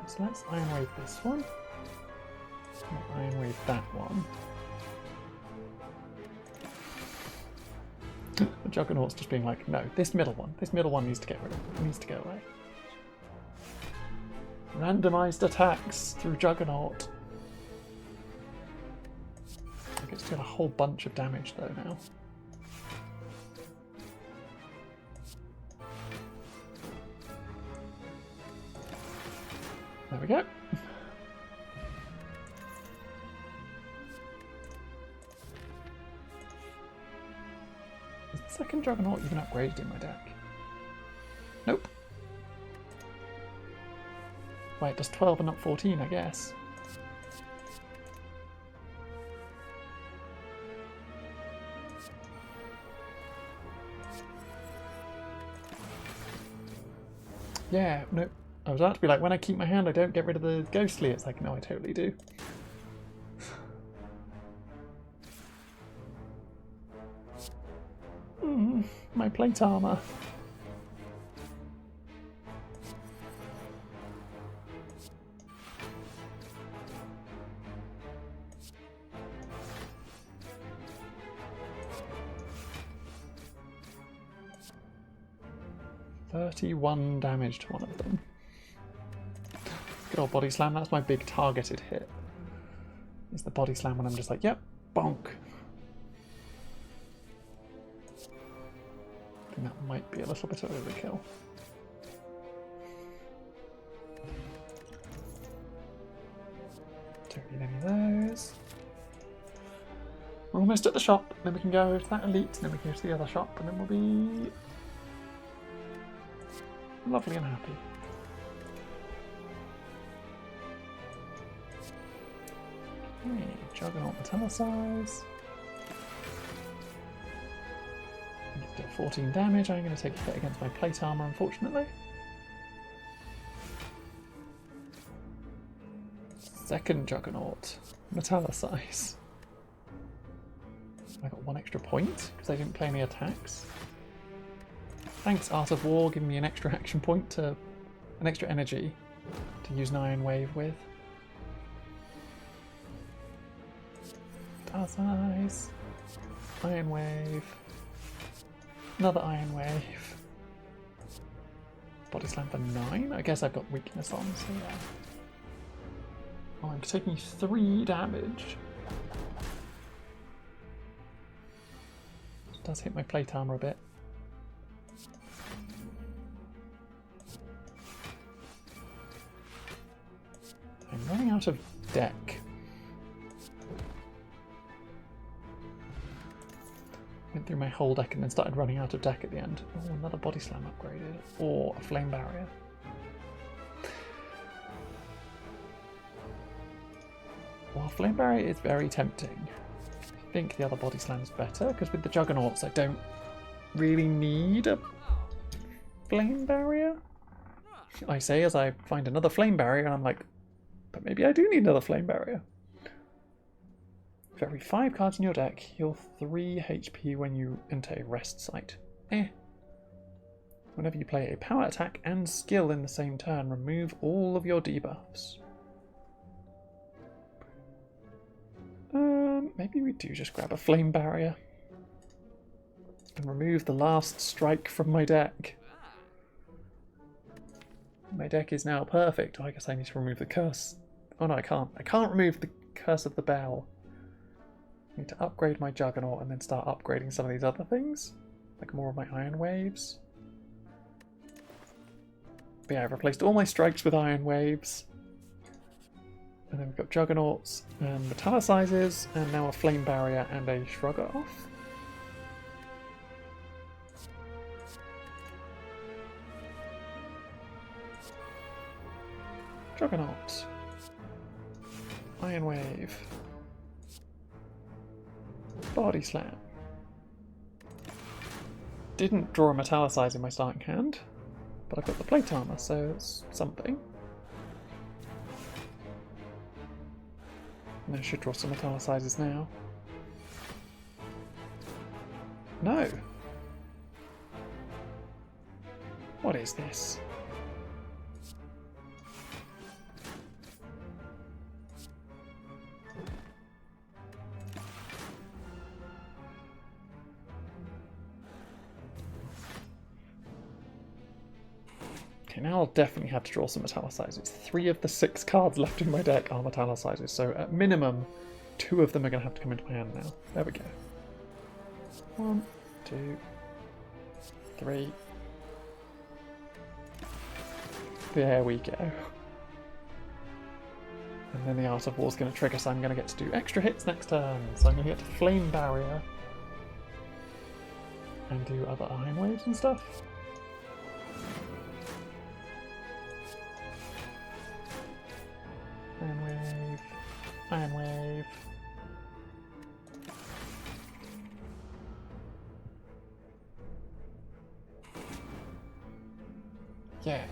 So let's Iron Wave this one. Iron Wave that one. The Juggernaut's just being like, no, this middle one needs to get rid of. It needs to go away. Randomized attacks through Juggernaut. I get to do a whole bunch of damage though now. There we go. Is the second Juggernaut even upgraded in my deck? Nope. Right, it does 12 and not 14, I guess. Yeah, nope. I was about to be like, when I keep my hand, I don't get rid of the ghostly. It's like, no, I totally do. My plate armor. $31 damage to one of them. Good old body slam. That's my big targeted hit. It's the body slam when I'm just like, yep, bonk. I think that might be a little bit of overkill. Don't need any of those. We're almost at the shop, then we can go to that elite, and then we can go to the other shop, and then we'll be lovely and happy. Okay, Juggernaut metallicize. Did 14 damage. I'm going to take a hit against my plate armor, unfortunately. Second Juggernaut metallicize. I got 1 extra point because I didn't play any attacks. Thanks, Art of War, giving me an extra action point to an extra energy to use an Iron Wave with. Metallicize. Iron Wave. Another Iron Wave. Body slam for 9. I guess I've got weakness on, so yeah. Oh, I'm taking 3 damage. It does hit my plate armor a bit. I'm running out of deck. Went through my whole deck and then started running out of deck at the end. Oh, another body slam upgraded. Or a flame barrier. While flame barrier is very tempting, I think the other body slam is better, because with the Juggernauts I don't really need a flame barrier. I say as I find another flame barrier and I'm like, but maybe I do need another flame barrier. every 5 cards in your deck, heal 3 HP when you enter a rest site. Whenever you play a power attack and skill in the same turn, remove all of your debuffs. Maybe we do just grab a flame barrier and remove the last strike from my deck. My deck is now perfect. Oh, I guess I need to remove the curse. Oh no, I can't. I can't remove the curse of the bell. I need to upgrade my Juggernaut and then start upgrading some of these other things. Like more of my Iron Waves. But yeah, I've replaced all my strikes with Iron Waves. And then we've got Juggernauts and Metallicizers, and now a Flame Barrier and a Shrugger off. Juggernaut. Iron Wave. Body Slam. Didn't draw a Metallicize in my starting hand, but I've got the Plate Armor, so it's something. And I should draw some Metallicizers now. No! What is this? Okay, now I'll definitely have to draw some Metallicizers. 3 of the 6 cards left in my deck are Metallicizers, so at minimum, 2 of them are going to have to come into my hand now. There we go. 1, 2, 3. There we go. And then the Art of War is going to trigger, so I'm going to get to do extra hits next turn. So I'm going to get to Flame Barrier and do other Iron Waves and stuff. Iron Wave, Iron Wave. Yeah.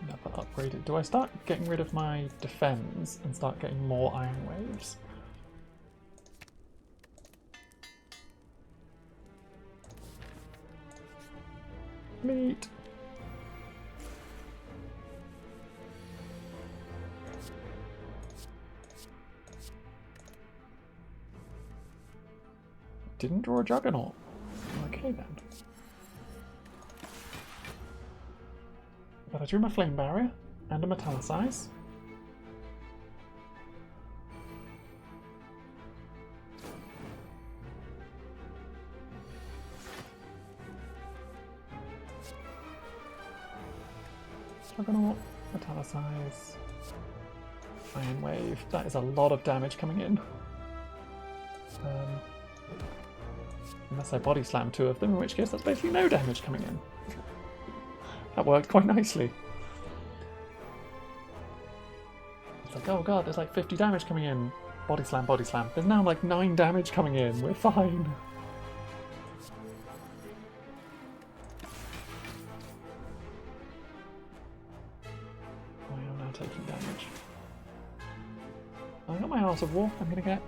Never upgraded. Do I start getting rid of my defense and start getting more Iron Waves? Neat. Didn't draw a Juggernaut. Okay then. But I drew my Flame Barrier and a Metallicize. Juggernaut, Metallicize, Iron Wave. That is a lot of damage coming in. Unless I body slam 2 of them, in which case that's basically no damage coming in. That worked quite nicely. It's like, oh god, there's like 50 damage coming in. Body slam, body slam. There's now like 9 damage coming in. We're fine. I am now taking damage. I got my Art of War. I'm going to get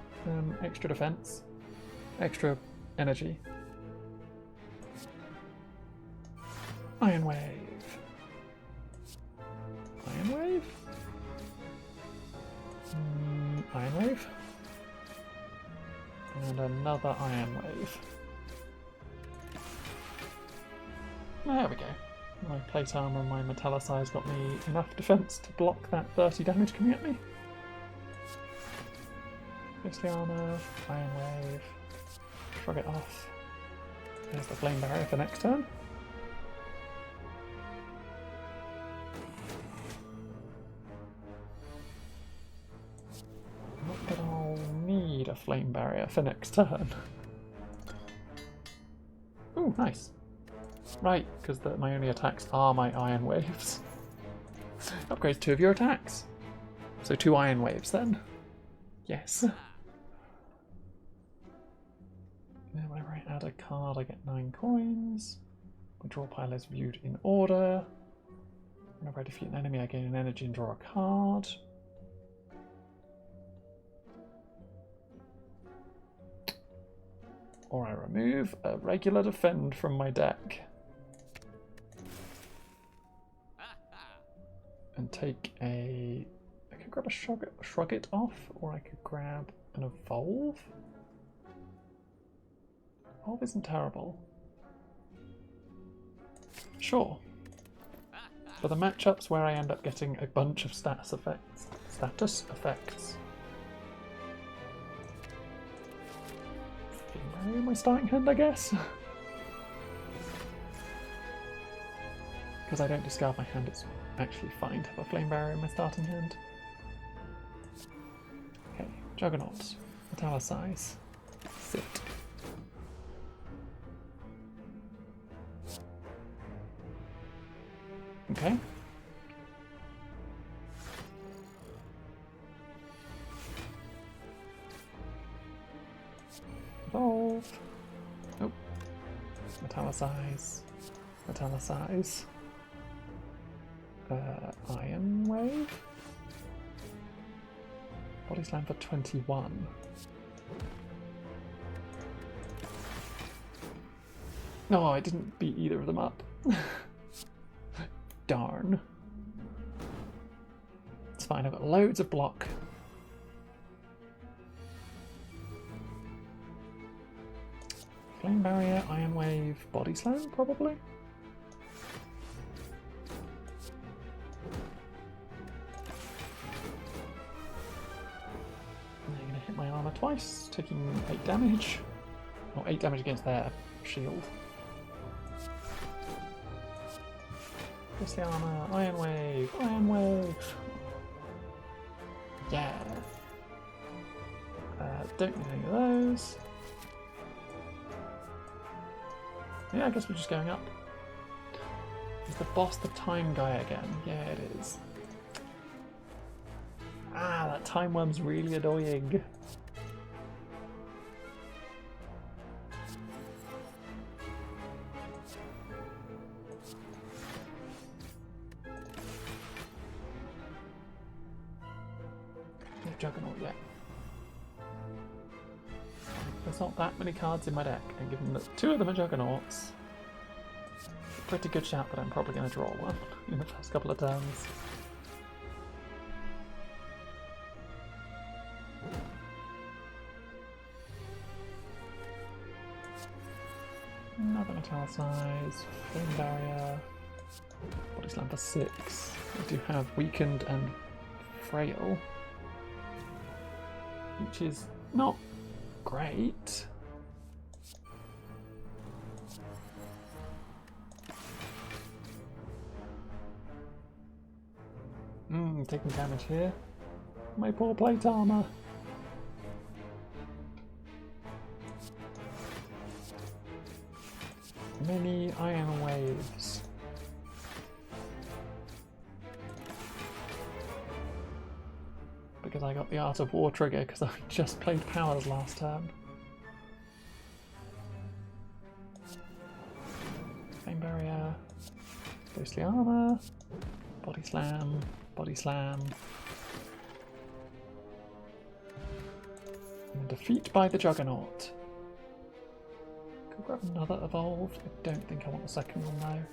extra defense. Extra energy. Iron Wave. Iron Wave? Iron Wave. And another Iron Wave. There we go. My plate armor and my metallicize got me enough defense to block that 30 damage coming at me. Ghostly armor, Iron Wave. Shrug it off. There's the Flame Barrier for next turn. Not that I'll need a Flame Barrier for next turn. Ooh, nice. Right, because my only attacks are my Iron Waves. Upgrades 2 of your attacks. So 2 Iron Waves then. Yes. Now whenever I add a card I get 9 coins. My draw pile is viewed in order. Whenever I defeat an enemy, I gain an energy and draw a card. Or I remove a regular defend from my deck. And take a... I could grab a shrug it off, or I could grab an evolve. Evolve isn't terrible. Sure. For the matchups where I end up getting a bunch of status effects. My starting hand, I guess. Because I don't discard my hand, it's actually fine to have a flame barrier in my starting hand. Okay, Juggernauts. Metallicize. Sit. Okay. Evolve. Nope. Metallicize. Metallicize. Iron Wave. Body Slam for 21. No, I didn't beat either of them up. Darn. It's fine, I've got loads of block. Flame Barrier, Iron Wave, Body Slam, probably? And they're going to hit my armour twice, taking 8 damage. Or 8 damage against their shield. What's the armour? Iron Wave! Iron Wave! Yeah! Don't need any of those. Yeah, I guess we're just going up. Is the boss the time guy again? Yeah, it is. Ah, that time worm's really annoying. No Juggernaut yet. There's not that many cards in my deck, and given that 2 of them are Juggernauts, it's a pretty good shout that I'm probably going to draw one in the first couple of turns. Another Metallicize, Flame Barrier, Body Slam for 6. I do have Weakened and Frail, which is not great. Taking damage here. My poor plate armor. Many iron waves. Because I got the Art of War trigger because I just played powers last turn. Flame barrier, ghostly armor, body slam, body slam. And defeat by the Juggernaut. Could grab another evolve. I don't think I want the second one though.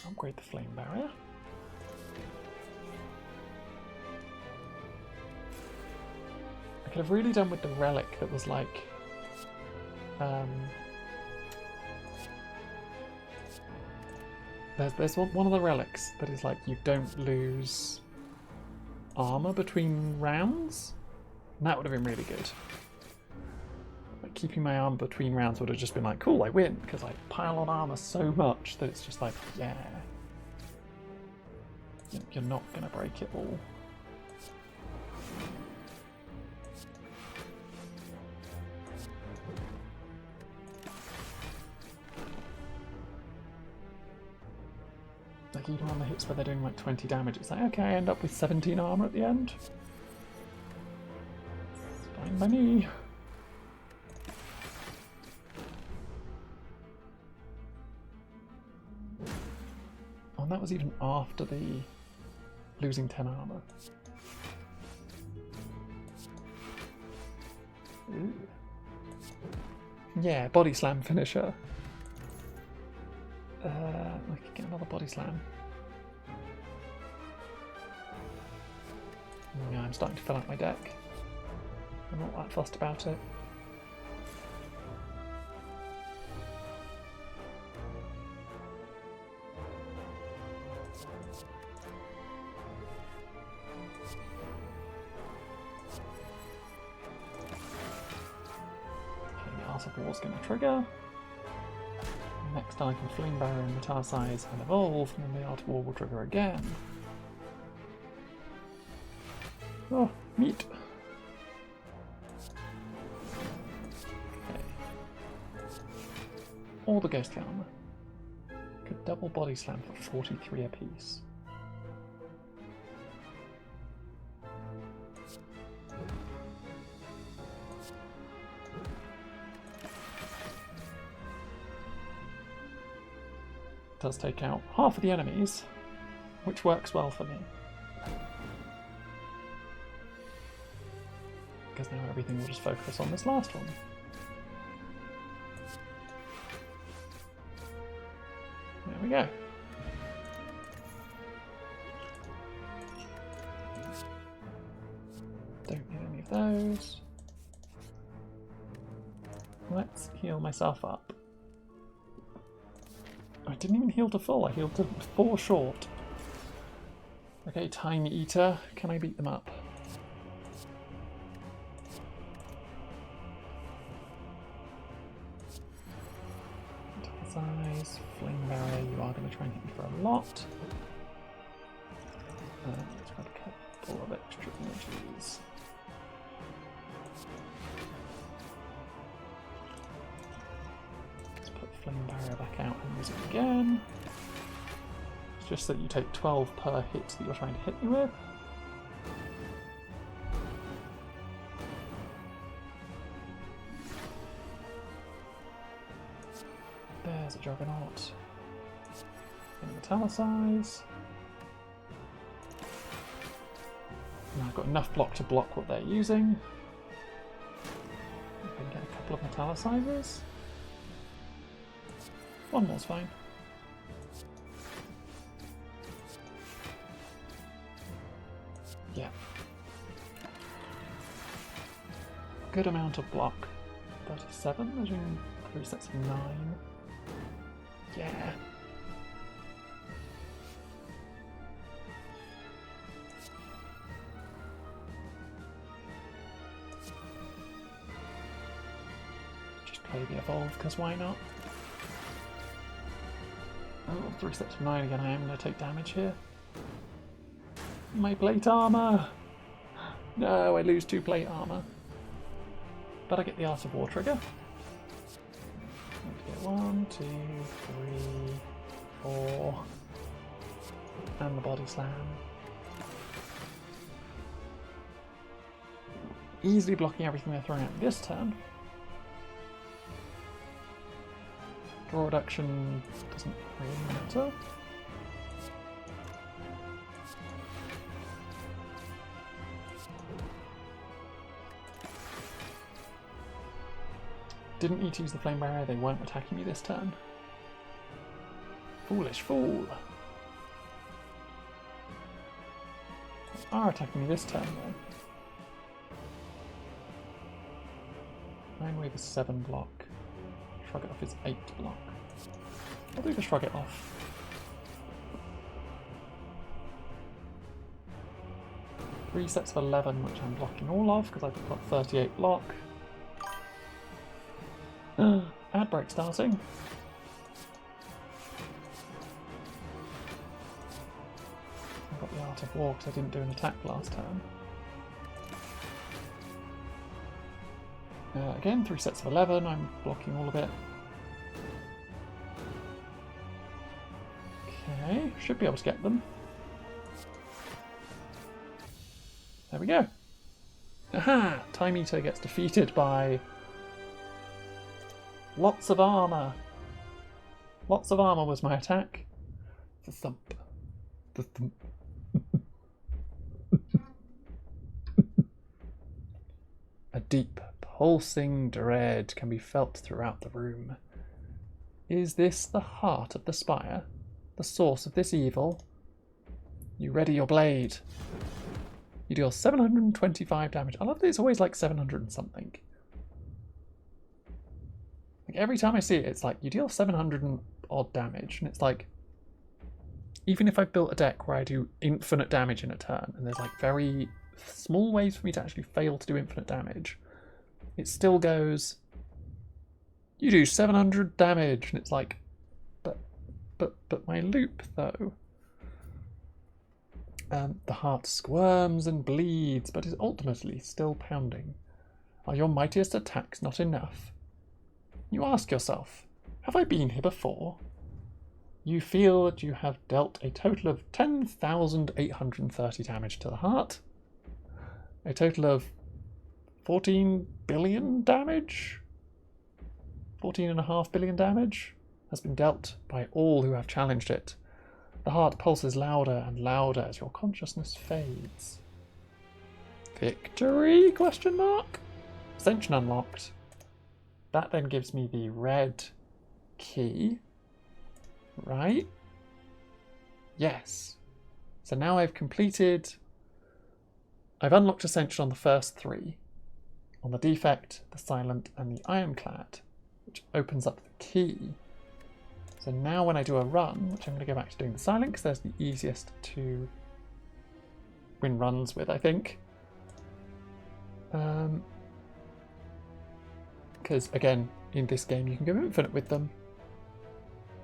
Upgrade the flame barrier. I could have really done with the relic that was like there's one of the relics that is like you don't lose armor between rounds, and that would have been really good. Like keeping my armor between rounds would have just been like, cool, I win, because I pile on armor so much that it's just like, yeah, you're not gonna break it all. Like even on the hits where they're doing like 20 damage, it's like, okay, I end up with 17 armor at the end. Fine by me. Oh, and that was even after the losing 10 armor. Ooh. Yeah, body slam finisher. I could get another body slam. Yeah, I'm starting to fill out my deck. I'm not that fussed about it. Okay, the Art of War's going to trigger. Next I can Flame Barrier and Metallicize and evolve, and then the Art of War will trigger again. Oh, meat! Okay. All the ghostly armor. Could double body slam for 43 apiece. Does take out half of the enemies, which works well for me. Because now everything will just focus on this last one. There we go. Don't need any of those. Let's heal myself up. I didn't even heal to full, I healed to 4 short. Okay, Tiny Eater, can I beat them up? Size, Flame Barrier, you are going to try and hit me for a lot. Let's grab a couple of extra energies. Flame Barrier back out and use it again. It's just that you take 12 per hit that you're trying to hit me with. There's a Juggernaut. And Metallicize. And I've got enough block to block what they're using. I can get a couple of Metallicizers. One more's fine. Yeah. Good amount of block. 37, measuring 3 sets of 9. Yeah. Just play the evolve, because why not? Oh, 3 sets of 9 again. I am going to take damage here. My plate armor! No, I lose 2 plate armor. But I get the Art of War trigger. Get 1, 2, 3, 4. And the body slam. Easily blocking everything they're throwing at this turn. Draw reduction doesn't really matter. Didn't need to use the flame barrier, they weren't attacking me this turn. Foolish fool. They are attacking me this turn though. Nine Wave is 7 block. Shrug it off is 8 block. I'll do the shrug it off. Three sets of 11, which I'm blocking all of because I've got 38 block. Ad break starting. I got the Art of War because I didn't do an attack last turn. Again, 3 sets of 11, I'm blocking all of it. Okay, should be able to get them. There we go. Aha! Time Eater gets defeated by lots of armour. Lots of armour was my attack. The thump. The thump. A deep, pulsing dread can be felt throughout the room. Is this the heart of the spire? The source of this evil? You ready your blade. You deal 725 damage. I love that it's always like 700 and something. Like every time I see it, it's like you deal 700 and odd damage. And it's like, even if I've built a deck where I do infinite damage in a turn, and there's like very small ways for me to actually fail to do infinite damage, it still goes, you do 700 damage. And it's like, but my loop though. The heart squirms and bleeds, but is ultimately still pounding. Are your mightiest attacks not enough? You ask yourself, have I been here before? You feel that you have dealt a total of 10,830 damage to the heart. A total of 14 billion damage? 14.5 billion damage has been dealt by all who have challenged it. The heart pulses louder and louder as your consciousness fades. Victory? Question mark? Ascension unlocked. That then gives me the red key. Right? Yes. So now I've unlocked Ascension on the first three. On the Defect, the Silent, and the Ironclad, which opens up the key. So now when I do a run, which I'm going to go back to doing the Silent, because there's the easiest to win runs with, I think. Because, again, in this game you can go infinite with them.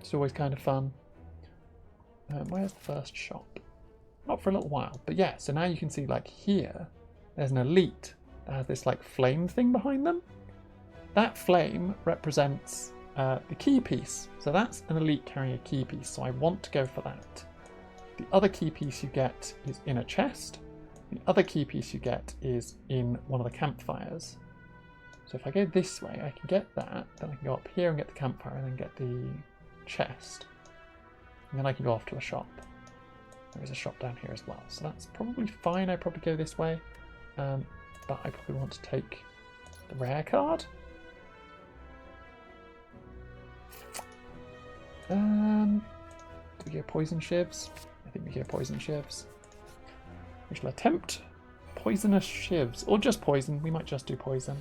It's always kind of fun. Where's the first shop? Not for a little while, but yeah, so now you can see, like, here, there's an elite that has this, like, flame thing behind them. That flame represents the key piece. So that's an elite carrying a key piece, so I want to go for that. The other key piece you get is in a chest. The other key piece you get is in one of the campfires. So if I go this way, I can get that, then I can go up here and get the campfire, and then get the chest. And then I can go off to a shop. There is a shop down here as well, so that's probably fine. I probably go this way, but I probably want to take the rare card. Do we get poison shivs? I think we get poison shivs. We shall attempt poisonous shivs, or just poison. We might just do poison.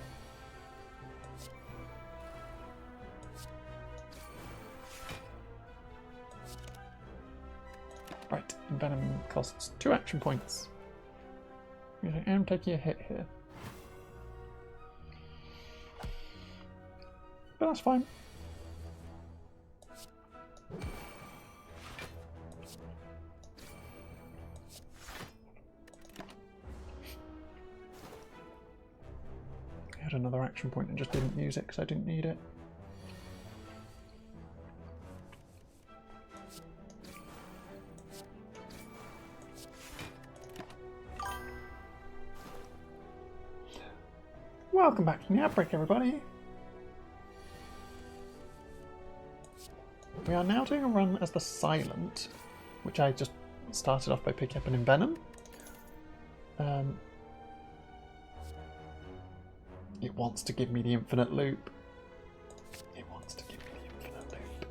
Right, Envenom costs 2 action points. I am taking a hit here. But that's fine. I had another action point and just didn't use it because I didn't need it. Welcome back from the outbreak, everybody. We are now doing a run as the Silent, which I just started off by picking up an Envenom. It wants to give me the infinite loop. It wants to give me the infinite loop.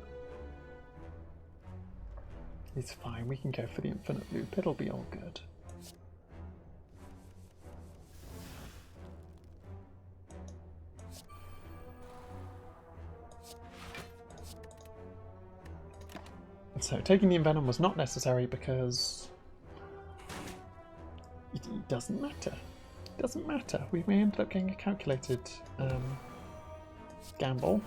It's fine, we can go for the infinite loop. It'll be all good. So taking the Envenom was not necessary because it doesn't matter. It doesn't matter. We may end up getting a calculated gamble,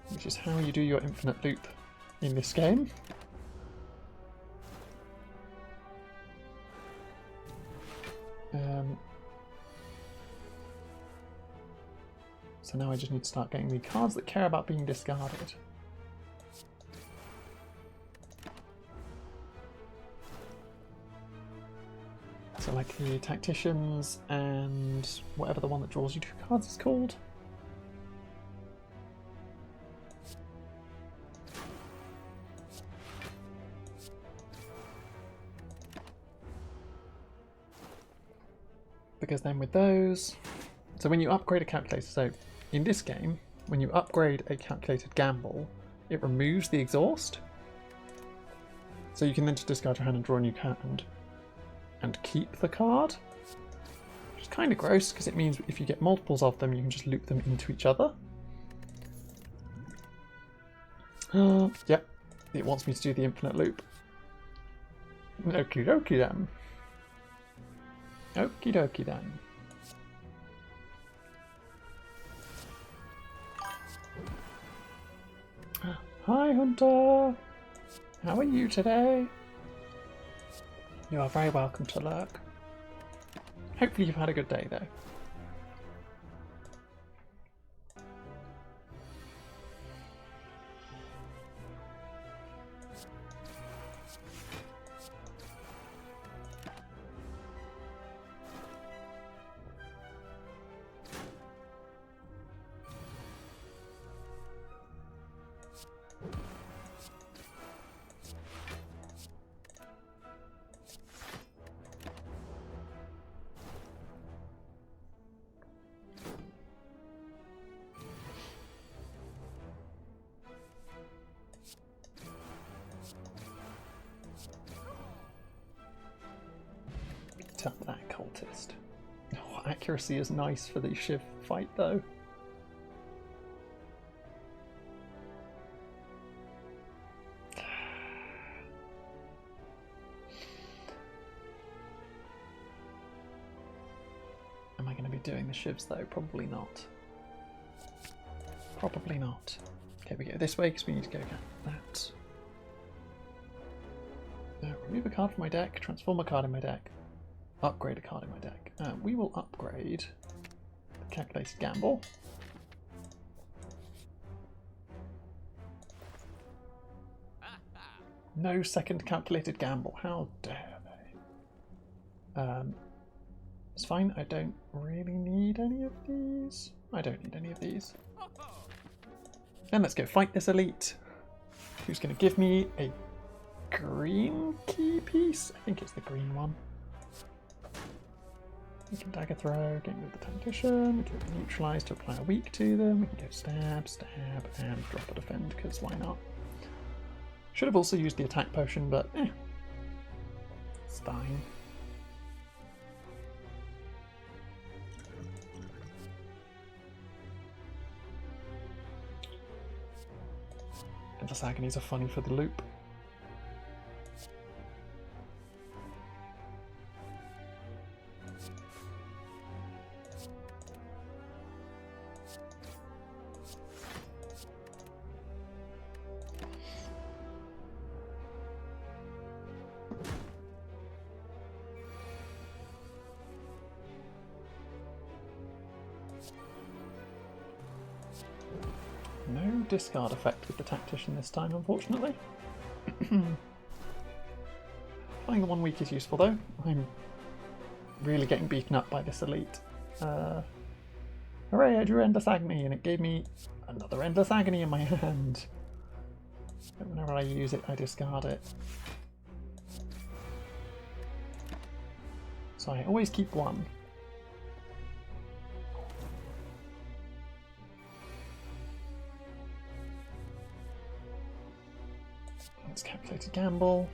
which is how you do your infinite loop in this game. So now I just need to start getting the cards that care about being discarded. So like the tacticians and whatever the one that draws you 2 cards is called. Because then with those, so when you upgrade a calculator, so in this game, when you upgrade a calculated gamble, it removes the exhaust. So you can then just discard your hand and draw a new card and keep the card. Which is kind of gross because it means if you get multiples of them, you can just loop them into each other. Yep, it wants me to do the infinite loop. Okie dokie then. Okie dokie then. Hi Hunter! How are you today? You are very welcome to lurk. Hopefully you've had a good day though. Tap that cultist. Oh, accuracy is nice for the Shiv fight though. Am I going to be doing the Shivs though? Probably not. Probably not. Okay, we go this way because we need to go get that. Remove a card from my deck, transform a card in my deck. Upgrade a card in my deck. We will upgrade the calculated gamble. No second calculated gamble. How dare they? It's fine. I don't really need any of these. I don't need any of these. And let's go fight this elite. Who's going to give me a green key piece? I think it's the green one. We can dagger throw, get rid of the tactician, we can neutralise to apply a weak to them, we can go stab, stab, and drop a defend, because why not? Should have also used the attack potion, but it's fine. Endless agonies are funny for the loop. No discard effect with the tactician this time, unfortunately. Finding the 1 week is useful though. I'm really getting beaten up by this elite. Hooray, I drew Endless Agony and it gave me another Endless Agony in my hand. But whenever I use it, I discard it. So I always keep 1. Calculated gamble.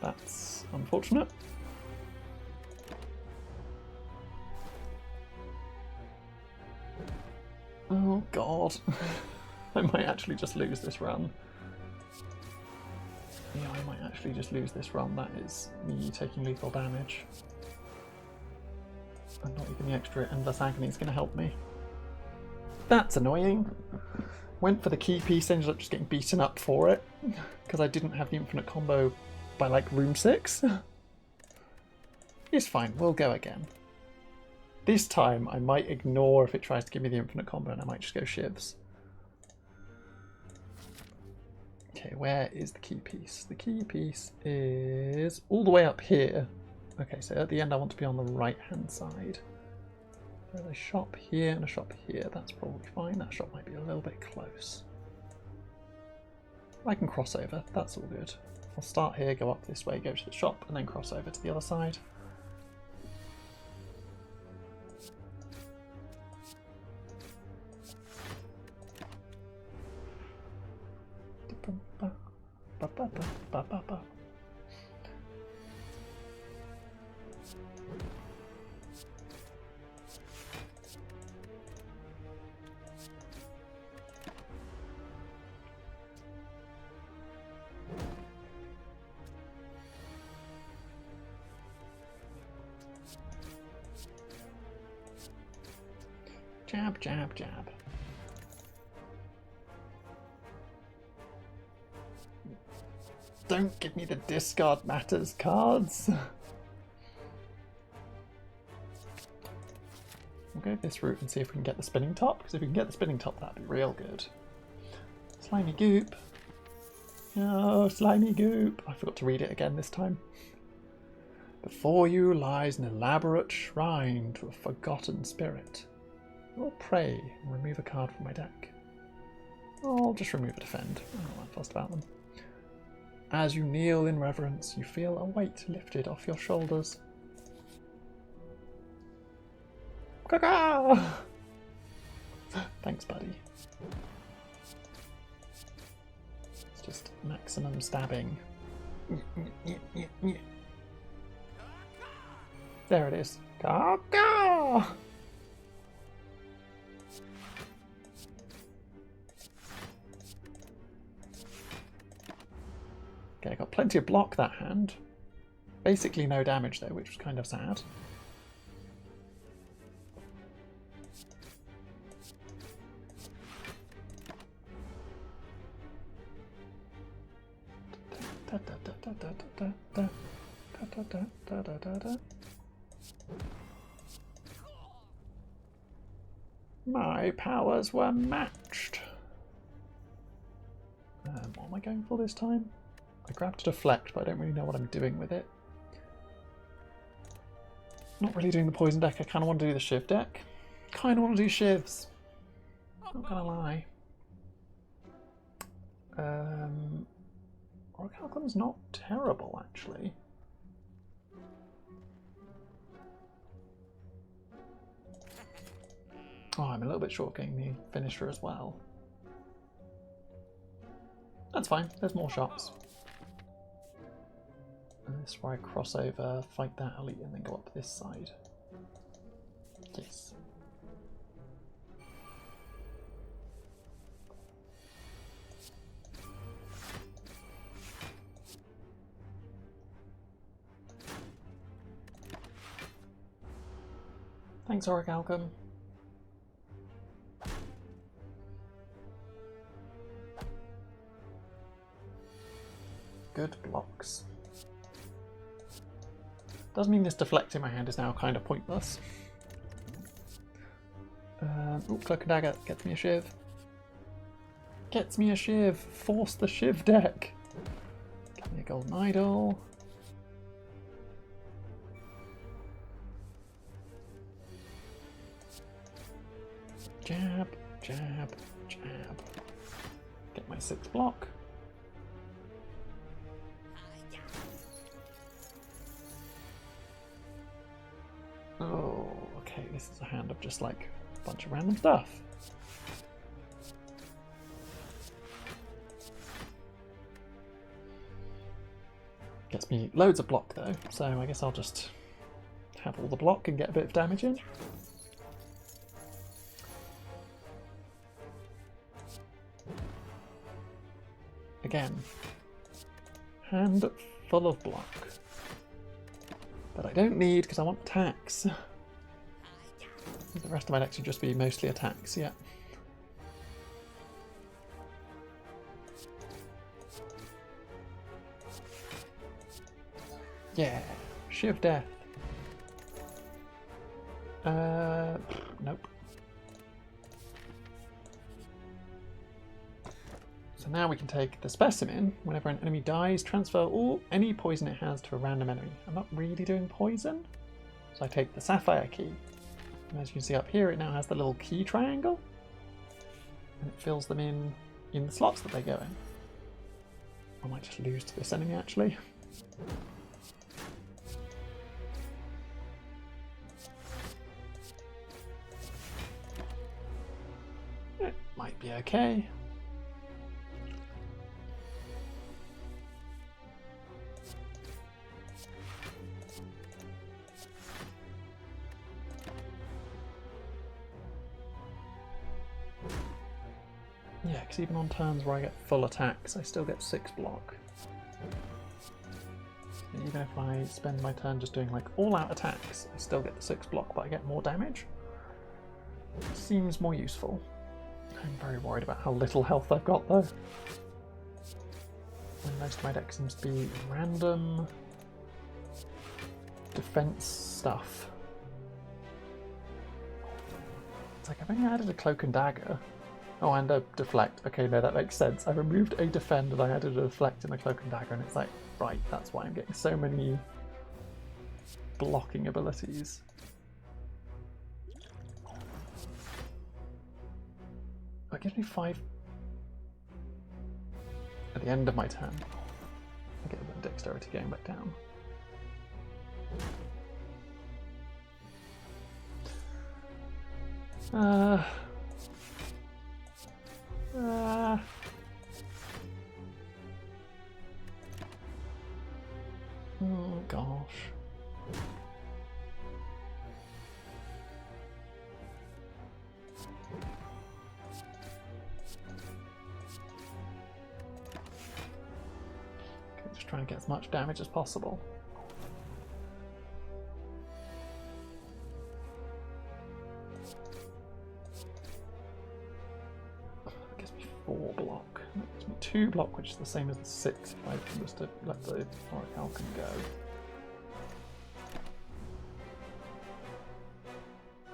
That's unfortunate. Oh god. I might actually just lose this run. Yeah, I might actually just lose this run. That is me taking lethal damage. And not even the extra Endless Agony is going to help me. That's annoying. Went for the key piece, ended up just getting beaten up for it because I didn't have the infinite combo by like room 6. It's fine, we'll go again. This time I might ignore if it tries to give me the infinite combo and I might just go Shivs. Okay, where is the key piece? The key piece is all the way up here. Okay, so at the end I want to be on the right-hand side. There's a shop here and a shop here. That's probably fine. That shop might be a little bit close. I can cross over. That's all good. I'll start here, go up this way, go to the shop, and then cross over to the other side. Jab, jab, jab. Don't give me the discard matters cards. We'll go this route and see if we can get the spinning top, because if we can get the spinning top, that'd be real good. Slimy goop. Oh, slimy goop. I forgot to read it again this time. Before you lies an elaborate shrine to a forgotten spirit. I'll pray and remove a card from my deck. I'll just remove a defend. I'm not that fussed about them. As you kneel in reverence, you feel a weight lifted off your shoulders. Caca! Thanks, buddy. It's just maximum stabbing. There it is. Caca! Okay, I got plenty of block that hand. Basically no damage though, which was kind of sad. My powers were matched. What am I going for this time? I grabbed deflect, but I don't really know what I'm doing with it. Not really doing the poison deck. I kind of want to do the shiv deck. Kind of want to do shivs. Not gonna lie. Orichalcon's not terrible, actually. Oh, I'm a little bit short getting the finisher as well. That's fine. There's more shops. And this is where I cross over, fight that elite, and then go up this side. Yes. Thanks, Orichalcon. Good blocks. Does mean this deflect in my hand is now kind of pointless. Ooh, Cloak and Dagger gets me a shiv. Gets me a shiv. Force the shiv deck. Get me a golden idol. Jab, jab, jab. Get my 6 block. Oh, okay, this is a hand of just like a bunch of random stuff. Gets me loads of block though, so I guess I'll just have all the block and get a bit of damage in. Again, hand full of block. That I don't need because I want attacks. The rest of my decks should just be mostly attacks, yeah. Yeah, Shiv Death. Nope. So now we can take the specimen. Whenever an enemy dies, transfer all any poison it has to a random enemy. I'm not really doing poison. So I take the sapphire key. And as you can see up here, it now has the little key triangle. And it fills them in the slots that they go in. I might just lose to this enemy actually. It might be okay. Yeah, because even on turns where I get full attacks, I still get 6 block. So even if I spend my turn just doing like all-out attacks, I still get the 6 block, but I get more damage. Seems more useful. I'm very worried about how little health I've got though. And most of my deck seems to be random defense stuff. It's like I've only added a cloak and dagger. Oh, and a deflect. Okay, no, that makes sense. I removed a defend and I added a deflect and a cloak and dagger, and it's like, right, that's why I'm getting so many blocking abilities. That gives me 5 at the end of my turn. I get the dexterity going back down. Oh gosh. Okay, just trying to get as much damage as possible. That gives me 4 block. That gives me 2 block, which is the same as the 6 if I was to let the Auric Falcon go.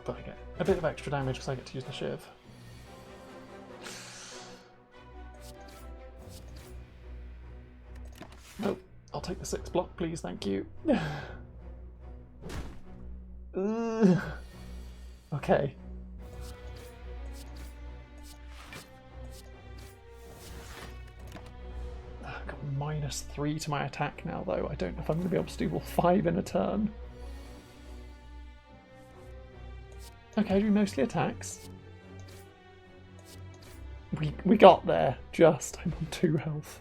But I get a bit of extra damage because I get to use the shiv. Nope, I'll take the 6 block, please, thank you. Okay. I've got -3 to my attack now, though. I don't know if I'm going to be able to do all 5 in a turn. Okay, I do mostly attacks. We got there, just. I'm on 2 health.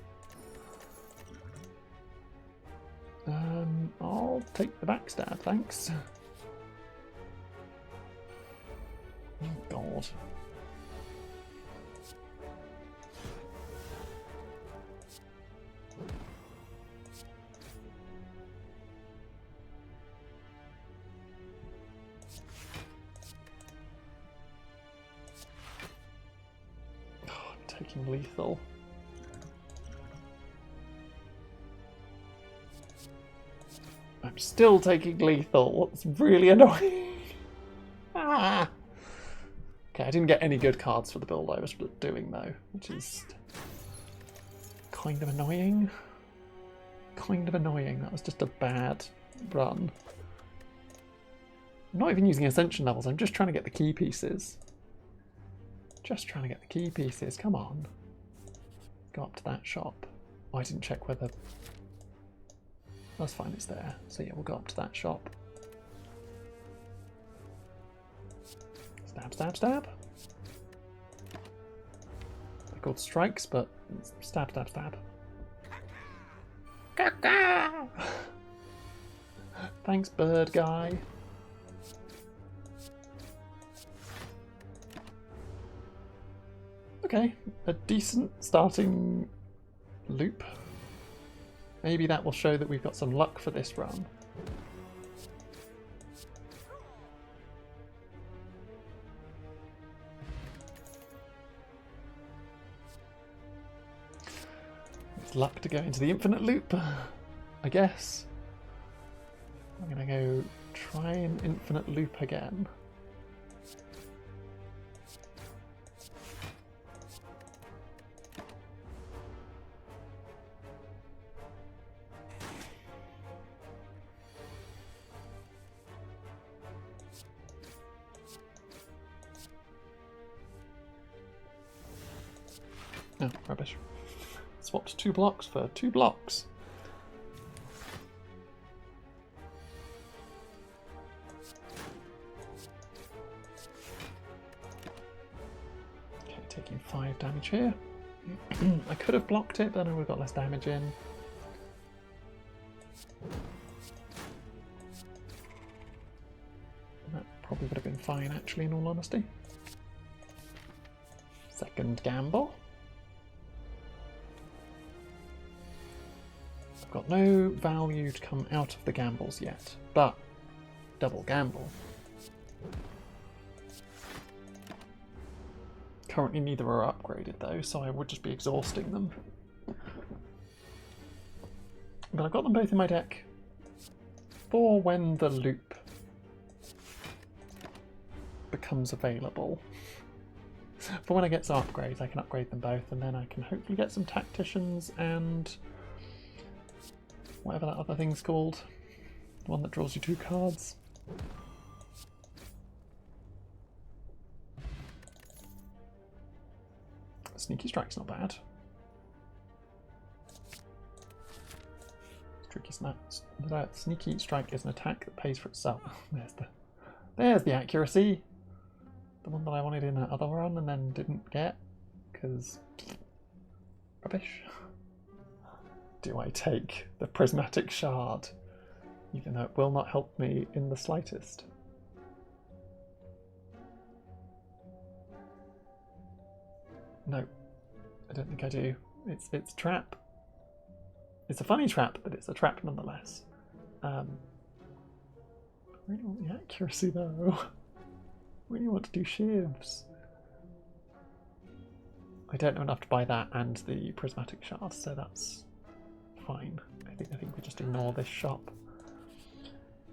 I'll take the backstab, thanks. Oh god. Taking lethal. I'm still taking lethal. What's really annoying? Ah. Okay, I didn't get any good cards for the build I was doing though, which is kind of annoying. Kind of annoying. That was just a bad run. I'm not even using ascension levels. I'm just trying to get the key pieces. Just trying to get the key pieces, come on. Go up to that shop. Oh, I didn't check whether... That's fine, it's there. So yeah, we'll go up to that shop. Stab, stab, stab. They're called strikes, but stab, stab, stab. Thanks, bird guy. Okay, a decent starting loop. Maybe that will show that we've got some luck for this run. It's luck to go into the infinite loop, I guess. I'm gonna go try an infinite loop again. Oh, rubbish. Swapped 2 blocks for 2 blocks. Okay, taking 5 damage here. I could have blocked it, but then I would have got less damage in. That probably would have been fine, actually, in all honesty. Second gamble. I've got no value to come out of the gambles yet, but double gamble. Currently neither are upgraded though, so I would just be exhausting them. But I've got them both in my deck for when the loop becomes available. For when I get some upgrades, I can upgrade them both, and then I can hopefully get some tacticians and whatever that other thing's called. The one that draws you 2 cards. Sneaky Strike's not bad. Sneaky Strike is an attack that pays for itself. There's the accuracy. The one that I wanted in that other run and then didn't get because rubbish. Do I take the prismatic shard, even though it will not help me in the slightest? No, I don't think I do. It's a trap. It's a funny trap, but it's a trap nonetheless. I really want the accuracy though. I really want to do shivs. I don't know enough to buy that and the prismatic shard, so that's fine. I think we just ignore this shop.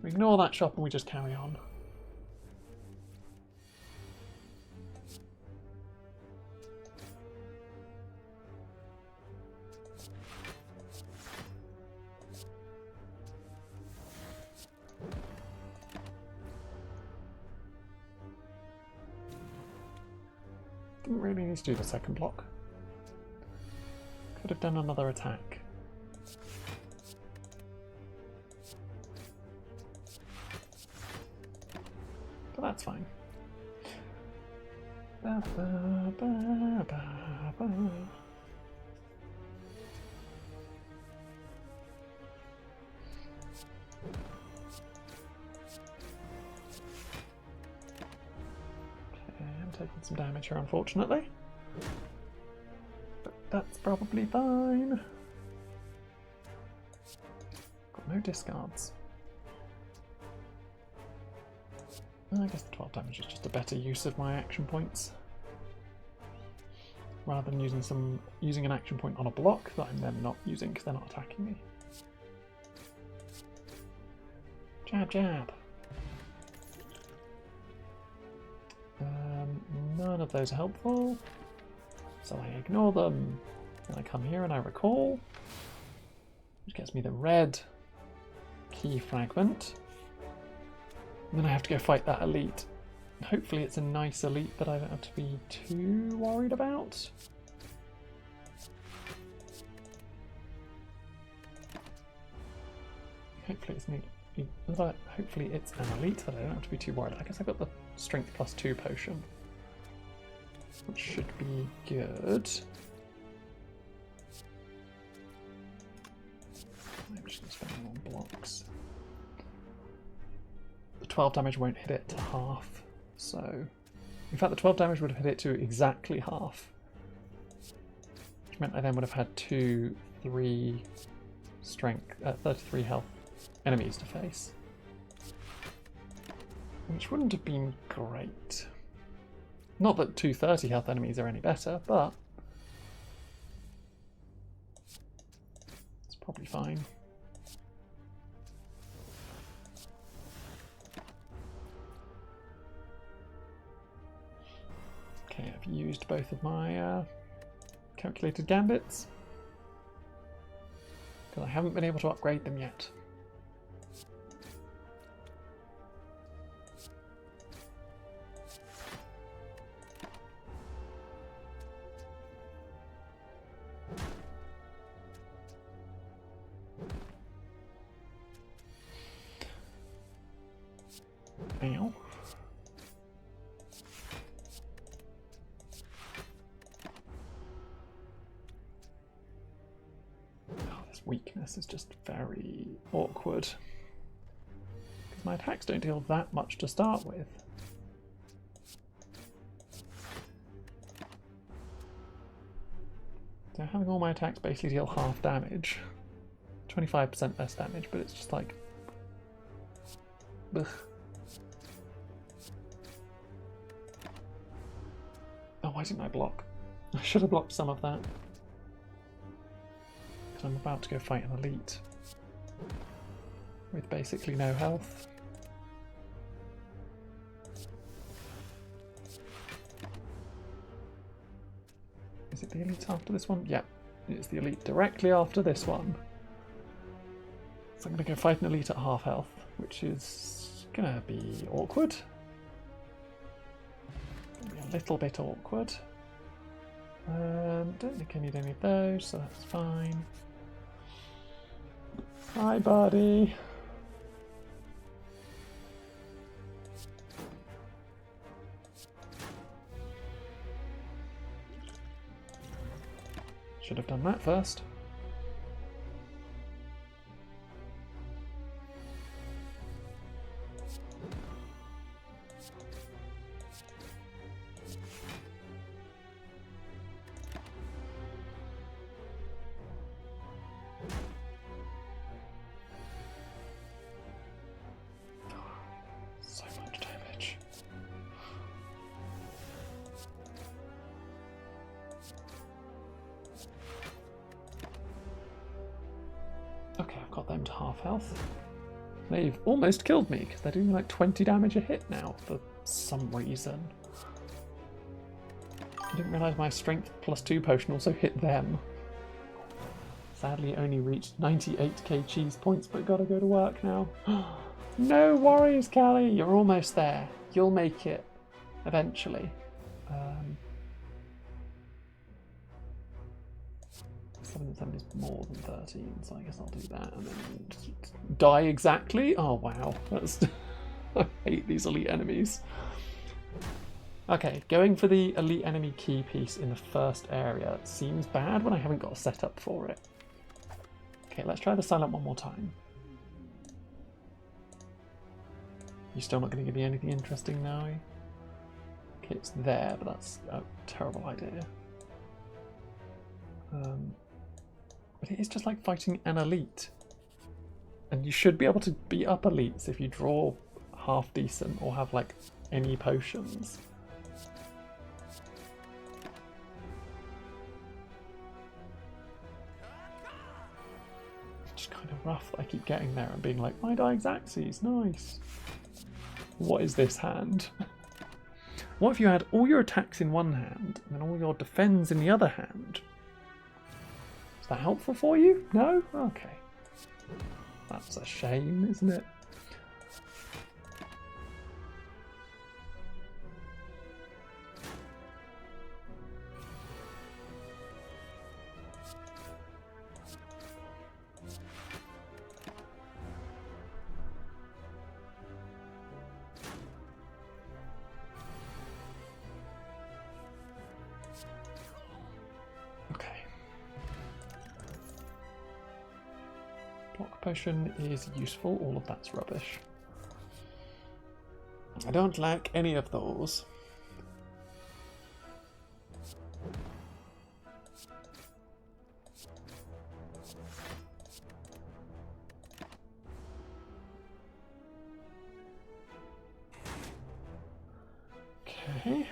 We ignore that shop and we just carry on. Didn't really need to do the second block. Could have done another attack. But that's fine. Ba, ba, ba, ba, ba. Taking some damage here, unfortunately. But that's probably fine. Got no discards. I guess the 12 damage is just a better use of my action points. Rather than using an action point on a block that I'm then not using because they're not attacking me. Jab, jab. None of those are helpful, so I ignore them. Then I come here and I recall, which gets me the red key fragment. And then I have to go fight that elite. Hopefully it's a nice elite that I don't have to be too worried about. Hopefully it's an elite that I don't have to be too worried. I guess I've got the strength +2 potion, which should be good. I'm just going to spend them on blocks. The 12 damage won't hit it to half, so... In fact, the 12 damage would have hit it to exactly half. Which meant I then would have had 2, 3 strength, 33 health enemies to face. Which wouldn't have been great. Not that 2 30 health enemies are any better, but it's probably fine. Okay, I've used both of my calculated gambits because I haven't been able to upgrade them yet. Ow. Oh, this weakness is just very awkward. Because my attacks don't deal that much to start with. So having all my attacks basically deal half damage. 25% less damage, but it's just like... Ugh. Oh, why didn't I block? I should have blocked some of that. Because I'm about to go fight an elite. With basically no health. Is it the elite after this one? Yeah, it's the elite directly after this one. So I'm going to go fight an elite at half health, which is going to be awkward. Maybe a little bit awkward. Don't think I need any of those, so that's fine. Hi, buddy. Should have done that first. So much damage. Okay, I've got them to half health. They've almost killed me because they're doing like 20 damage a hit now for some reason. I didn't realise my strength +2 potion also hit them. Sadly, it only reached 98k cheese points, but gotta go to work now. No worries, Callie. You're almost there. You'll make it eventually. 7 and 7 is more than 13, so I guess I'll do that and then just die exactly. Oh wow, that's I hate these elite enemies. Okay, going for the elite enemy key piece in the first area seems bad when I haven't got a setup for it. Okay, let's try the silent one more time. You're still not going to give me anything interesting now, are you? Okay, it's there, but that's a terrible idea. But it is just like fighting an elite. And you should be able to beat up elites if you draw half decent or have like any potions. It's just kind of rough that I keep getting there and being like, my dying Xaxes, nice. What is this hand? What if you had all your attacks in one hand and then all your defense in the other hand? Is that helpful for you? No? Okay. That's a shame, isn't it? Block potion is useful, all of that's rubbish. I don't like any of those. Okay.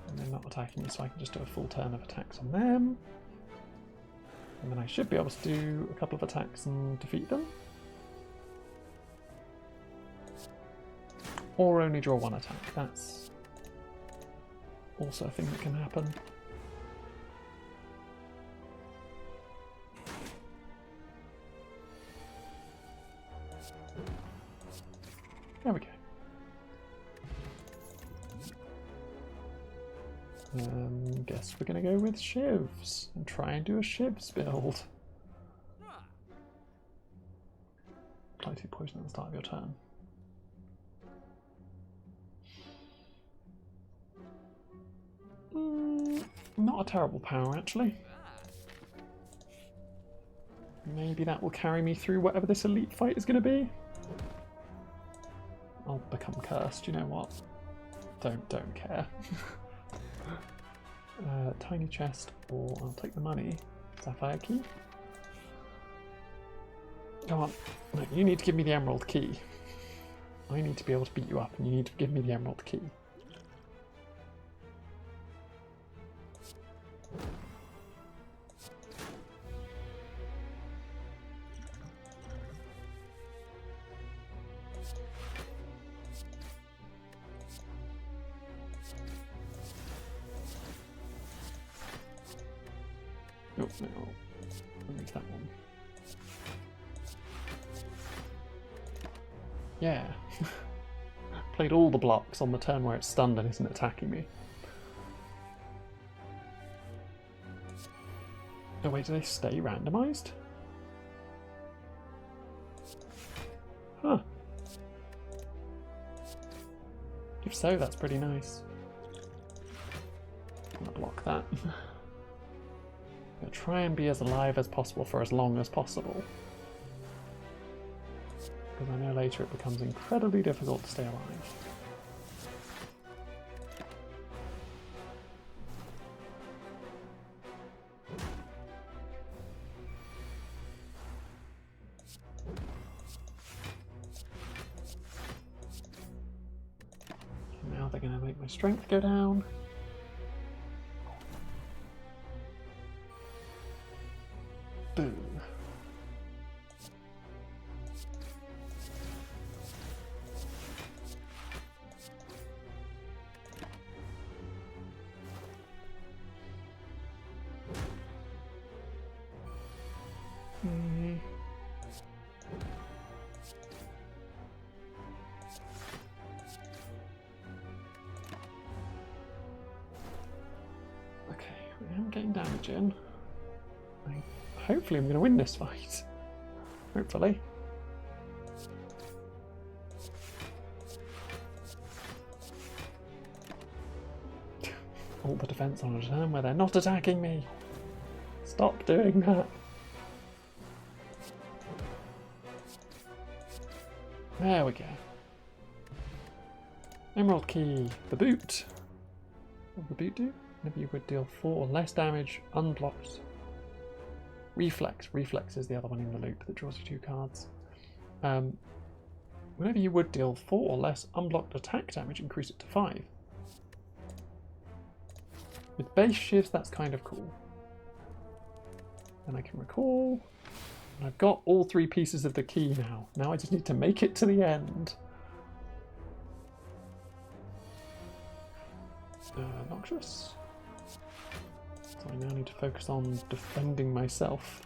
And they're not attacking me, so I can just do a full turn of attacks on them. And then I should be able to do a couple of attacks and defeat them. Or only draw one attack. That's also a thing that can happen. There we go. Guess we're going to go with shivs and try and do a shivs build. apply 2 poison at the start of your turn. Not a terrible power, actually. Maybe that will carry me through whatever this elite fight is going to be. I'll become cursed, you know what? Don't care. Tiny chest, or I'll take the money. Sapphire key. Come on. No, you need to give me the emerald key. I need to be able to beat you up, and you need to give me the emerald key. Nope, no. I'll use that one. Yeah. Played all the blocks on the turn where it's stunned and isn't attacking me. Oh wait, do they stay randomized? Huh. If so, that's pretty nice. I'm gonna block that. I'm gonna try and be as alive as possible for as long as possible. Because I know later it becomes incredibly difficult to stay alive. Now they're going to make my strength go down. Boom. Okay, I am getting damage in. Hopefully I'm going to win this fight. Hopefully. All the defense on a turn where they're not attacking me. Stop doing that. There we go. Emerald key. The boot. What would the boot do? Maybe you would deal 4 or less damage, unblocked. Reflex. Reflex is the other one in the loop that draws you 2 cards. Whenever you would deal 4 or less unblocked attack damage, increase it to 5. With base shivs, that's kind of cool. Then I can recall. And I've got all 3 pieces of the key now. Now I just need to make it to the end. Noxious. So I now need to focus on defending myself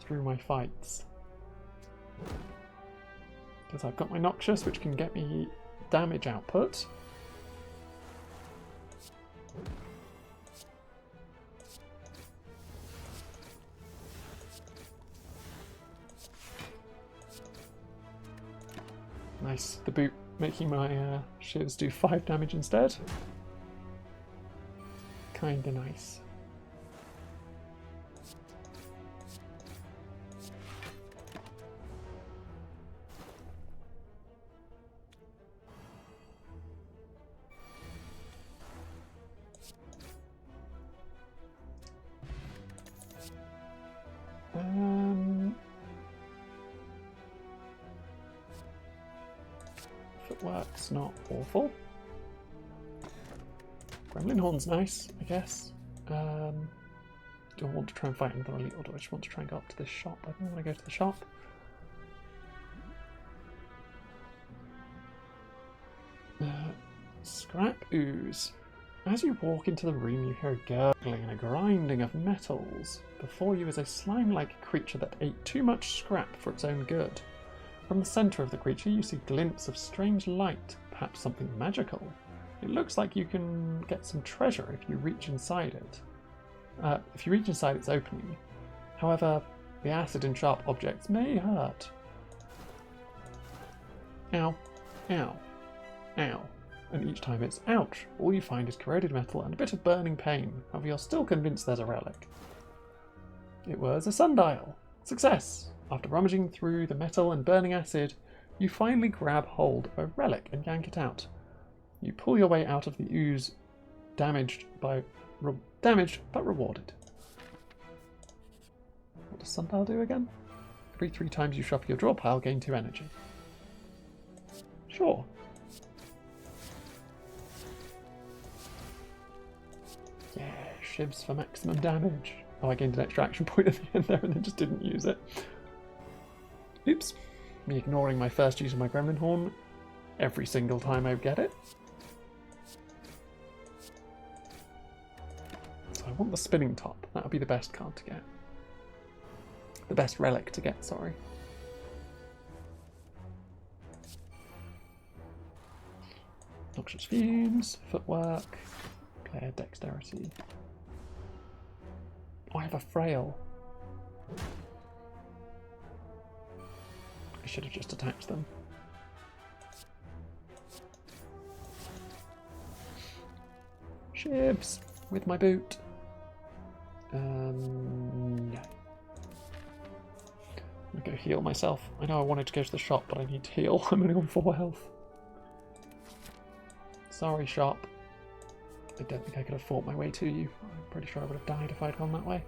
through my fights. Because I've got my Noxious, which can get me damage output. Nice. The boot making my shivs do 5 damage instead. Kinda nice. Footwork's not awful. Gremlin Horn's nice, I guess. Do I want to try and fight another elite, or do I just want to try and go up to this shop? I don't want to go to the shop. Scrap ooze. As you walk into the room, you hear a gurgling and a grinding of metals. Before you is a slime-like creature that ate too much scrap for its own good. From the centre of the creature, you see a glimpse of strange light, perhaps something magical. It looks like you can get some treasure if you reach inside it. If you reach inside its opening. However, the acid and sharp objects may hurt. ow, ow, ow. And each time it's ouch. All you find is corroded metal and a bit of burning pain. However, you're still convinced there's a relic. It was a sundial. Success! After rummaging through the metal and burning acid, you finally grab hold of a relic and yank it out. You pull your way out of the ooze, damaged but rewarded. What does sundial do again? Every 3 times you shuffle your draw pile, gain 2 energy. Sure. Yeah, shivs for maximum damage. Oh, I gained an extra action point at the end there and then just didn't use it. Oops. Me ignoring my first use of my gremlin horn every single time I get it. So I want the spinning top. That would be the best card to get. The best relic to get, sorry. Noxious fumes, footwork, player dexterity. Oh, I have a frail. I should have just attacked them. Shivs with my boot. Yeah. I'm gonna go heal myself. I know I wanted to go to the shop, but I need to heal. I'm only on 4 health. Sorry, shop. I don't think I could have fought my way to you. I'm pretty sure I would have died if I'd gone that way.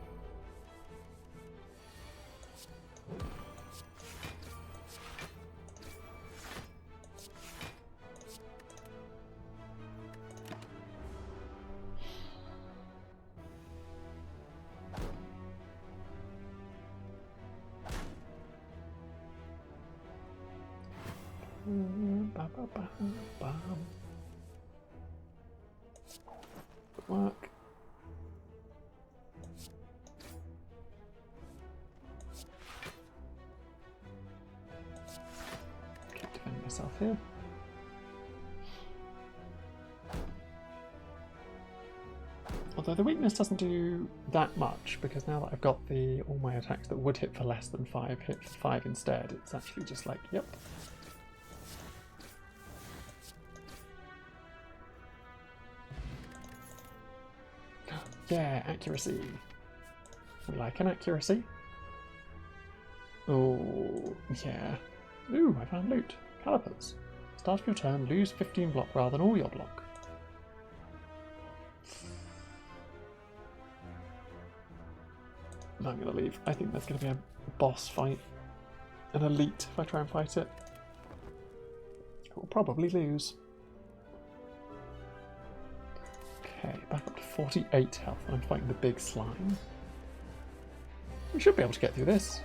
Work. Keep defending myself here. Although the weakness doesn't do that much, because now that I've got all my attacks that would hit for less than 5 hit for 5 instead, it's actually just like, yep. Yeah, accuracy. We like an accuracy. Oh, yeah. Ooh, I found loot. Calipers. Start of your turn, lose 15 block rather than all your block. I'm going to leave. I think there's going to be a boss fight. An elite if I try and fight it. We'll probably lose. Okay, back up to 48 health and I'm fighting the big slime. We should be able to get through this.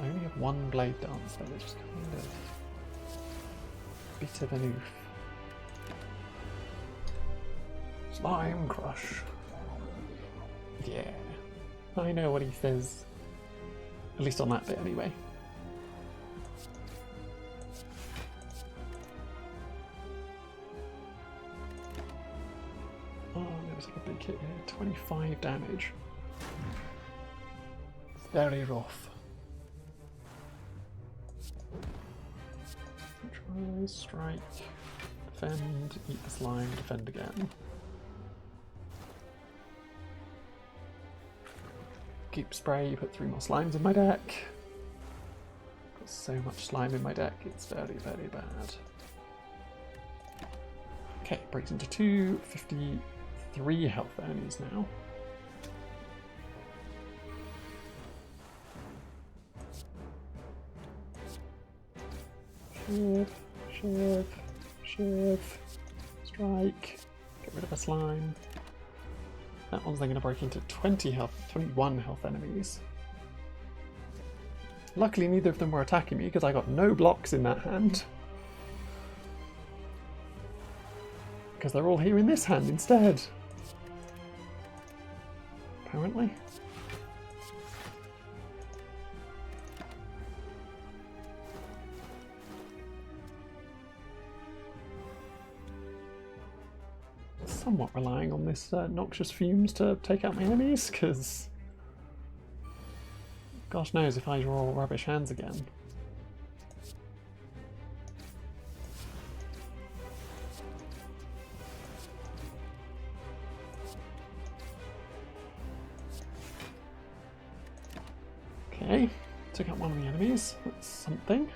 I only have 1 blade dance, so it's just kind of a bit of an oof. Slime crush. Yeah, I know what he says. At least on that bit, anyway. Oh, there was like a big hit here. 25 damage. Very rough. Try, strike, defend, eat the slime, defend again. Keep spray, put 3 more slimes in my deck. Got so much slime in my deck, it's very, very bad. Okay, breaks into 253 health enemies now. Shiv, shiv, shiv, strike, get rid of a slime. That one's then going to break into 21 health enemies. Luckily neither of them were attacking me because I got no blocks in that hand. Because they're all here in this hand instead. Apparently. somewhat relying on this noxious fumes to take out my enemies, because gosh knows if I draw rubbish hands again. Okay, took out one of the enemies. That's something.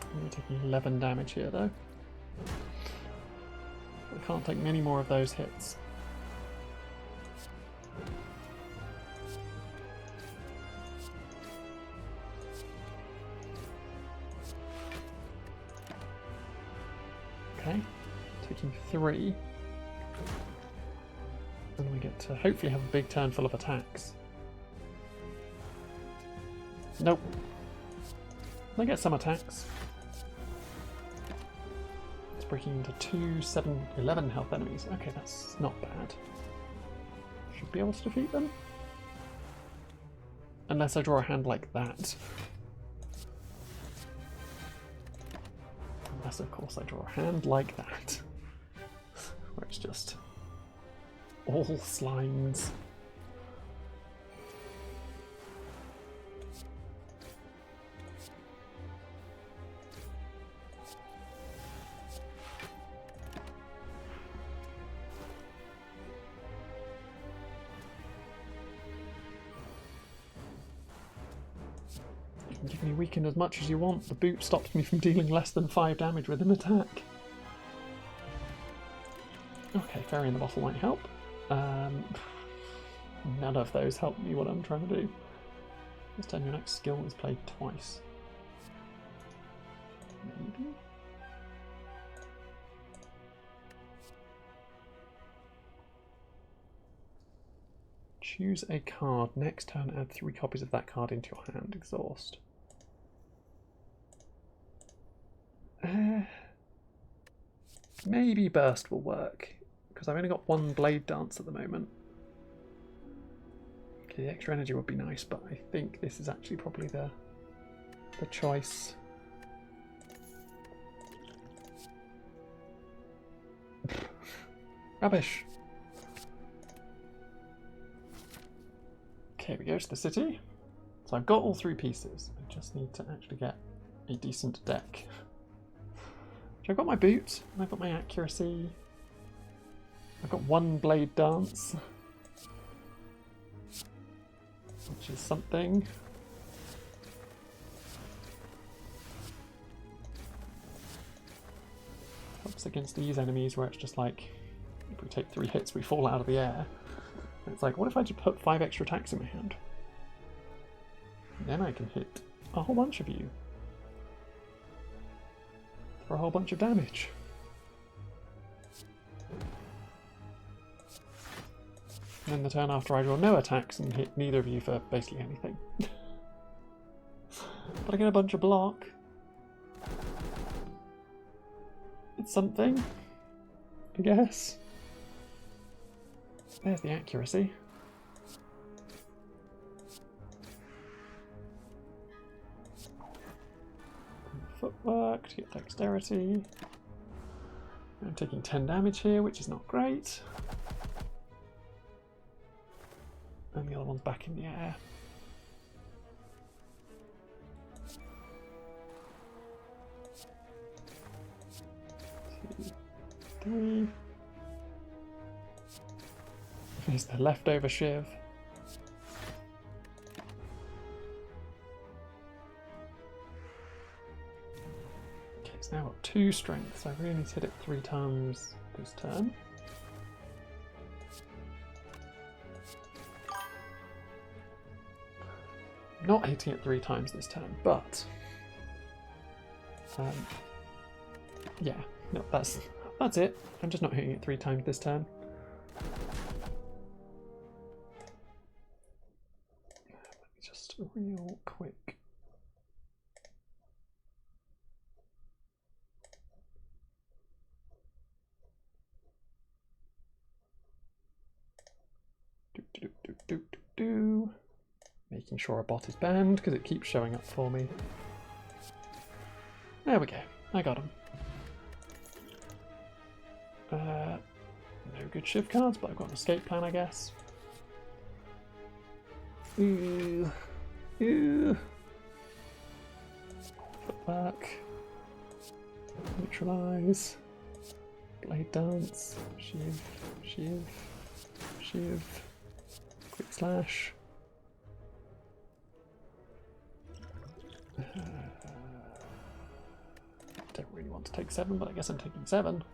I'm only taking 11 damage here though. I can't take many more of those hits. Okay, taking 3. And we get to hopefully have a big turn full of attacks. Nope. I get some attacks. It's breaking into 2, 7, 11 health enemies. Okay, that's not bad. Should be able to defeat them. Unless I draw a hand like that. Unless, of course, I draw a hand like that. Where it's just all slimes. You can weaken as much as you want. The boot stops me from dealing less than 5 damage with an attack. Okay, Fairy in the Bottle might help. None of those help me what I'm trying to do. This turn your next skill is played twice. Maybe? Choose a card. Next turn, add 3 copies of that card into your hand. Exhaust. Maybe Burst will work, because I've only got 1 Blade Dance at the moment. Okay, the extra energy would be nice, but I think this is actually probably the choice. Rubbish. Okay, we go to the city. So I've got all 3 pieces. I just need to actually get a decent deck. So I've got my boot, and I've got my accuracy. I've got 1 Blade Dance, which is something. Helps against these enemies where it's just like, if we take 3 hits, we fall out of the air. And it's like, what if I just put 5 extra attacks in my hand? And then I can hit a whole bunch of you. For a whole bunch of damage. And then the turn after I draw no attacks and hit neither of you for basically anything. But I get a bunch of block. It's something, I guess. There's the accuracy. Footwork to get dexterity. I'm taking 10 damage here, which is not great. And the other one's back in the air. 2, 3. There's the leftover Shiv. Okay, it's now got 2 strength, so I really need to hit it 3 times this turn. Not hitting it 3 times this turn, but yeah, no, that's it. I'm just not hitting it 3 times this turn. Let me just real quick. Making sure a bot is banned because it keeps showing up for me. There we go. I got him. very good shiv cards, but I've got an escape plan, I guess. Ooh. Ooh. Footwork. Neutralize. Blade dance. Shiv. Shiv. Shiv. Quick slash. Don't really want to take 7, but I guess I'm taking 7.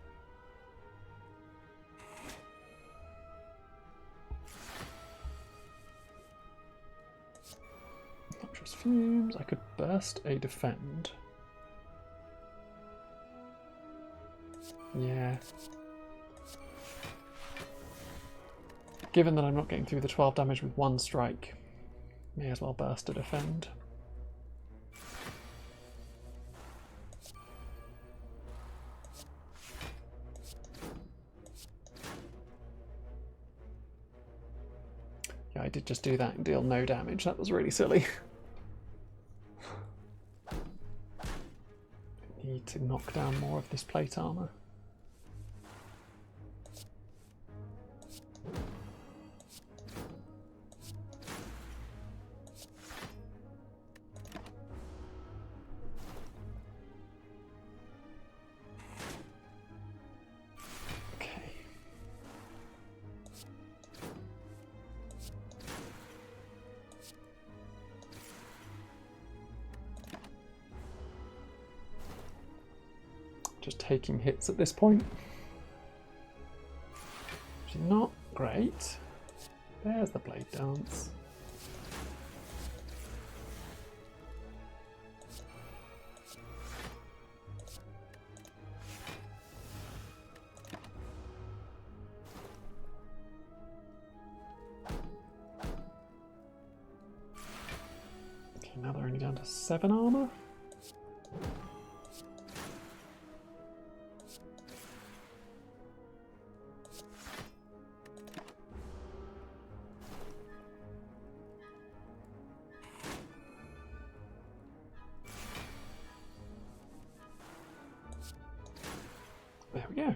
Noxious fumes. I could burst a defend. Yeah. Given that I'm not getting through the 12 damage with 1 strike, may as well burst a defend. Yeah, I did just do that and deal no damage. That was really silly. I need to knock down more of this plate armor. Just taking hits at this point, which is not great. There's the blade dance. Okay, now they're only down to 7 armor. There we go.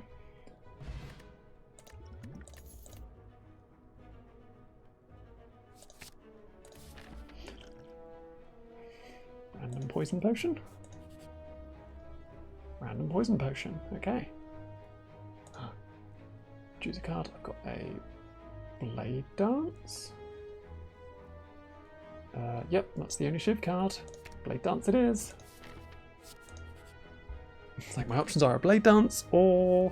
Random poison potion. Random poison potion. Okay. Choose a card. I've got a blade dance. Yep, that's the only shiv card. Blade dance it is. It's like my options are a blade dance or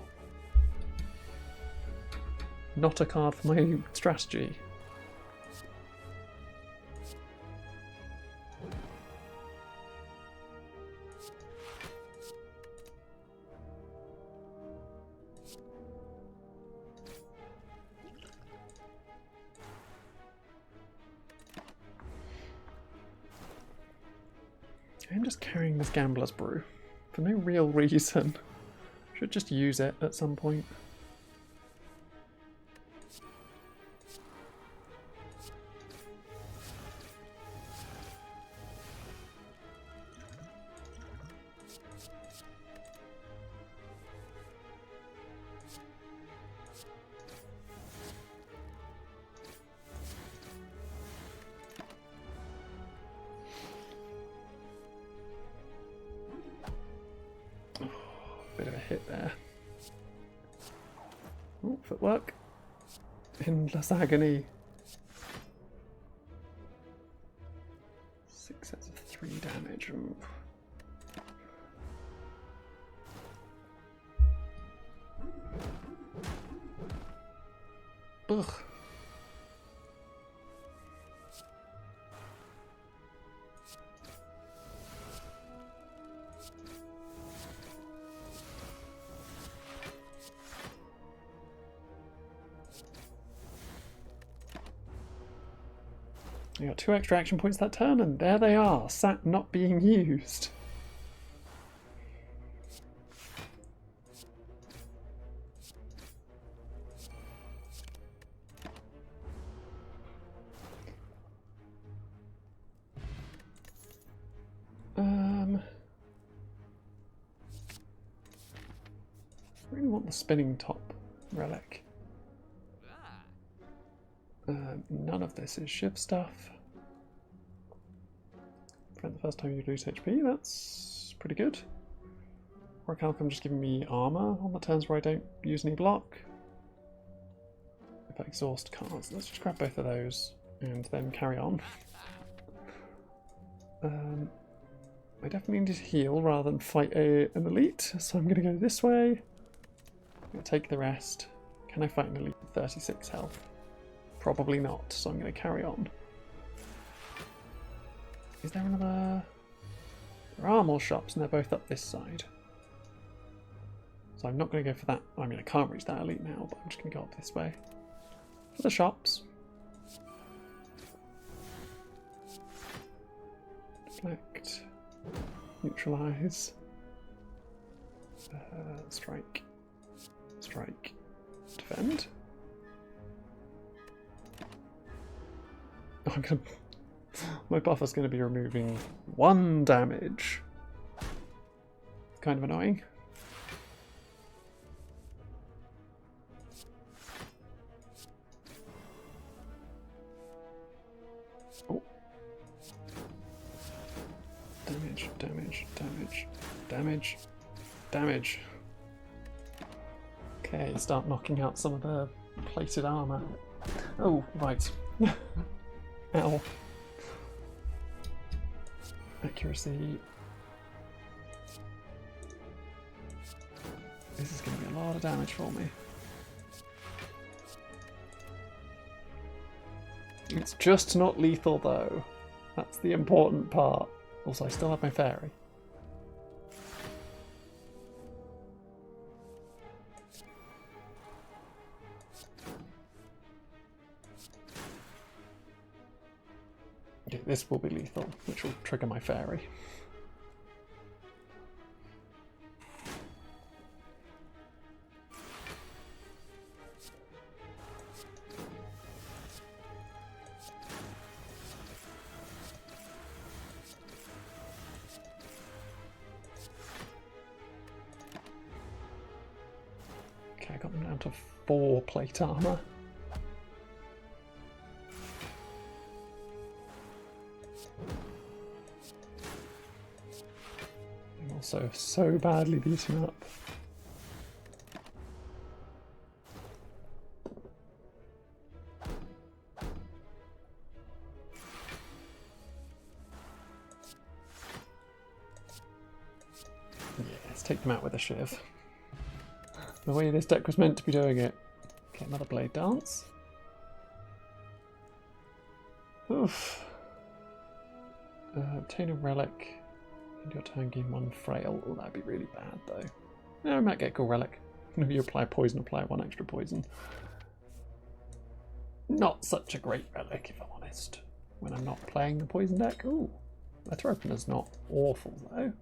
not a card for my strategy. I'm just carrying this gambler's brew. For no real reason. Should just use it at some point. Bit of a hit there. Oh, footwork. Endless agony. 6 sets of 3 damage. Ooh. Ugh. You got 2 extra action points that turn, and there they are, sat not being used. I really want the spinning top relic. None of this is shiv stuff. For the first time you lose HP, that's pretty good. Orichalcum just giving me armor on the turns where I don't use any block. If I exhaust cards, let's just grab both of those and then carry on. I definitely need to heal rather than fight an elite, so I'm going to go this way. I'm going to take the rest. Can I fight an elite with 36 health? Probably not, so I'm going to carry on. Is there another... There are more shops and they're both up this side. So I'm not going to go for that. I mean, I can't reach that elite now, but I'm just going to go up this way. For the shops. Deflect. Neutralize. Strike. Strike. Defend. I'm going to... My buffer's going to be removing 1 damage. Kind of annoying. Oh. Damage, damage, damage, damage, damage. Okay, start knocking out some of the plated armour. Oh, right. Ow. Accuracy. This is going to be a lot of damage for me. It's just not lethal though. That's the important part. Also, I still have my fairy. Okay, this will be lethal, which will trigger my fairy. Okay, I got them down to 4 plate armor. Also so badly beaten up. Yeah, let's take them out with a shiv. The way this deck was meant to be doing it. Okay, another blade dance. Oof. Obtain a relic. And your turn gain 1 frail. Oh, that'd be really bad though. Yeah, I might get a cool relic. If you apply poison, apply 1 extra poison. Not such a great relic, if I'm honest. When I'm not playing the poison deck. Ooh, letter opener's not awful though.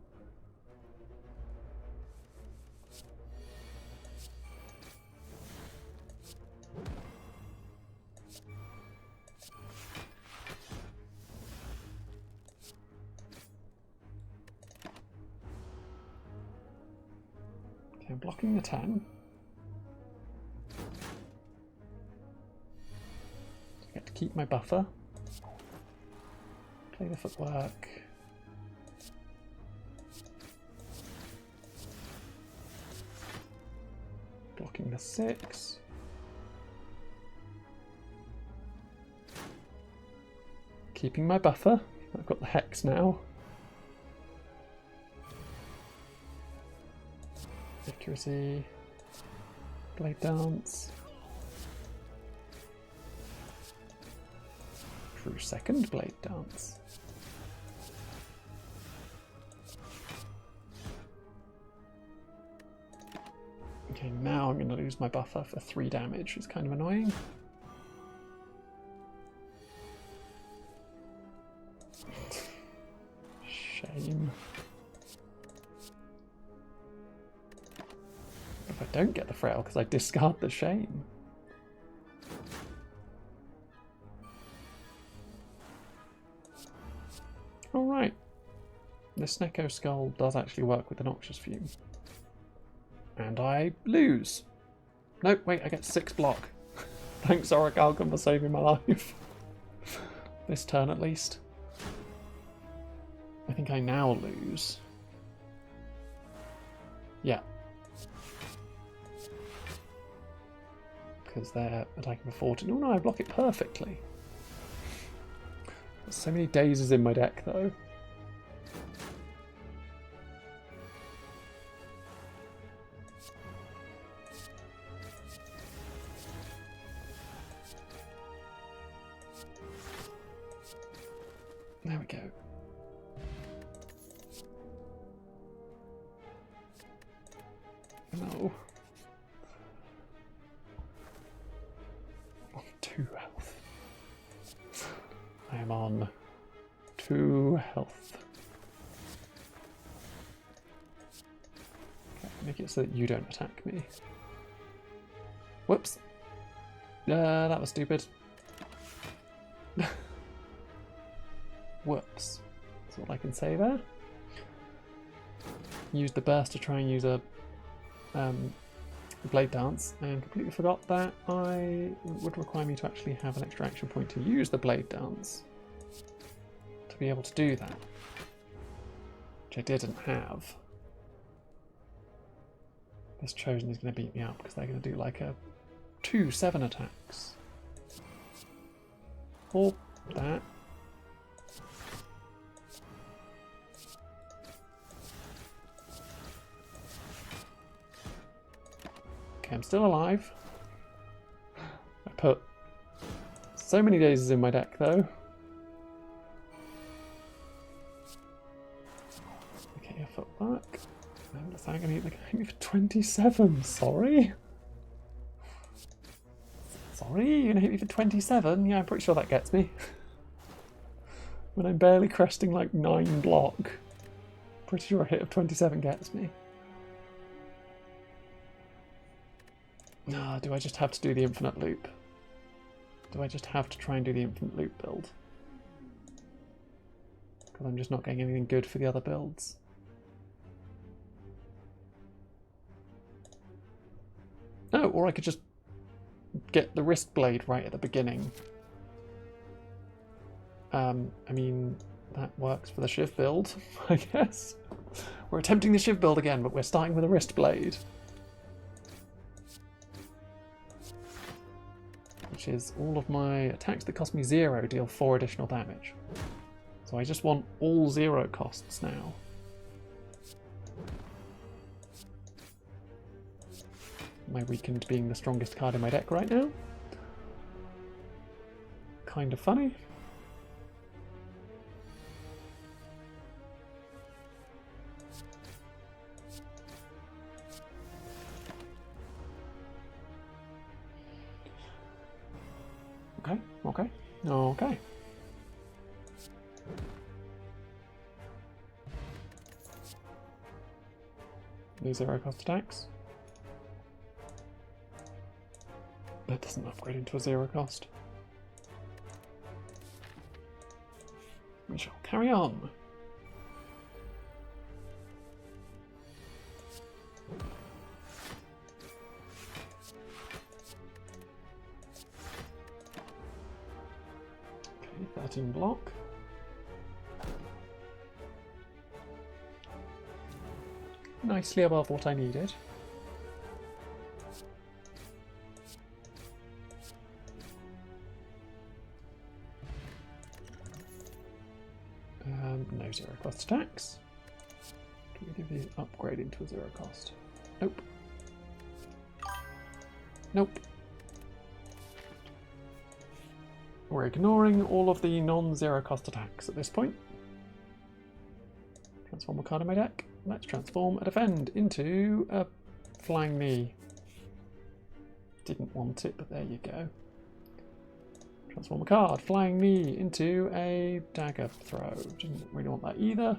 I'm blocking the 10. I get to keep my buffer. Play the footwork. Blocking the 6. Keeping my buffer. I've got the hex now. Accuracy, blade dance, true second blade dance. Okay, now I'm going to lose my buffer for 3 damage. It's kind of annoying. Shame. If I don't get the frail because I discard the shame. Alright. The Snecko Skull does actually work with the Noxious Fume. And I lose. Nope, wait, I get 6 block. Thanks, Orichalcum, for saving my life. This turn, at least. I think I now lose. Yeah. Because they're attacking for 14. Oh no, I block it perfectly. There's so many daisies in my deck, though. There we go. No. I'm on 2 health. I am on 2 health. Okay, make it so that you don't attack me. Whoops. That was stupid. Whoops. That's all I can say there. Use the burst to try and use a blade dance, and completely forgot that I would require me to actually have an extra action point to use the blade dance to be able to do that, which I didn't have. This Chosen is going to beat me up because they're going to do like a 2/7 attacks. Or that. Okay, I'm still alive. I put so many daisies in my deck, though. Okay, a foot back. Is that going to hit me for 27? Sorry? Sorry? You're going to hit me for 27? Yeah, I'm pretty sure that gets me. When I'm barely cresting like 9 block. Pretty sure a hit of 27 gets me. Ah, do I just have to do the infinite loop? Do I just have to try and do the infinite loop build? Because I'm just not getting anything good for the other builds. Oh, or I could just get the wrist blade right at the beginning. I mean, that works for the Shiv build, I guess. We're attempting the Shiv build again, but we're starting with a wrist blade. Which is all of my attacks that cost me 0 deal 4 additional damage. So I just want all 0 costs now. My Weakened being the strongest card in my deck right now. Kind of funny. Okay, okay, okay. These 0 cost attacks. That doesn't upgrade into a 0 cost. We shall carry on. Okay, 13 block. Nicely above what I needed. No 0 cost attacks. Can we give these upgrade into a 0 cost? Nope. Nope. We're ignoring all of the non-0 cost attacks at this point. Transform a card in my deck. Let's transform a defend into a flying knee. Didn't want it, but there you go. Transform a card, flying knee, into a dagger throw. Didn't really want that either.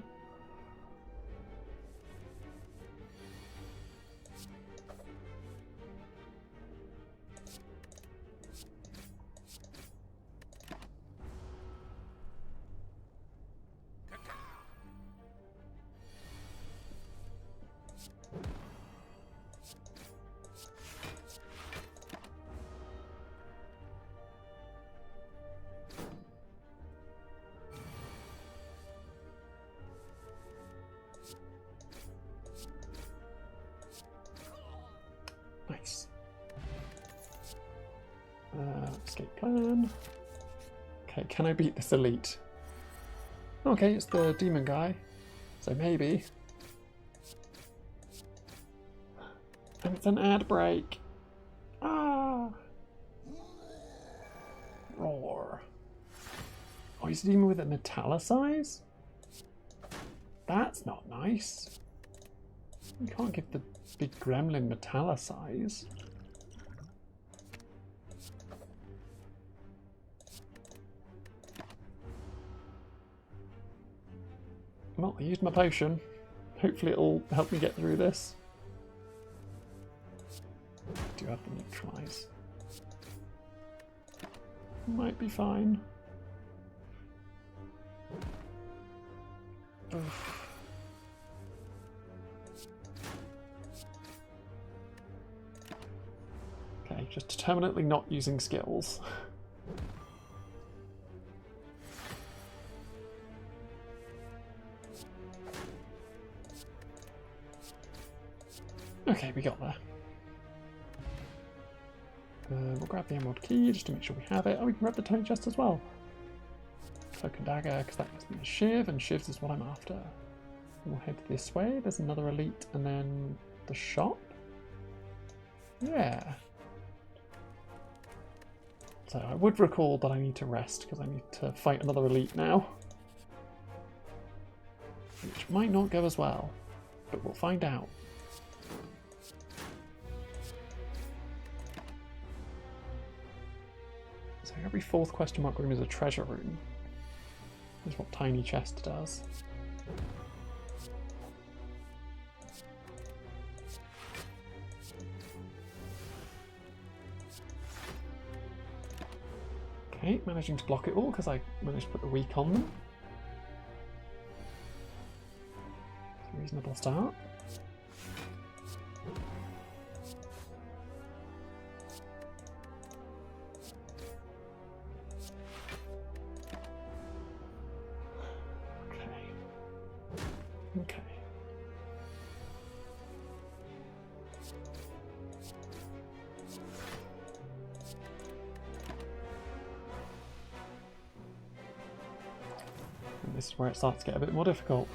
Escape plan. Okay, can I beat this elite? Okay, it's the demon guy. So maybe. And it's an ad break. Ah! Roar. Oh, he's a demon with a metallicize? That's not nice. You can't give the big gremlin metallicize. Well, I used my potion. Hopefully it'll help me get through this. I do have the neutralize. Might be fine. Oof. Okay, just determinately not using skills. Okay, we got there. We'll grab the emerald key just to make sure we have it. Oh, we can grab the tome chest as well. Cloak and dagger, because that gives me a shiv, and shivs is what I'm after. We'll head this way. There's another elite, and then the shop. Yeah. So I would recall that I need to rest, because I need to fight another elite now. Which might not go as well, but we'll find out. So every fourth question mark room is a treasure room. Is what Tiny Chest does. Okay, managing to block it all because I managed to put the weak on them. It's a reasonable start. Okay. And this is where it starts to get a bit more difficult.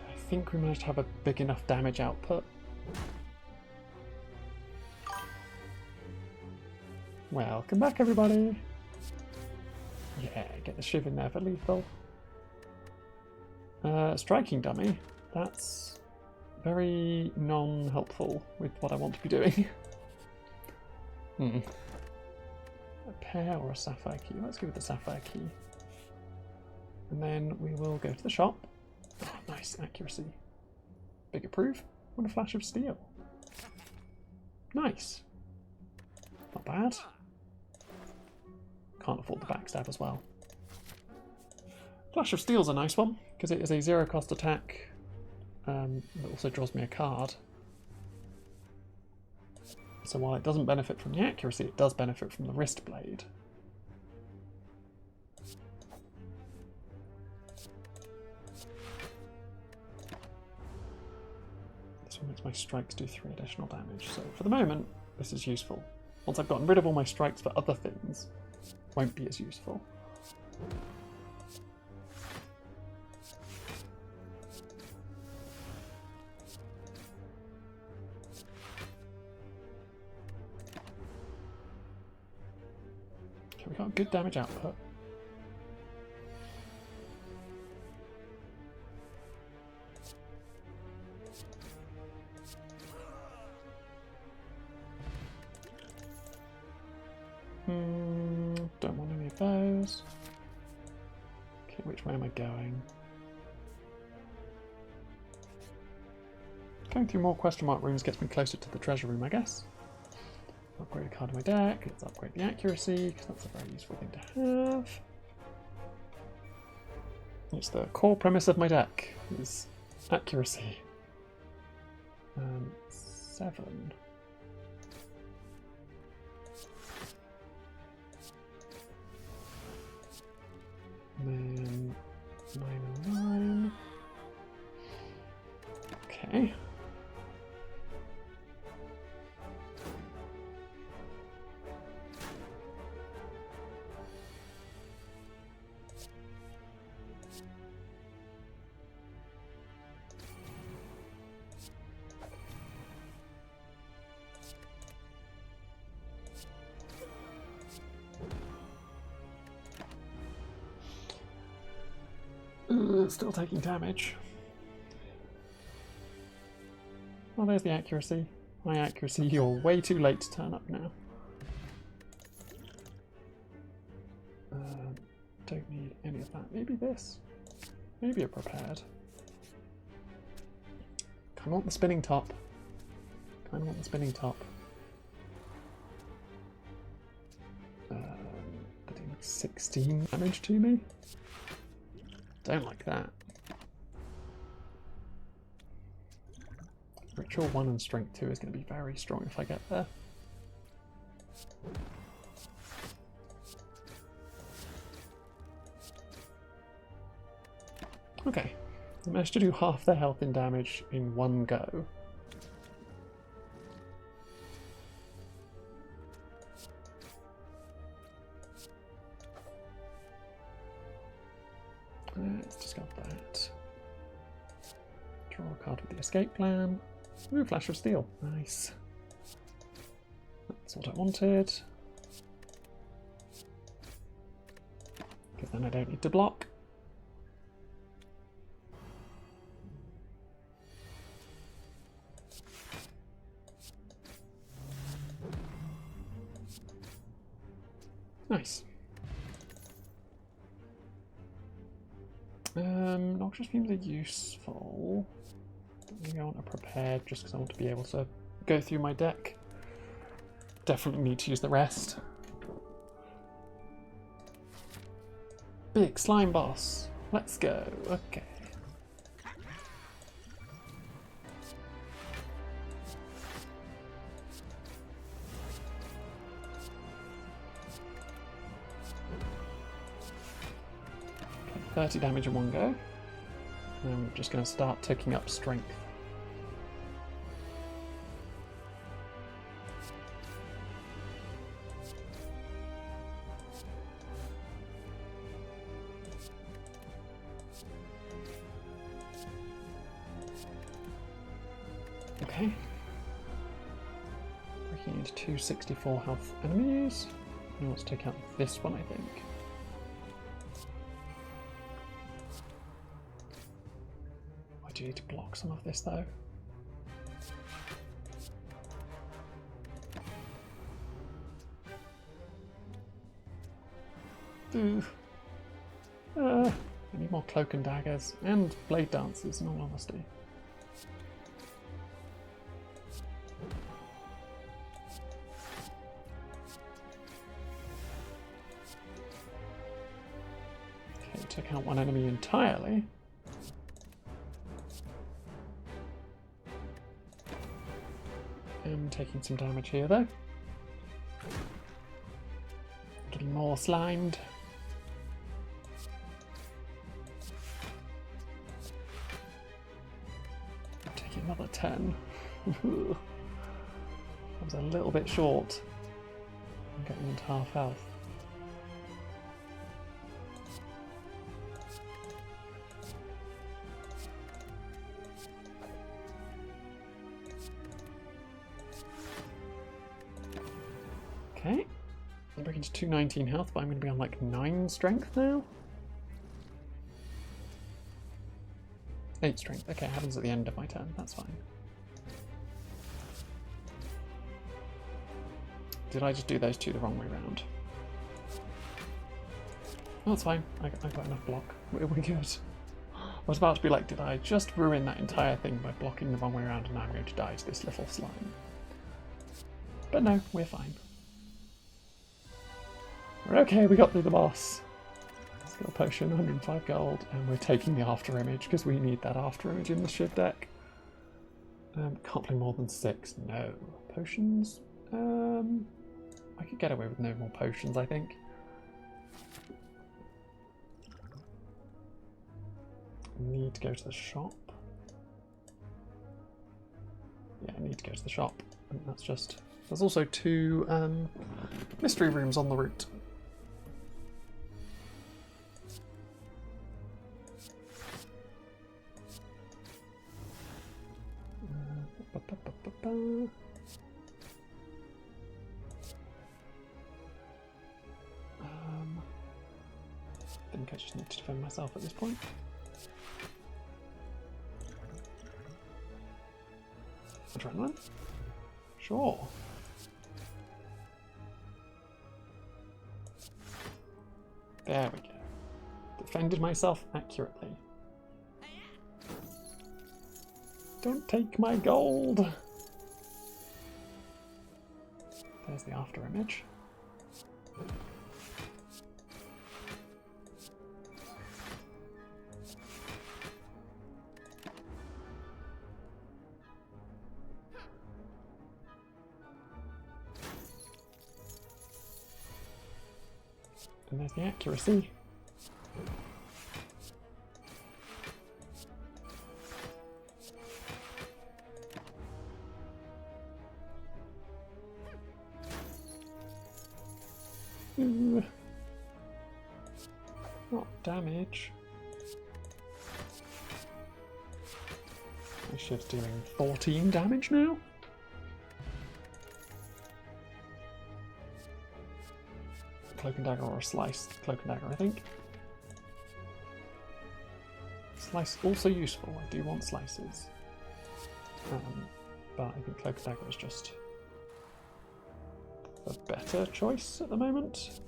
I think we managed to have a big enough damage output. Welcome back, everybody. Yeah, get the shiv in there for lethal. Striking dummy. That's very non-helpful with what I want to be doing. A pear or a sapphire key? Let's go with the sapphire key. And then we will go to the shop. Oh, nice accuracy. Big approve. What a flash of steel. Nice. Not bad. Can't afford the backstab as well. Flash of Steel's a nice one, because it is a zero cost attack that also draws me a card. So while it doesn't benefit from the accuracy, it does benefit from the wrist blade. This one makes my strikes do 3 additional damage, so for the moment, this is useful. Once I've gotten rid of all my strikes for other things, won't be as useful. Okay, we got good damage output. Don't want any of those. Okay, which way am I going? Going through more question mark rooms gets me closer to the treasure room, I guess. Upgrade a card in my deck. Let's upgrade the accuracy, because that's a very useful thing to have. It's the core premise of my deck, is Accuracy. 7. And then 9 and 9. Okay. Still taking damage. Oh, there's the accuracy. My accuracy, you're way too late to turn up now. Don't need any of that. Maybe this. Maybe a prepared. Kind of want the spinning top. Kind of want the spinning top. Putting 16 damage to me. Don't like that. Ritual 1 and Strength 2 is going to be very strong if I get there. Okay, I managed to do half their health in damage in one go. Let's discard that. Draw a card with the escape plan. Ooh, Flash of Steel. Nice. That's what I wanted. Because then I don't need to block. Nice. Noxious Fumes are useful. Maybe I want a prepared just because I want to be able to go through my deck. Definitely need to use the rest. Big slime boss. Let's go. Okay. Okay, 30 damage in one go. And I'm just going to start ticking up strength. Okay. Breaking into 264 health enemies. Now let's take out this one, I think. I do need to block some of this though. I need more cloak and daggers and blade dances in all honesty. Okay, took out one enemy entirely. I'm taking some damage here though. Getting more slimed. Taking another 10. I was a little bit short. I'm getting into half health. Okay, I'm breaking to 219 health, but I'm going to be on like 9 strength now. 8 strength. Okay, it happens at the end of my turn. That's fine. Did I just do those two the wrong way round? Oh, that's fine. I got enough block. We're good. I was about to be like, did I just ruin that entire thing by blocking the wrong way around and now I'm going to die to this little slime? But no, we're fine. We're okay, we got through the boss. Skill potion, 105 gold, and we're taking the after image because we need that after image in the Shiv deck. Can't play more than 6. No. Potions? I could get away with no more potions, I think. Need to go to the shop. Yeah, I need to go to the shop. And that's just... There's also 2 mystery rooms on the route. I think I just need to defend myself at this point. Adrenaline? Sure. There we go. Defended myself accurately. Don't take my gold! There's the after image. And there's the accuracy. Ooh. Not damage. My ship's dealing 14 damage now. Cloak and dagger or a slice. Cloak and dagger, I think. Slice also useful. I do want slices. But I think cloak and dagger is just a better choice at the moment.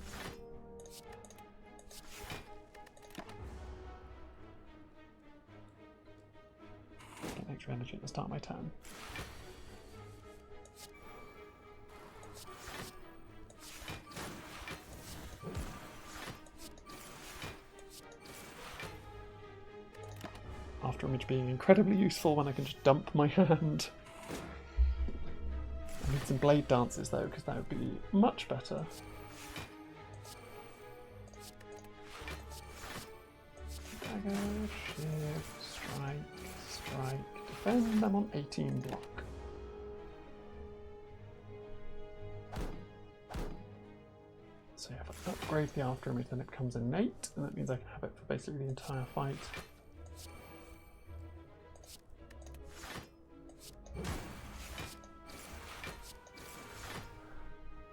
Get extra energy at the start of my turn. After image being incredibly useful when I can just dump my hand. I need some blade dances though, because that would be much better. Dagger, shift, strike, strike, defend. I'm on 18 block. So yeah, if I upgrade the after image, then it becomes innate, and that means I can have it for basically the entire fight.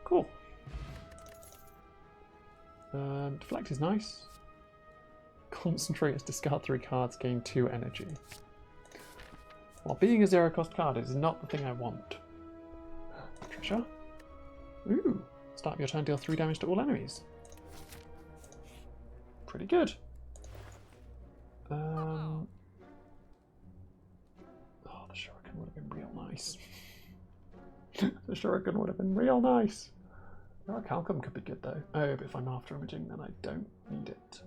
Cool. Deflect is nice. Concentrate as discard 3 cards, gain 2 energy. While being a 0-cost card is not the thing I want. Treasure. Ooh. Start of your turn, deal 3 damage to all enemies. Pretty good. Oh, the shuriken would have been real nice. The shuriken would have been real nice. Calcum could be good though. Oh, but if I'm after imaging, then I don't need it.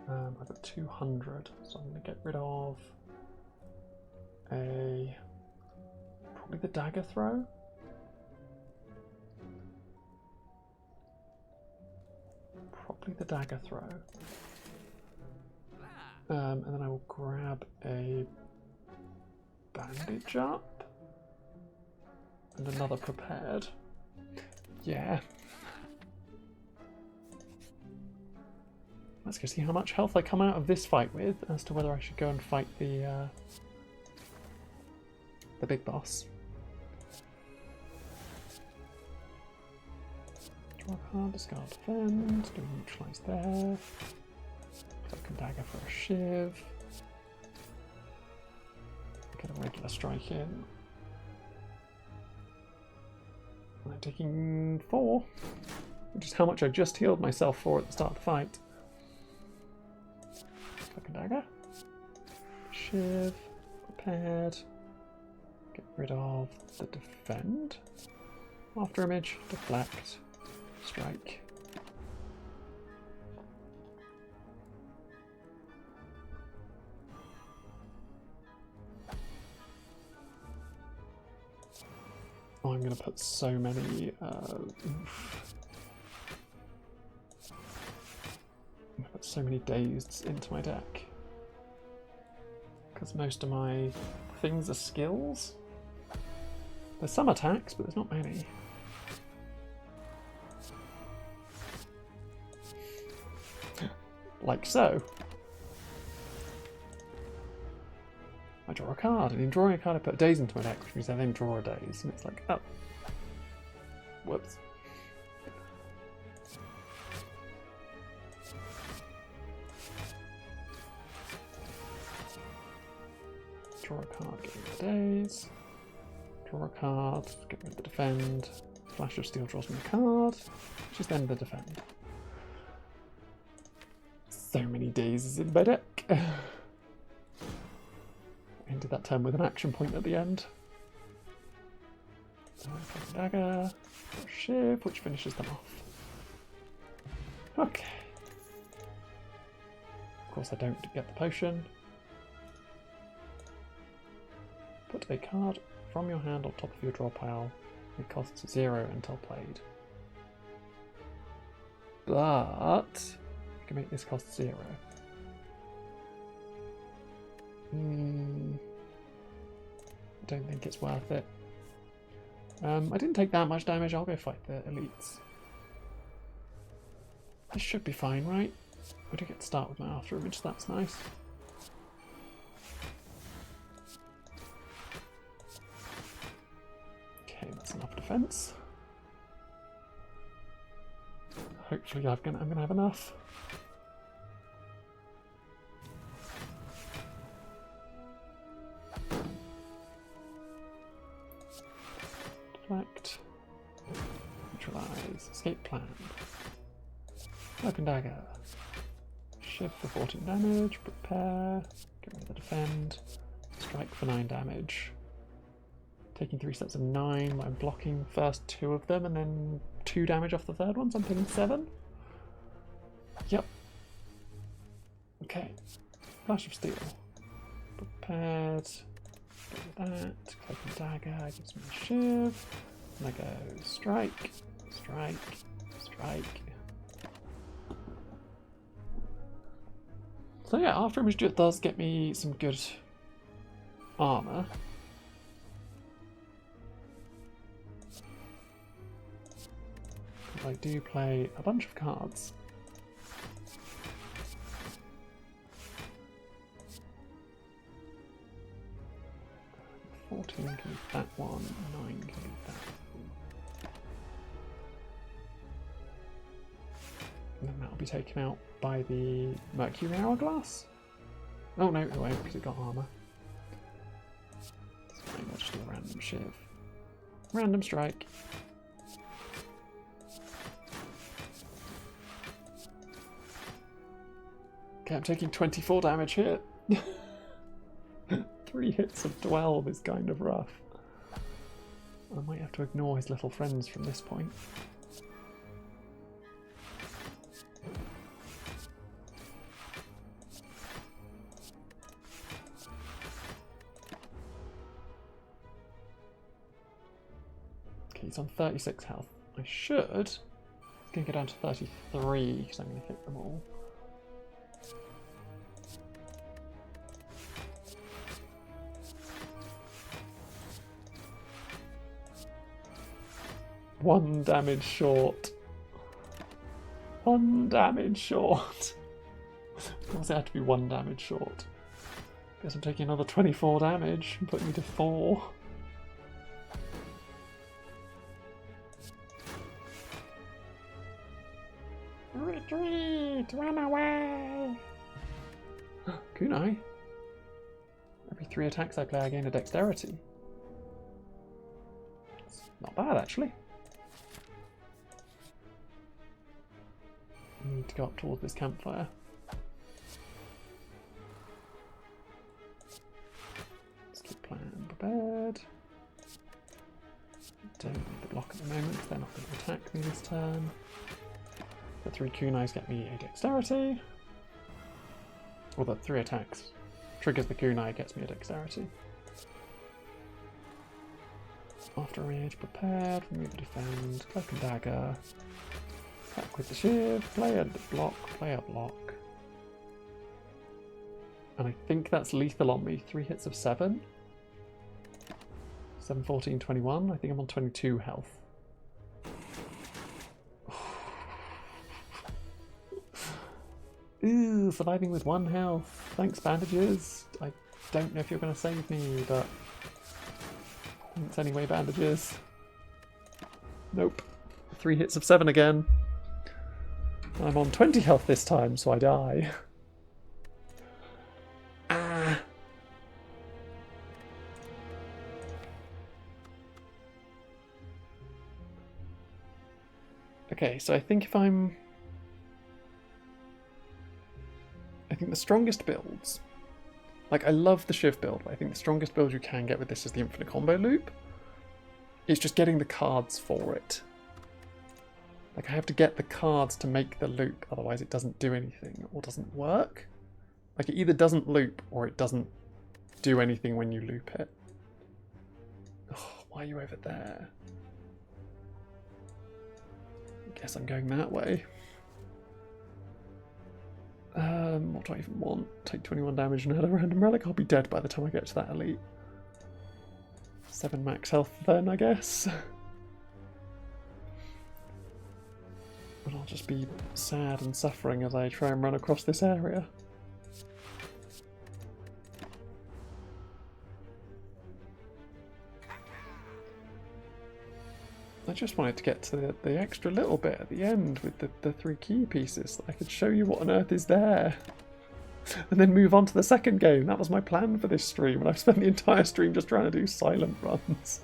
I've got 200, so I'm going to get rid of probably the dagger throw. Probably the dagger throw. And then I will grab a bandage up and another prepared. Yeah. Let's go see how much health I come out of this fight with, as to whether I should go and fight the big boss. Draw a card, discard, defend, do a neutralise there. Cloak and dagger for a shiv. Get a regular strike in. I'm taking 4, which is how much I just healed myself for at the start of the fight. Cloak and dagger. Shiv. Prepared. Get rid of the defend. After image. Deflect. Strike. Oh, I'm going to put so many... put so many dazed into my deck. Because most of my things are skills. There's some attacks, but there's not many. Like so. I draw a card, and in drawing a card I put a daze into my deck, which means I then draw a daze, and it's like, oh. Whoops. Draw a card, get rid of the daze. Draw a card, get rid of the defend. Flash of Steel draws me a card, which is then the defend. So many dazes in my deck. Ended that turn with an action point at the end. Dagger, shiv, which finishes them off. Okay. Of course I don't get the potion. Put a card from your hand on top of your draw pile. It costs 0 until played. But I can make this cost 0. I don't think it's worth it. I didn't take that much damage. I'll go fight the elites. This should be fine, right? I do get to start with my after image, so that's nice. Okay, that's enough defense. Hopefully I'm gonna have enough. Deflect. Neutralize. Escape plan. Open dagger. Shift for 14 damage. Prepare. Get rid of the defend. Strike for 9 damage. Taking 3 sets of 9. I'm blocking first 2 of them and then 2 damage off the third one, so I'm taking 7. Yep. Okay. Flash of Steel. Prepared. Get rid of that. Open dagger. Gives me a shiv. And I go strike, strike, strike. So yeah, after image does get me some good armor. I do play a bunch of cards. Can be that one, 9 can be that. And then that'll be taken out by the Mercury Hourglass. Oh no, it won't because it got armour. It's fine, I'll just do a random shiv. Random strike. Okay, I'm taking 24 damage here. 3 hits of 12 is kind of rough. I might have to ignore his little friends from this point. Okay, he's on 36 health. I should. It's going to go down to 33 because I'm going to hit them all. One damage short. 1 damage short. Of course it had to be 1 damage short. Guess I'm taking another 24 damage and putting me to 4. Retreat! Run away! Kunai. Every 3 attacks I play I gain a dexterity. It's not bad actually. I need to go up towards this campfire. Escape plan prepared. Don't need the block at the moment because they're not going to attack me this turn. The 3 kunais get me a dexterity. Or the 3 attacks. Triggers the kunai, gets me a dexterity. After rage, prepared, remove the defend, cloak and dagger, attack with the shield, play a block, play a block. And I think that's lethal on me. 3 hits of 7. 7, 14, 21. I think I'm on 22 health. Ooh, surviving with 1 health. Thanks, bandages. I don't know if you're going to save me, but thanks anyway, bandages. Nope. 3 hits of 7 again. I'm on 20 health this time, so I die. Ah. Okay, so I think if I'm... I think the strongest builds... Like, I love the Shiv build, but I think the strongest build you can get with this is the infinite combo loop. It's just getting the cards for it. Like, I have to get the cards to make the loop, otherwise it doesn't do anything, or doesn't work. Like, it either doesn't loop, or it doesn't do anything when you loop it. Oh, why are you over there? I guess I'm going that way. What do I even want? Take 21 damage and add a random relic. I'll be dead by the time I get to that elite. 7 max health then, I guess. And I'll just be sad and suffering as I try and run across this area. I just wanted to get to the extra little bit at the end with the 3 key pieces. I could show you what on earth is there. And then move on to the second game. That was my plan for this stream, and I've spent the entire stream just trying to do silent runs.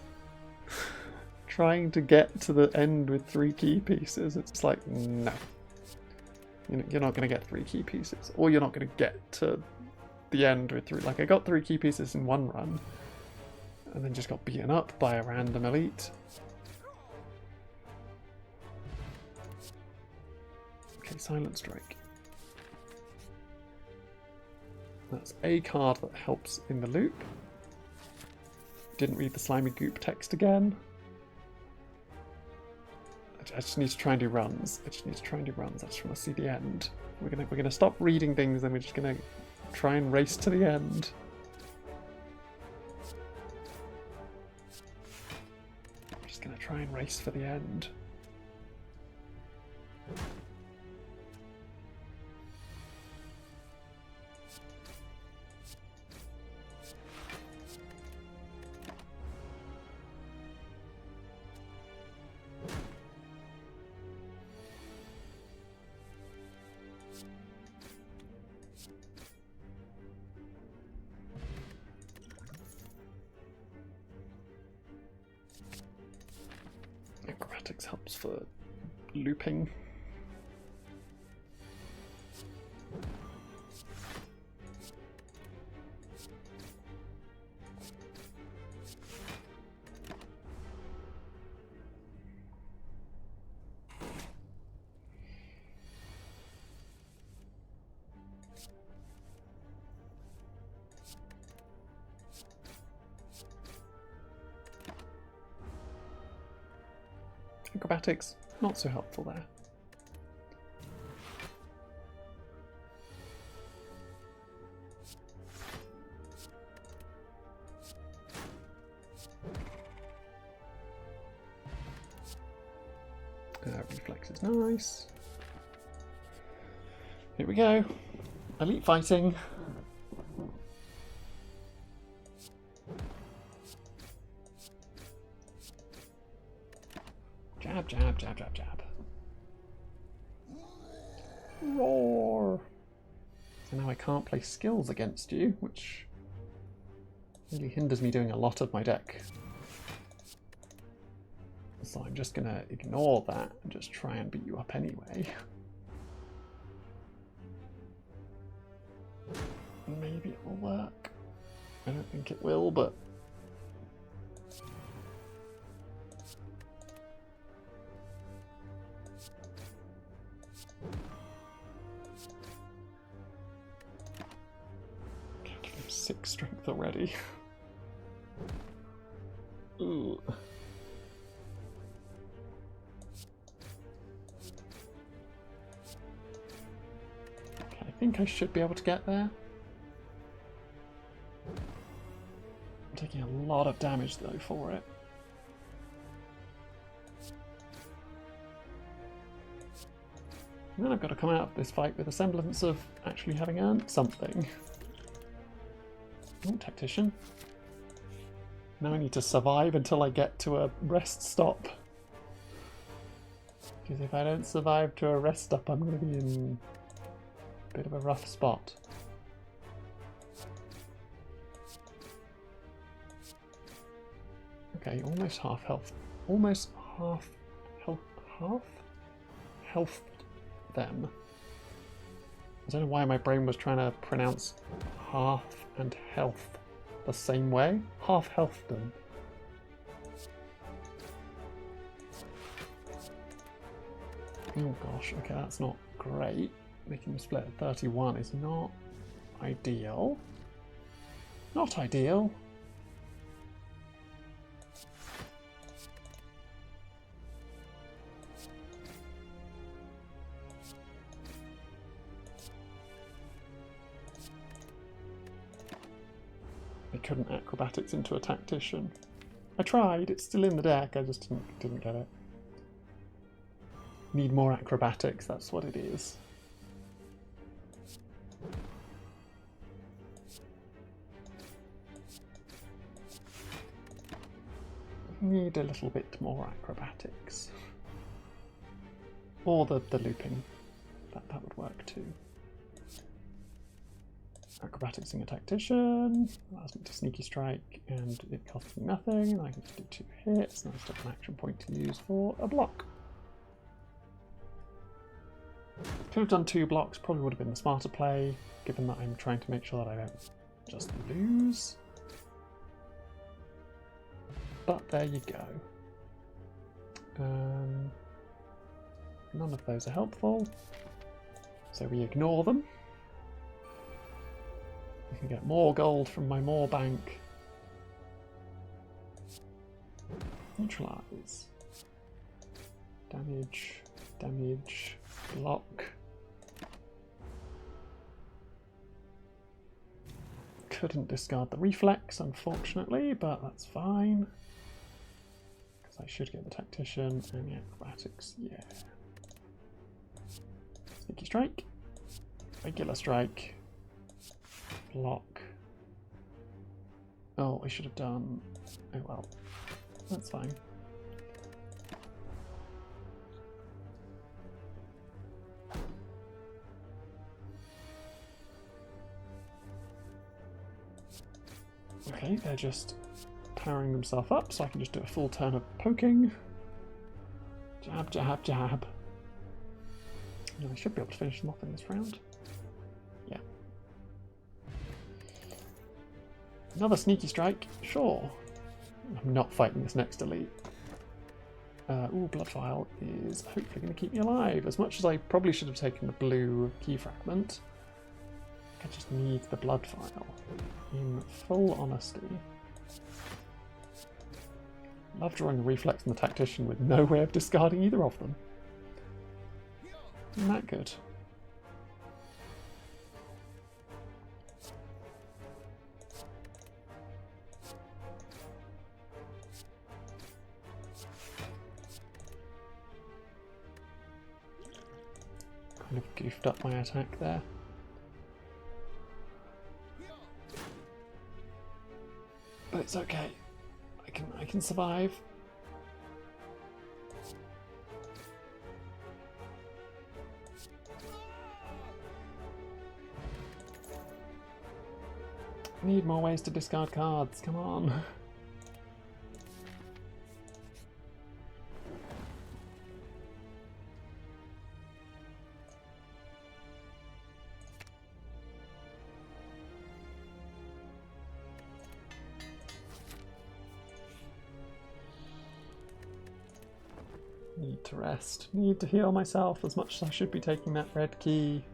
Trying to get to the end with 3 key pieces. It's like, no. You're not going to get 3 key pieces. Or you're not going to get to the end with 3. Like, I got 3 key pieces in one run. And then just got beaten up by a random elite. Okay, Silent Strike. That's a card that helps in the loop. Didn't read the slimy goop text again. I just need to try and do runs. I just want to see the end. We're gonna stop reading things, and we're just gonna try and race to the end. I'm just gonna try and race for the end. Acrobatics helps for looping. Acrobatics, not so helpful there. Reflex is nice. Here we go. Elite fighting. Jab, jab, jab, jab, jab. Roar! So now I can't play skills against you, which really hinders me doing a lot of my deck. So I'm just gonna ignore that and just try and beat you up anyway. Maybe it will work. I don't think it will, but... Can't give him 6 strength already. Ooh. think I should be able to get there. I'm taking a lot of damage though for it. And then I've got to come out of this fight with a semblance of actually having earned something. Oh, tactician. Now I need to survive until I get to a rest stop. Because if I don't survive to a rest stop, I'm going to be in a bit of a rough spot. Okay, almost half health. Almost half health. Half health them. I don't know why my brain was trying to pronounce half and health the same way. Half health them. Oh gosh, okay, that's not great. Making them split at 31 is not ideal. Not ideal. I couldn't acrobatics into a tactician. I tried, it's still in the deck, I just didn't get it. Need more acrobatics, that's what it is. Need a little bit more acrobatics. Or the looping. That would work too. Acrobaticsing a tactician allows me to sneaky strike and it costs me nothing and I can just do 2 hits and I still have an action point to use for a block. Could have done 2 blocks, probably would have been the smarter play, given that I'm trying to make sure that I don't just lose. But there you go. None of those are helpful, so we ignore them. I can get more gold from my more bank. Neutralize. Damage. Damage. Block. Couldn't discard the reflex, unfortunately, but that's fine. Because I should get the tactician and the acrobatics, yeah. Sneaky strike. Regular strike. Block. Oh, I should have done... Oh well. That's fine. Okay, they're just powering themselves up, so I can just do a full turn of poking. Jab, jab, jab. And I should be able to finish them off in this round. Yeah. Another sneaky strike, sure. I'm not fighting this next elite. Ooh, Blood Vial is hopefully going to keep me alive. As much as I probably should have taken the blue key fragment, I just need the Blood Vial. In full honesty. Love drawing the reflex and the tactician with no way of discarding either of them. Isn't that good? Kind of goofed up my attack there. But it's okay. I can survive. Need more ways to discard cards, come on. Need to rest. Need to heal myself as much as I should be taking that red key.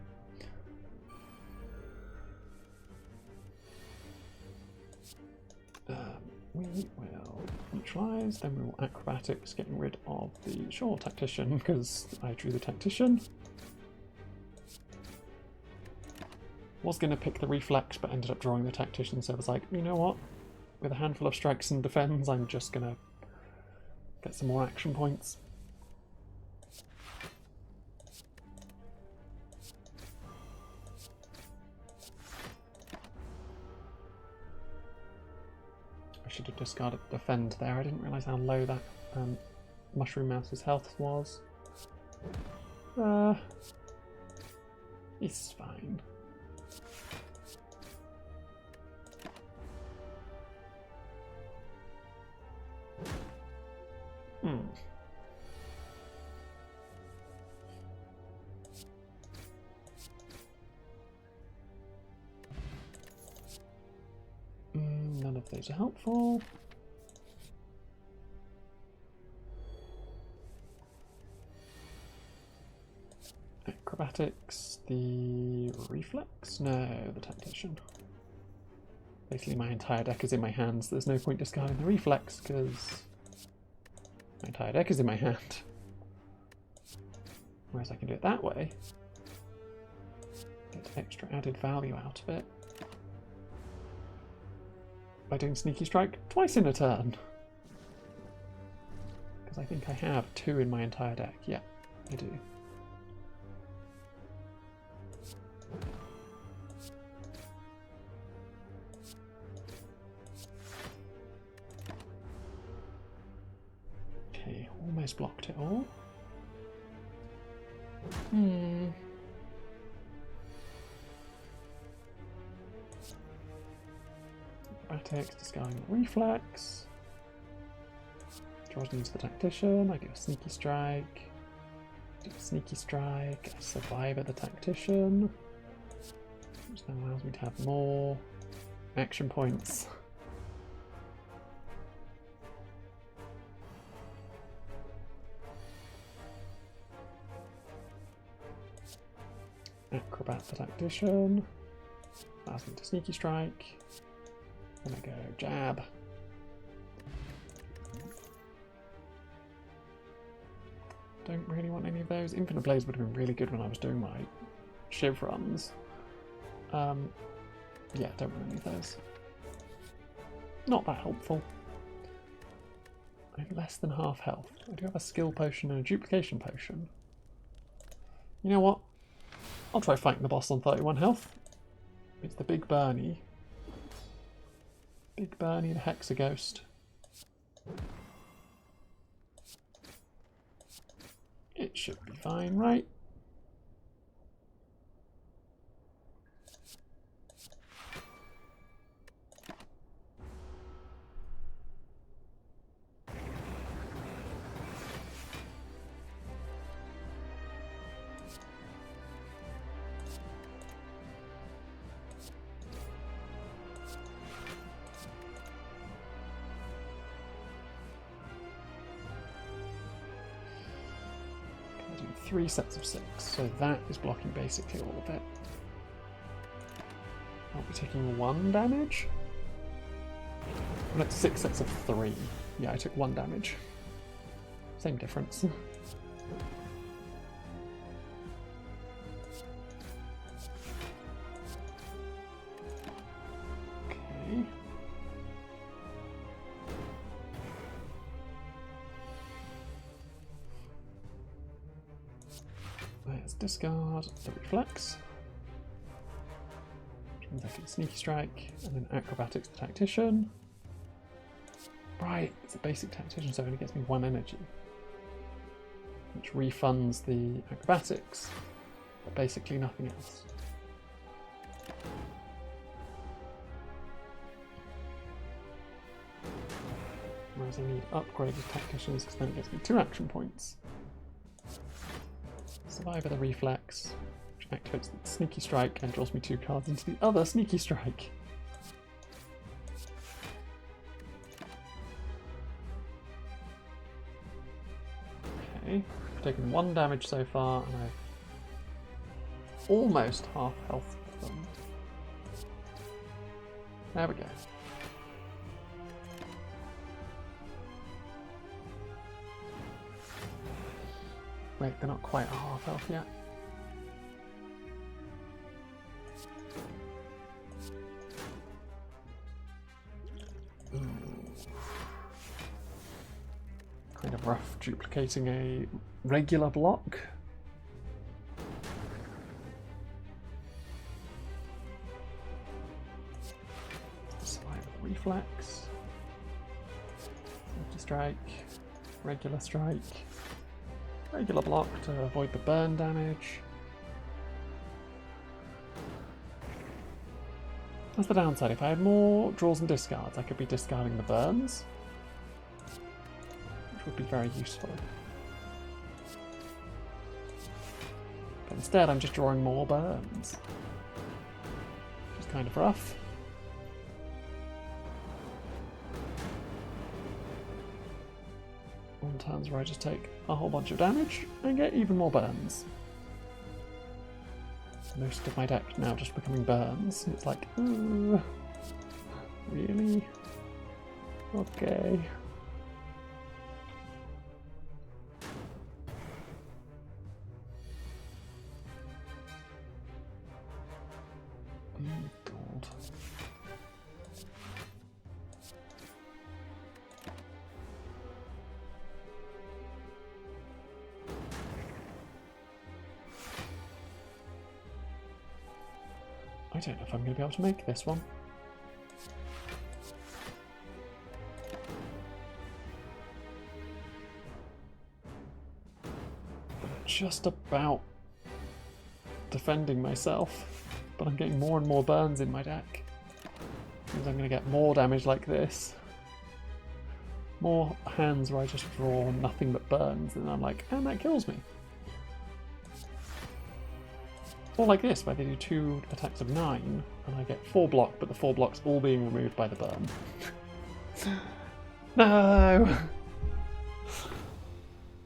We will neutralize, then we will acrobatics, getting rid of the sure tactician because I drew the tactician. Was going to pick the reflex, but ended up drawing the tactician, so I was like, you know what? With a handful of strikes and defends, I'm just going to get some more action points. I should have discarded defend there. I didn't realise how low that Mushroom Mouse's health was. It's fine. None of those are helpful. Acrobatics, the reflex? No, the tactician. Basically my entire deck is in my hands. There's no point discarding the reflex because my entire deck is in my hand. Whereas I can do it that way. Get extra added value out of it. By doing Sneaky Strike twice in a turn. Because I think I have 2 in my entire deck. Yeah, I do. Okay, almost blocked it all. Acrobatics, discarding the reflex. Draws me into the tactician. I do a sneaky strike. Do a sneaky strike. I survive at the tactician, which then allows me to have more action points. Acrobat the tactician. Allows me to sneaky strike. Then I go jab. Don't really want any of those. Infinite Blaze would have been really good when I was doing my Shiv runs. Yeah, don't want any of those. Not that helpful. I have less than half health. I do have a skill potion and a duplication potion. You know what? I'll try fighting the boss on 31 health. It's the Big Bernie. Big Bernie the Hexaghost. It should be fine, right? Do 3 sets of 6, so that is blocking basically all of it. I'll be taking 1 damage. Well, it's 6 sets of 3. Yeah, I took 1 damage. Same difference. Okay. Let's discard the reflex. Which means I can sneaky strike, and then acrobatics the tactician. Right, it's a basic tactician, so it only gets me 1 energy. Which refunds the acrobatics, but basically nothing else. Whereas I need upgraded tacticians because then it gets me 2 action points. Survivor the reflex, which activates the sneaky strike and draws me 2 cards into the other sneaky strike. Okay, I've taken 1 damage so far and I've almost half health from them. There we go. Wait, they're not quite at half health yet. kind of rough duplicating a regular block. Slide reflex. Strike, regular strike, regular block to avoid the burn damage. That's the downside. If I had more draws and discards, I could be discarding the burns, which would be very useful. But instead, I'm just drawing more burns, which is kind of rough. On turns where I just take a whole bunch of damage and get even more burns. Most of my deck now just becoming burns. It's like, really? Okay. God. I don't know if I'm going to be able to make this one. Just about defending myself, but I'm getting more and more burns in my deck. Means I'm going to get more damage like this. More hands where I just draw nothing but burns, and I'm like, and that kills me. Or like this, where they do 2 attacks of 9, and I get 4 block, but the 4 blocks all being removed by the burn. No!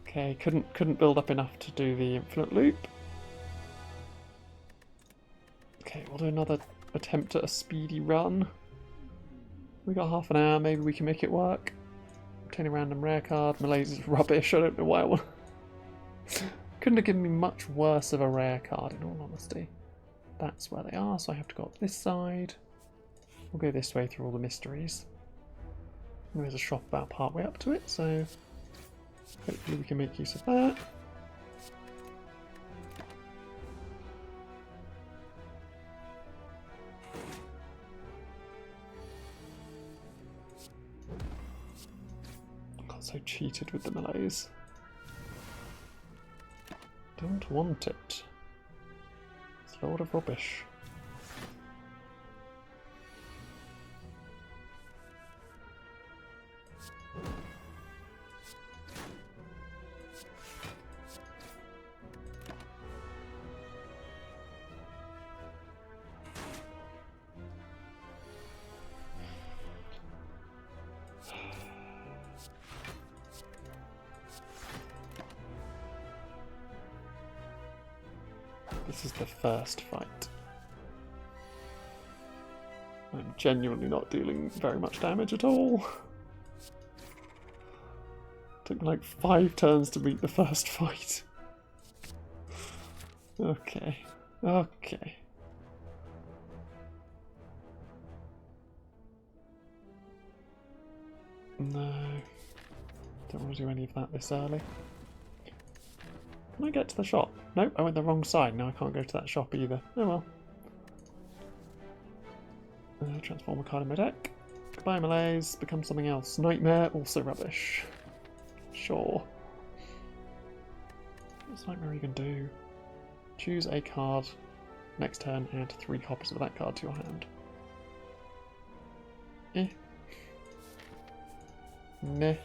Okay, couldn't build up enough to do the infinite loop. Okay, we'll do another attempt at a speedy run. We got half an hour, maybe we can make it work. Obtain a random rare card. Malaise is rubbish, I don't know why I want. Couldn't have given me much worse of a rare card, in all honesty. That's where they are, so I have to go up this side. We'll go this way through all the mysteries. And there's a shop about part way up to it, so hopefully we can make use of that. I got so cheated with the malaise. Don't want it. It's a load of rubbish. This is the first fight. I'm genuinely not dealing very much damage at all. Took me like 5 turns to beat the first fight. Okay. Okay. No. Don't want to do any of that this early. Can I get to the shop? Nope, I went the wrong side. Now I can't go to that shop either. Oh well. Transform a card in my deck. Goodbye, malaise. Become something else. Nightmare, also rubbish. Sure. What's Nightmare even do? Choose a card. Next turn, add 3 copies of that card to your hand. Eh. Meh.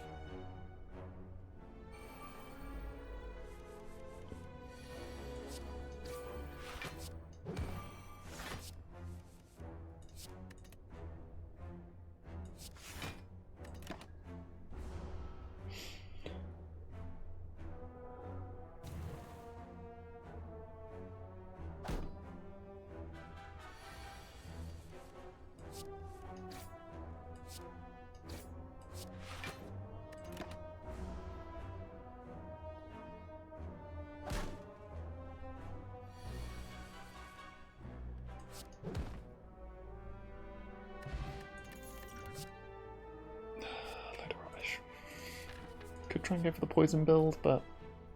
try and go for the poison build, but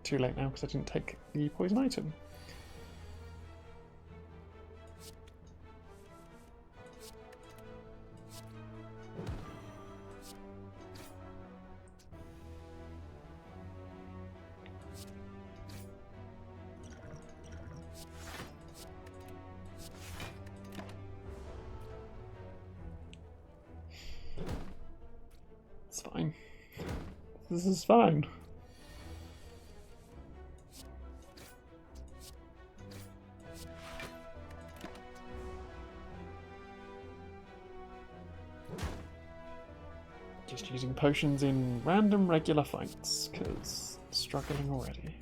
too late now because I didn't take the poison item. It's fine. This is fine. Just using potions in random regular fights, because I'm struggling already.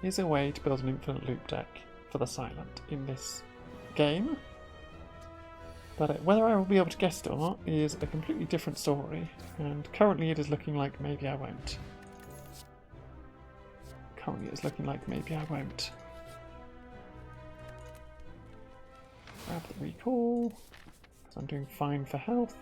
Is a way to build an infinite loop deck for the silent in this game, but whether I will be able to guess it or not is a completely different story, and currently it is looking like maybe I won't. Grab the recall, because I'm doing fine for health.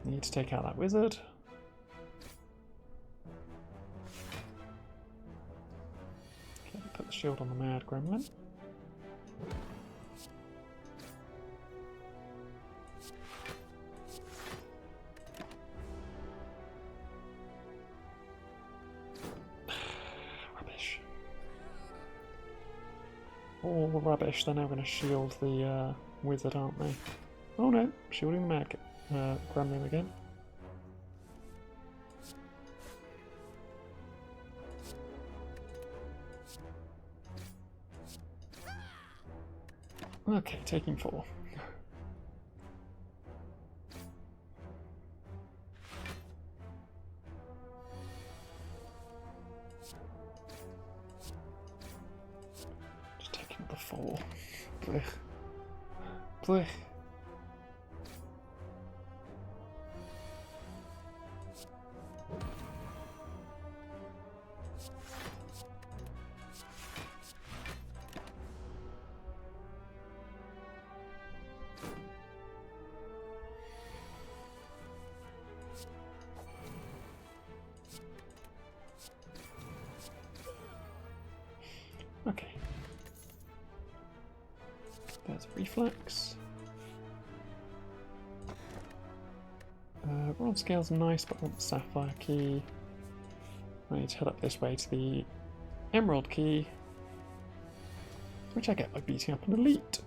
Need to take out that wizard. Okay, put the shield on the mad gremlin. Rubbish. All rubbish. They're now going to shield the wizard, aren't they? Oh no, shielding the mad gremlin again. Okay, taking 4. Just taking the 4. Blech. Blech. Okay. There's a reflex. Bronze scale's nice, but I want the sapphire key. I need to head up this way to the emerald key, which I get by beating up an elite.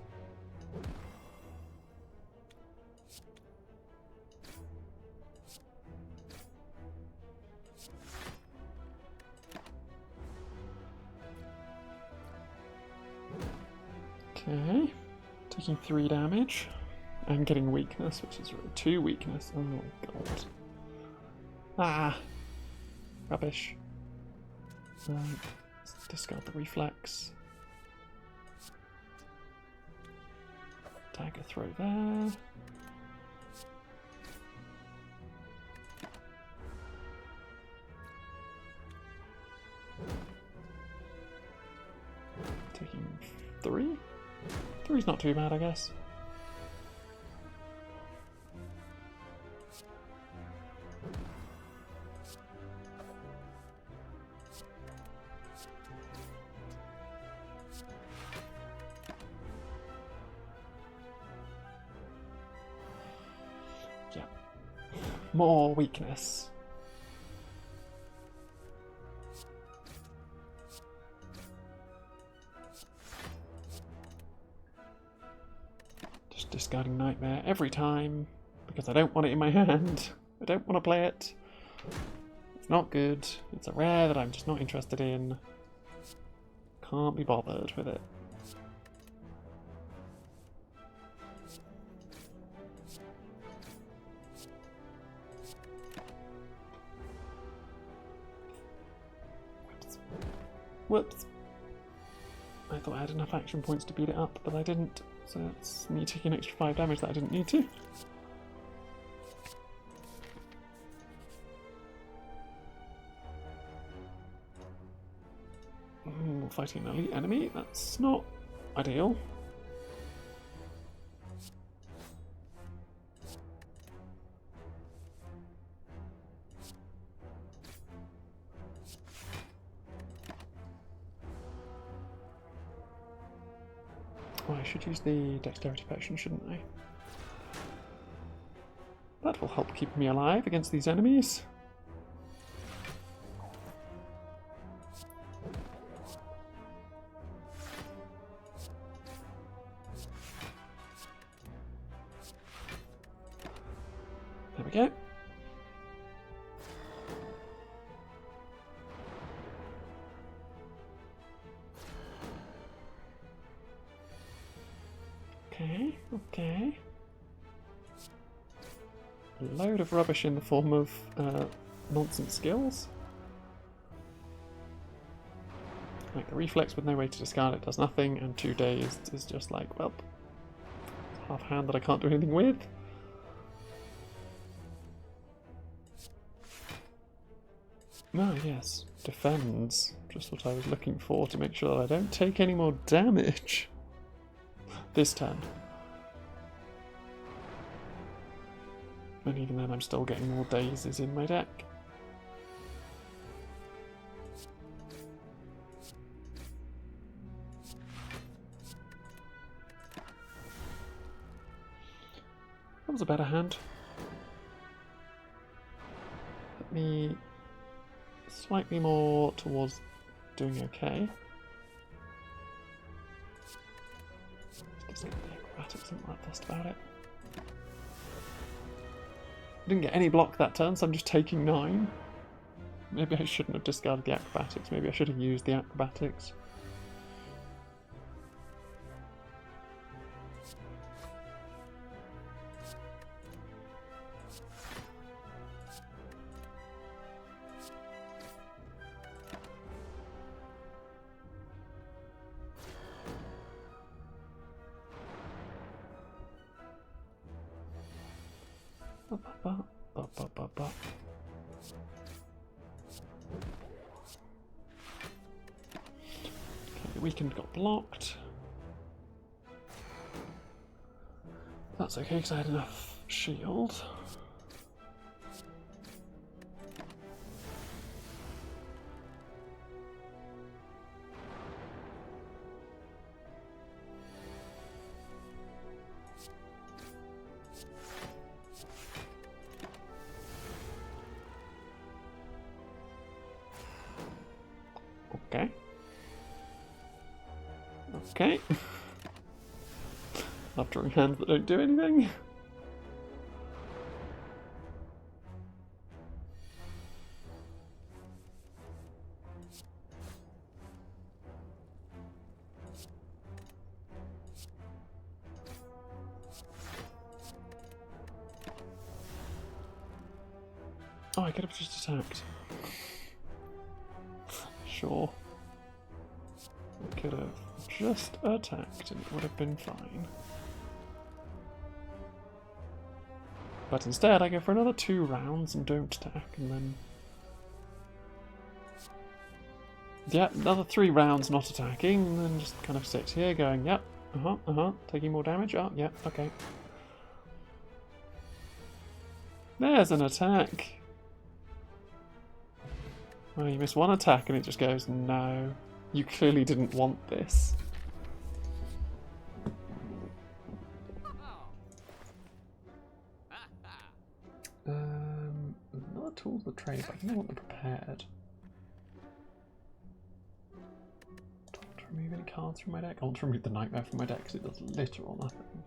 Okay, taking 3 damage and getting weakness, which is 2 weakness. Oh god. Ah! Rubbish. Let's discard the reflex. Dagger throw there. Taking 3? 3's not too bad, I guess. Yeah. More weakness. Discarding Nightmare every time because I don't want it in my hand. I don't want to play it. It's not good. It's a rare that I'm just not interested in. Can't be bothered with it. Whoops. I thought I had enough action points to beat it up, but I didn't. So that's me taking an extra 5 damage that I didn't need to. Fighting an elite enemy, that's not ideal. Oh, I should use the dexterity potion, shouldn't I? That will help keep me alive against these enemies. There we go. Okay. A load of rubbish in the form of nonsense skills. Like the reflex with no way to discard it does nothing, and 2 days is just like, well, it's half hand that I can't do anything with. Ah, yes. Defends. Just what I was looking for to make sure that I don't take any more damage this turn. And even then I'm still getting more dazes in my deck. That was a better hand. Let me slightly more towards doing okay. Just get the acrobatics, I'm not fussed about it. Didn't get any block that turn, so I'm just taking 9. Maybe I shouldn't have discarded the acrobatics. Maybe I should have used the acrobatics. Okay, the weekend got blocked. That's okay because I had enough shield. Okay. Love drawing hands that don't do anything. Oh, I could have just attacked. Sure. I could have just attacked and it would have been fine. But instead I go for another 2 rounds and don't attack, and then... yeah, another 3 rounds not attacking, and then just kind of sit here going, yep, taking more damage, oh, yep, okay. There's an attack! Oh, you miss 1 attack and it just goes, no. You clearly didn't want this. Another tools of the trade, but I think I want them prepared. Do I want to remove any cards from my deck? I want to remove the nightmare from my deck because it does literal nothing.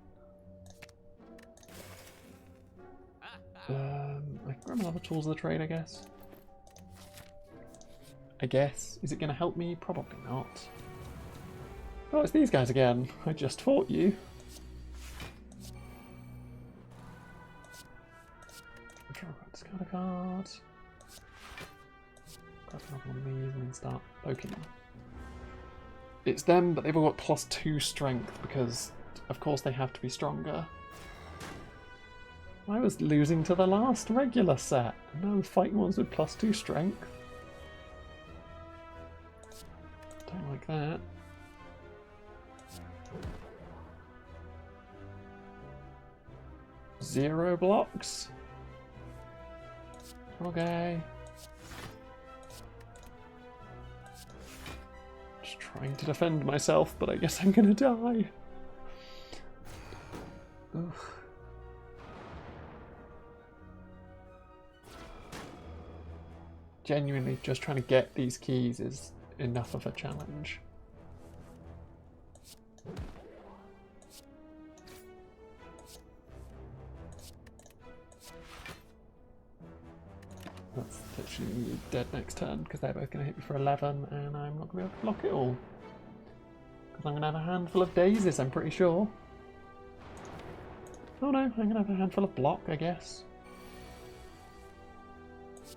I can grab another tools of the trade, I guess. Is it going to help me? Probably not. Oh, it's these guys again. I just fought you. Discard a card. Grab another one of these and then start poking them. It's them, but they've all got +2 strength because, of course, they have to be stronger. I was losing to the last regular set, and now I'm fighting ones with +2 strength. Don't like that. Zero blocks. Okay. Just trying to defend myself, but I guess I'm gonna die. Ugh. Genuinely, just trying to get these keys is enough of a challenge. That's literally dead next turn because they're both going to hit me for 11 and I'm not going to be able to block it all. Because I'm going to have a handful of daisies, I'm pretty sure. Oh no, I'm going to have a handful of block, I guess.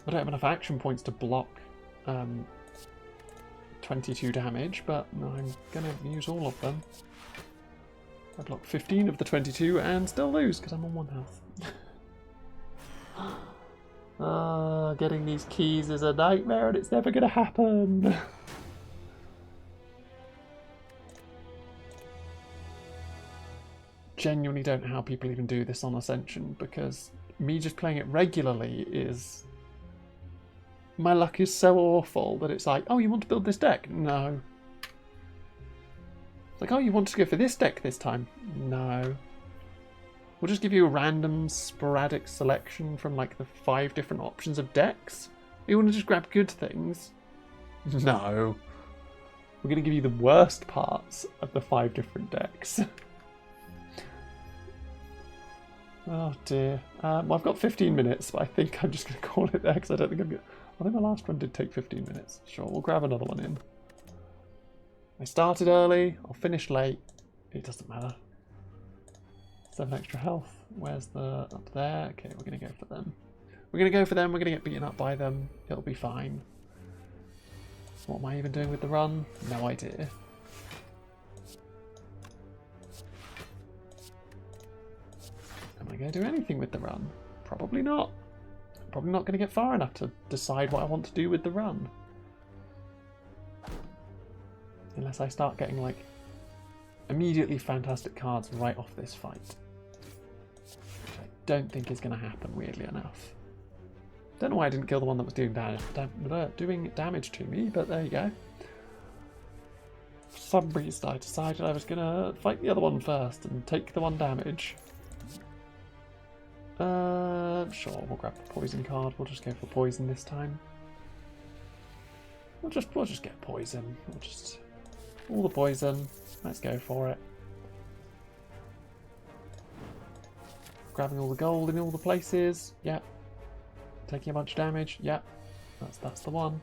I don't have enough action points to block 22 damage, but I'm going to use all of them. I block 15 of the 22 and still lose because I'm on 1 health. Getting these keys is a nightmare and it's never going to happen. Genuinely don't know how people even do this on Ascension, because me just playing it regularly is... My luck is so awful that it's like, oh, you want to build this deck? No. It's like, oh, you want to go for this deck this time? No. We'll just give you a random, sporadic selection from like the 5 different options of decks. You want to just grab good things? No. We're going to give you the worst parts of the 5 different decks. Oh dear. Well, I've got 15 minutes, but I think I'm just going to call it there because I don't think I'm going to... I think my last one did take 15 minutes. Sure, we'll grab another one in. I started early, I'll finish late. It doesn't matter. 7 extra health. Where's the... up there? Okay, we're going to go for them. We're going to go for them, we're going to get beaten up by them. It'll be fine. What am I even doing with the run? No idea. Am I going to do anything with the run? Probably not. I'm probably not going to get far enough to decide what I want to do with the run. Unless I start getting, like, immediately fantastic cards right off this fight. Which I don't think is going to happen, weirdly enough. Don't know why I didn't kill the one that was doing damage to me, but there you go. For some reason I decided I was going to fight the other one first and take the 1 damage. Sure, we'll grab the poison card. We'll just go for poison this time. We'll just get poison. We'll just... all the poison. Let's go for it. Grabbing all the gold in all the places. Yep. Taking a bunch of damage. Yep. That's the one.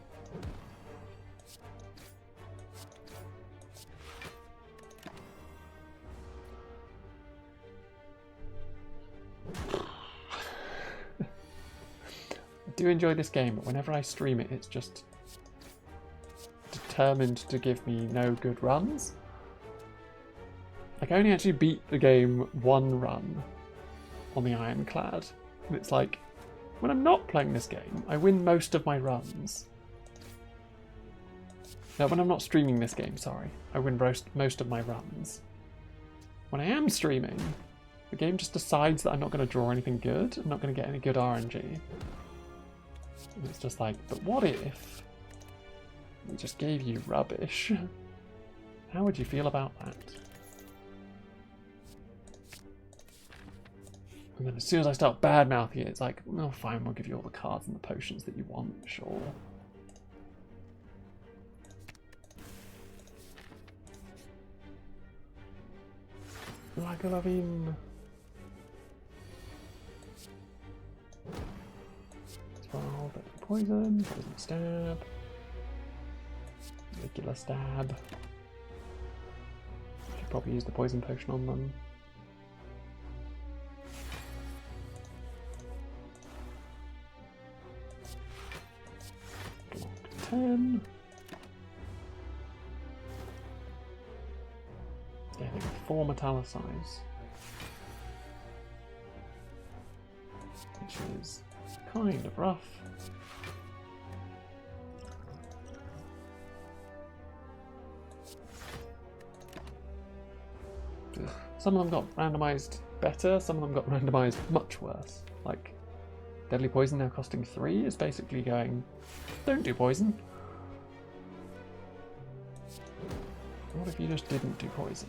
I do enjoy this game, but whenever I stream it, it's just determined to give me no good runs. Like, I only actually beat the game 1 run on the Ironclad. And it's like, when I'm not playing this game, I win most of my runs. No, when I'm not streaming this game, sorry. I win most of my runs. When I am streaming, the game just decides that I'm not going to draw anything good. I'm not going to get any good RNG. And it's just like, but what if we just gave you rubbish? How would you feel about that? And then as soon as I start bad-mouthing it, it's like, oh fine, we'll give you all the cards and the potions that you want, sure. Lagavulin. Well, bit of poison stab. Regular stab. Should probably use the poison potion on them. Block 10. 4 metallicize. Which is kind of rough. Some of them got randomized better, some of them got randomized much worse. Like, Deadly Poison now costing 3 is basically going, don't do poison. What if you just didn't do poison?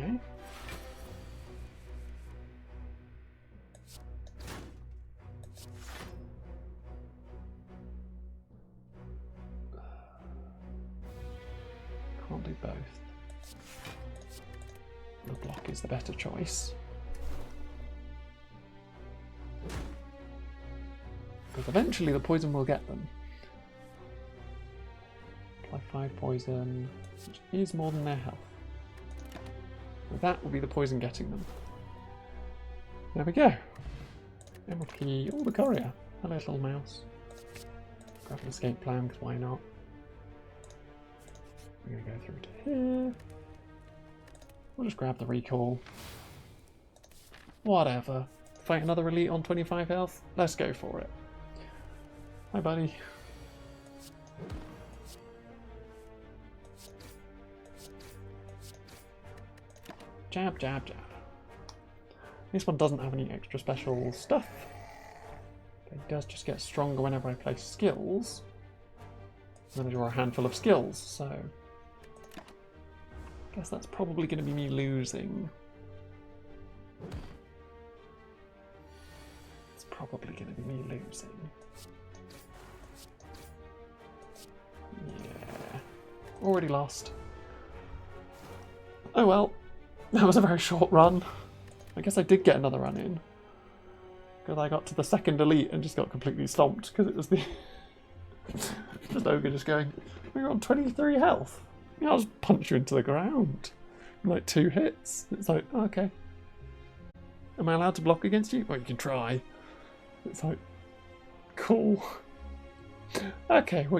Okay. Can't do both. The block is the better choice. Because eventually the poison will get them. Apply 5 poison, which is more than their health. So that will be the poison getting them. There we go. Emerald key. Oh, the courier. Hello, little mouse. Grab an escape plan, because why not? We're going to go through to here. We'll just grab the recall. Whatever. Fight another elite on 25 health? Let's go for it. Hi, buddy. Jab, jab, jab. This one doesn't have any extra special stuff. It does just get stronger whenever I place skills. And then I draw a handful of skills, so I guess that's probably going to be me losing. It's probably going to be me losing. Yeah. Already lost. Oh well. That was a very short run. I guess I did get another run in. Because I got to the second elite and just got completely stomped because it was the just ogre just going, we're on 23 health. Yeah, I'll just punch you into the ground. In like 2 hits. It's like, oh, okay. Am I allowed to block against you? Well, you can try. It's like, cool. Okay, we're gonna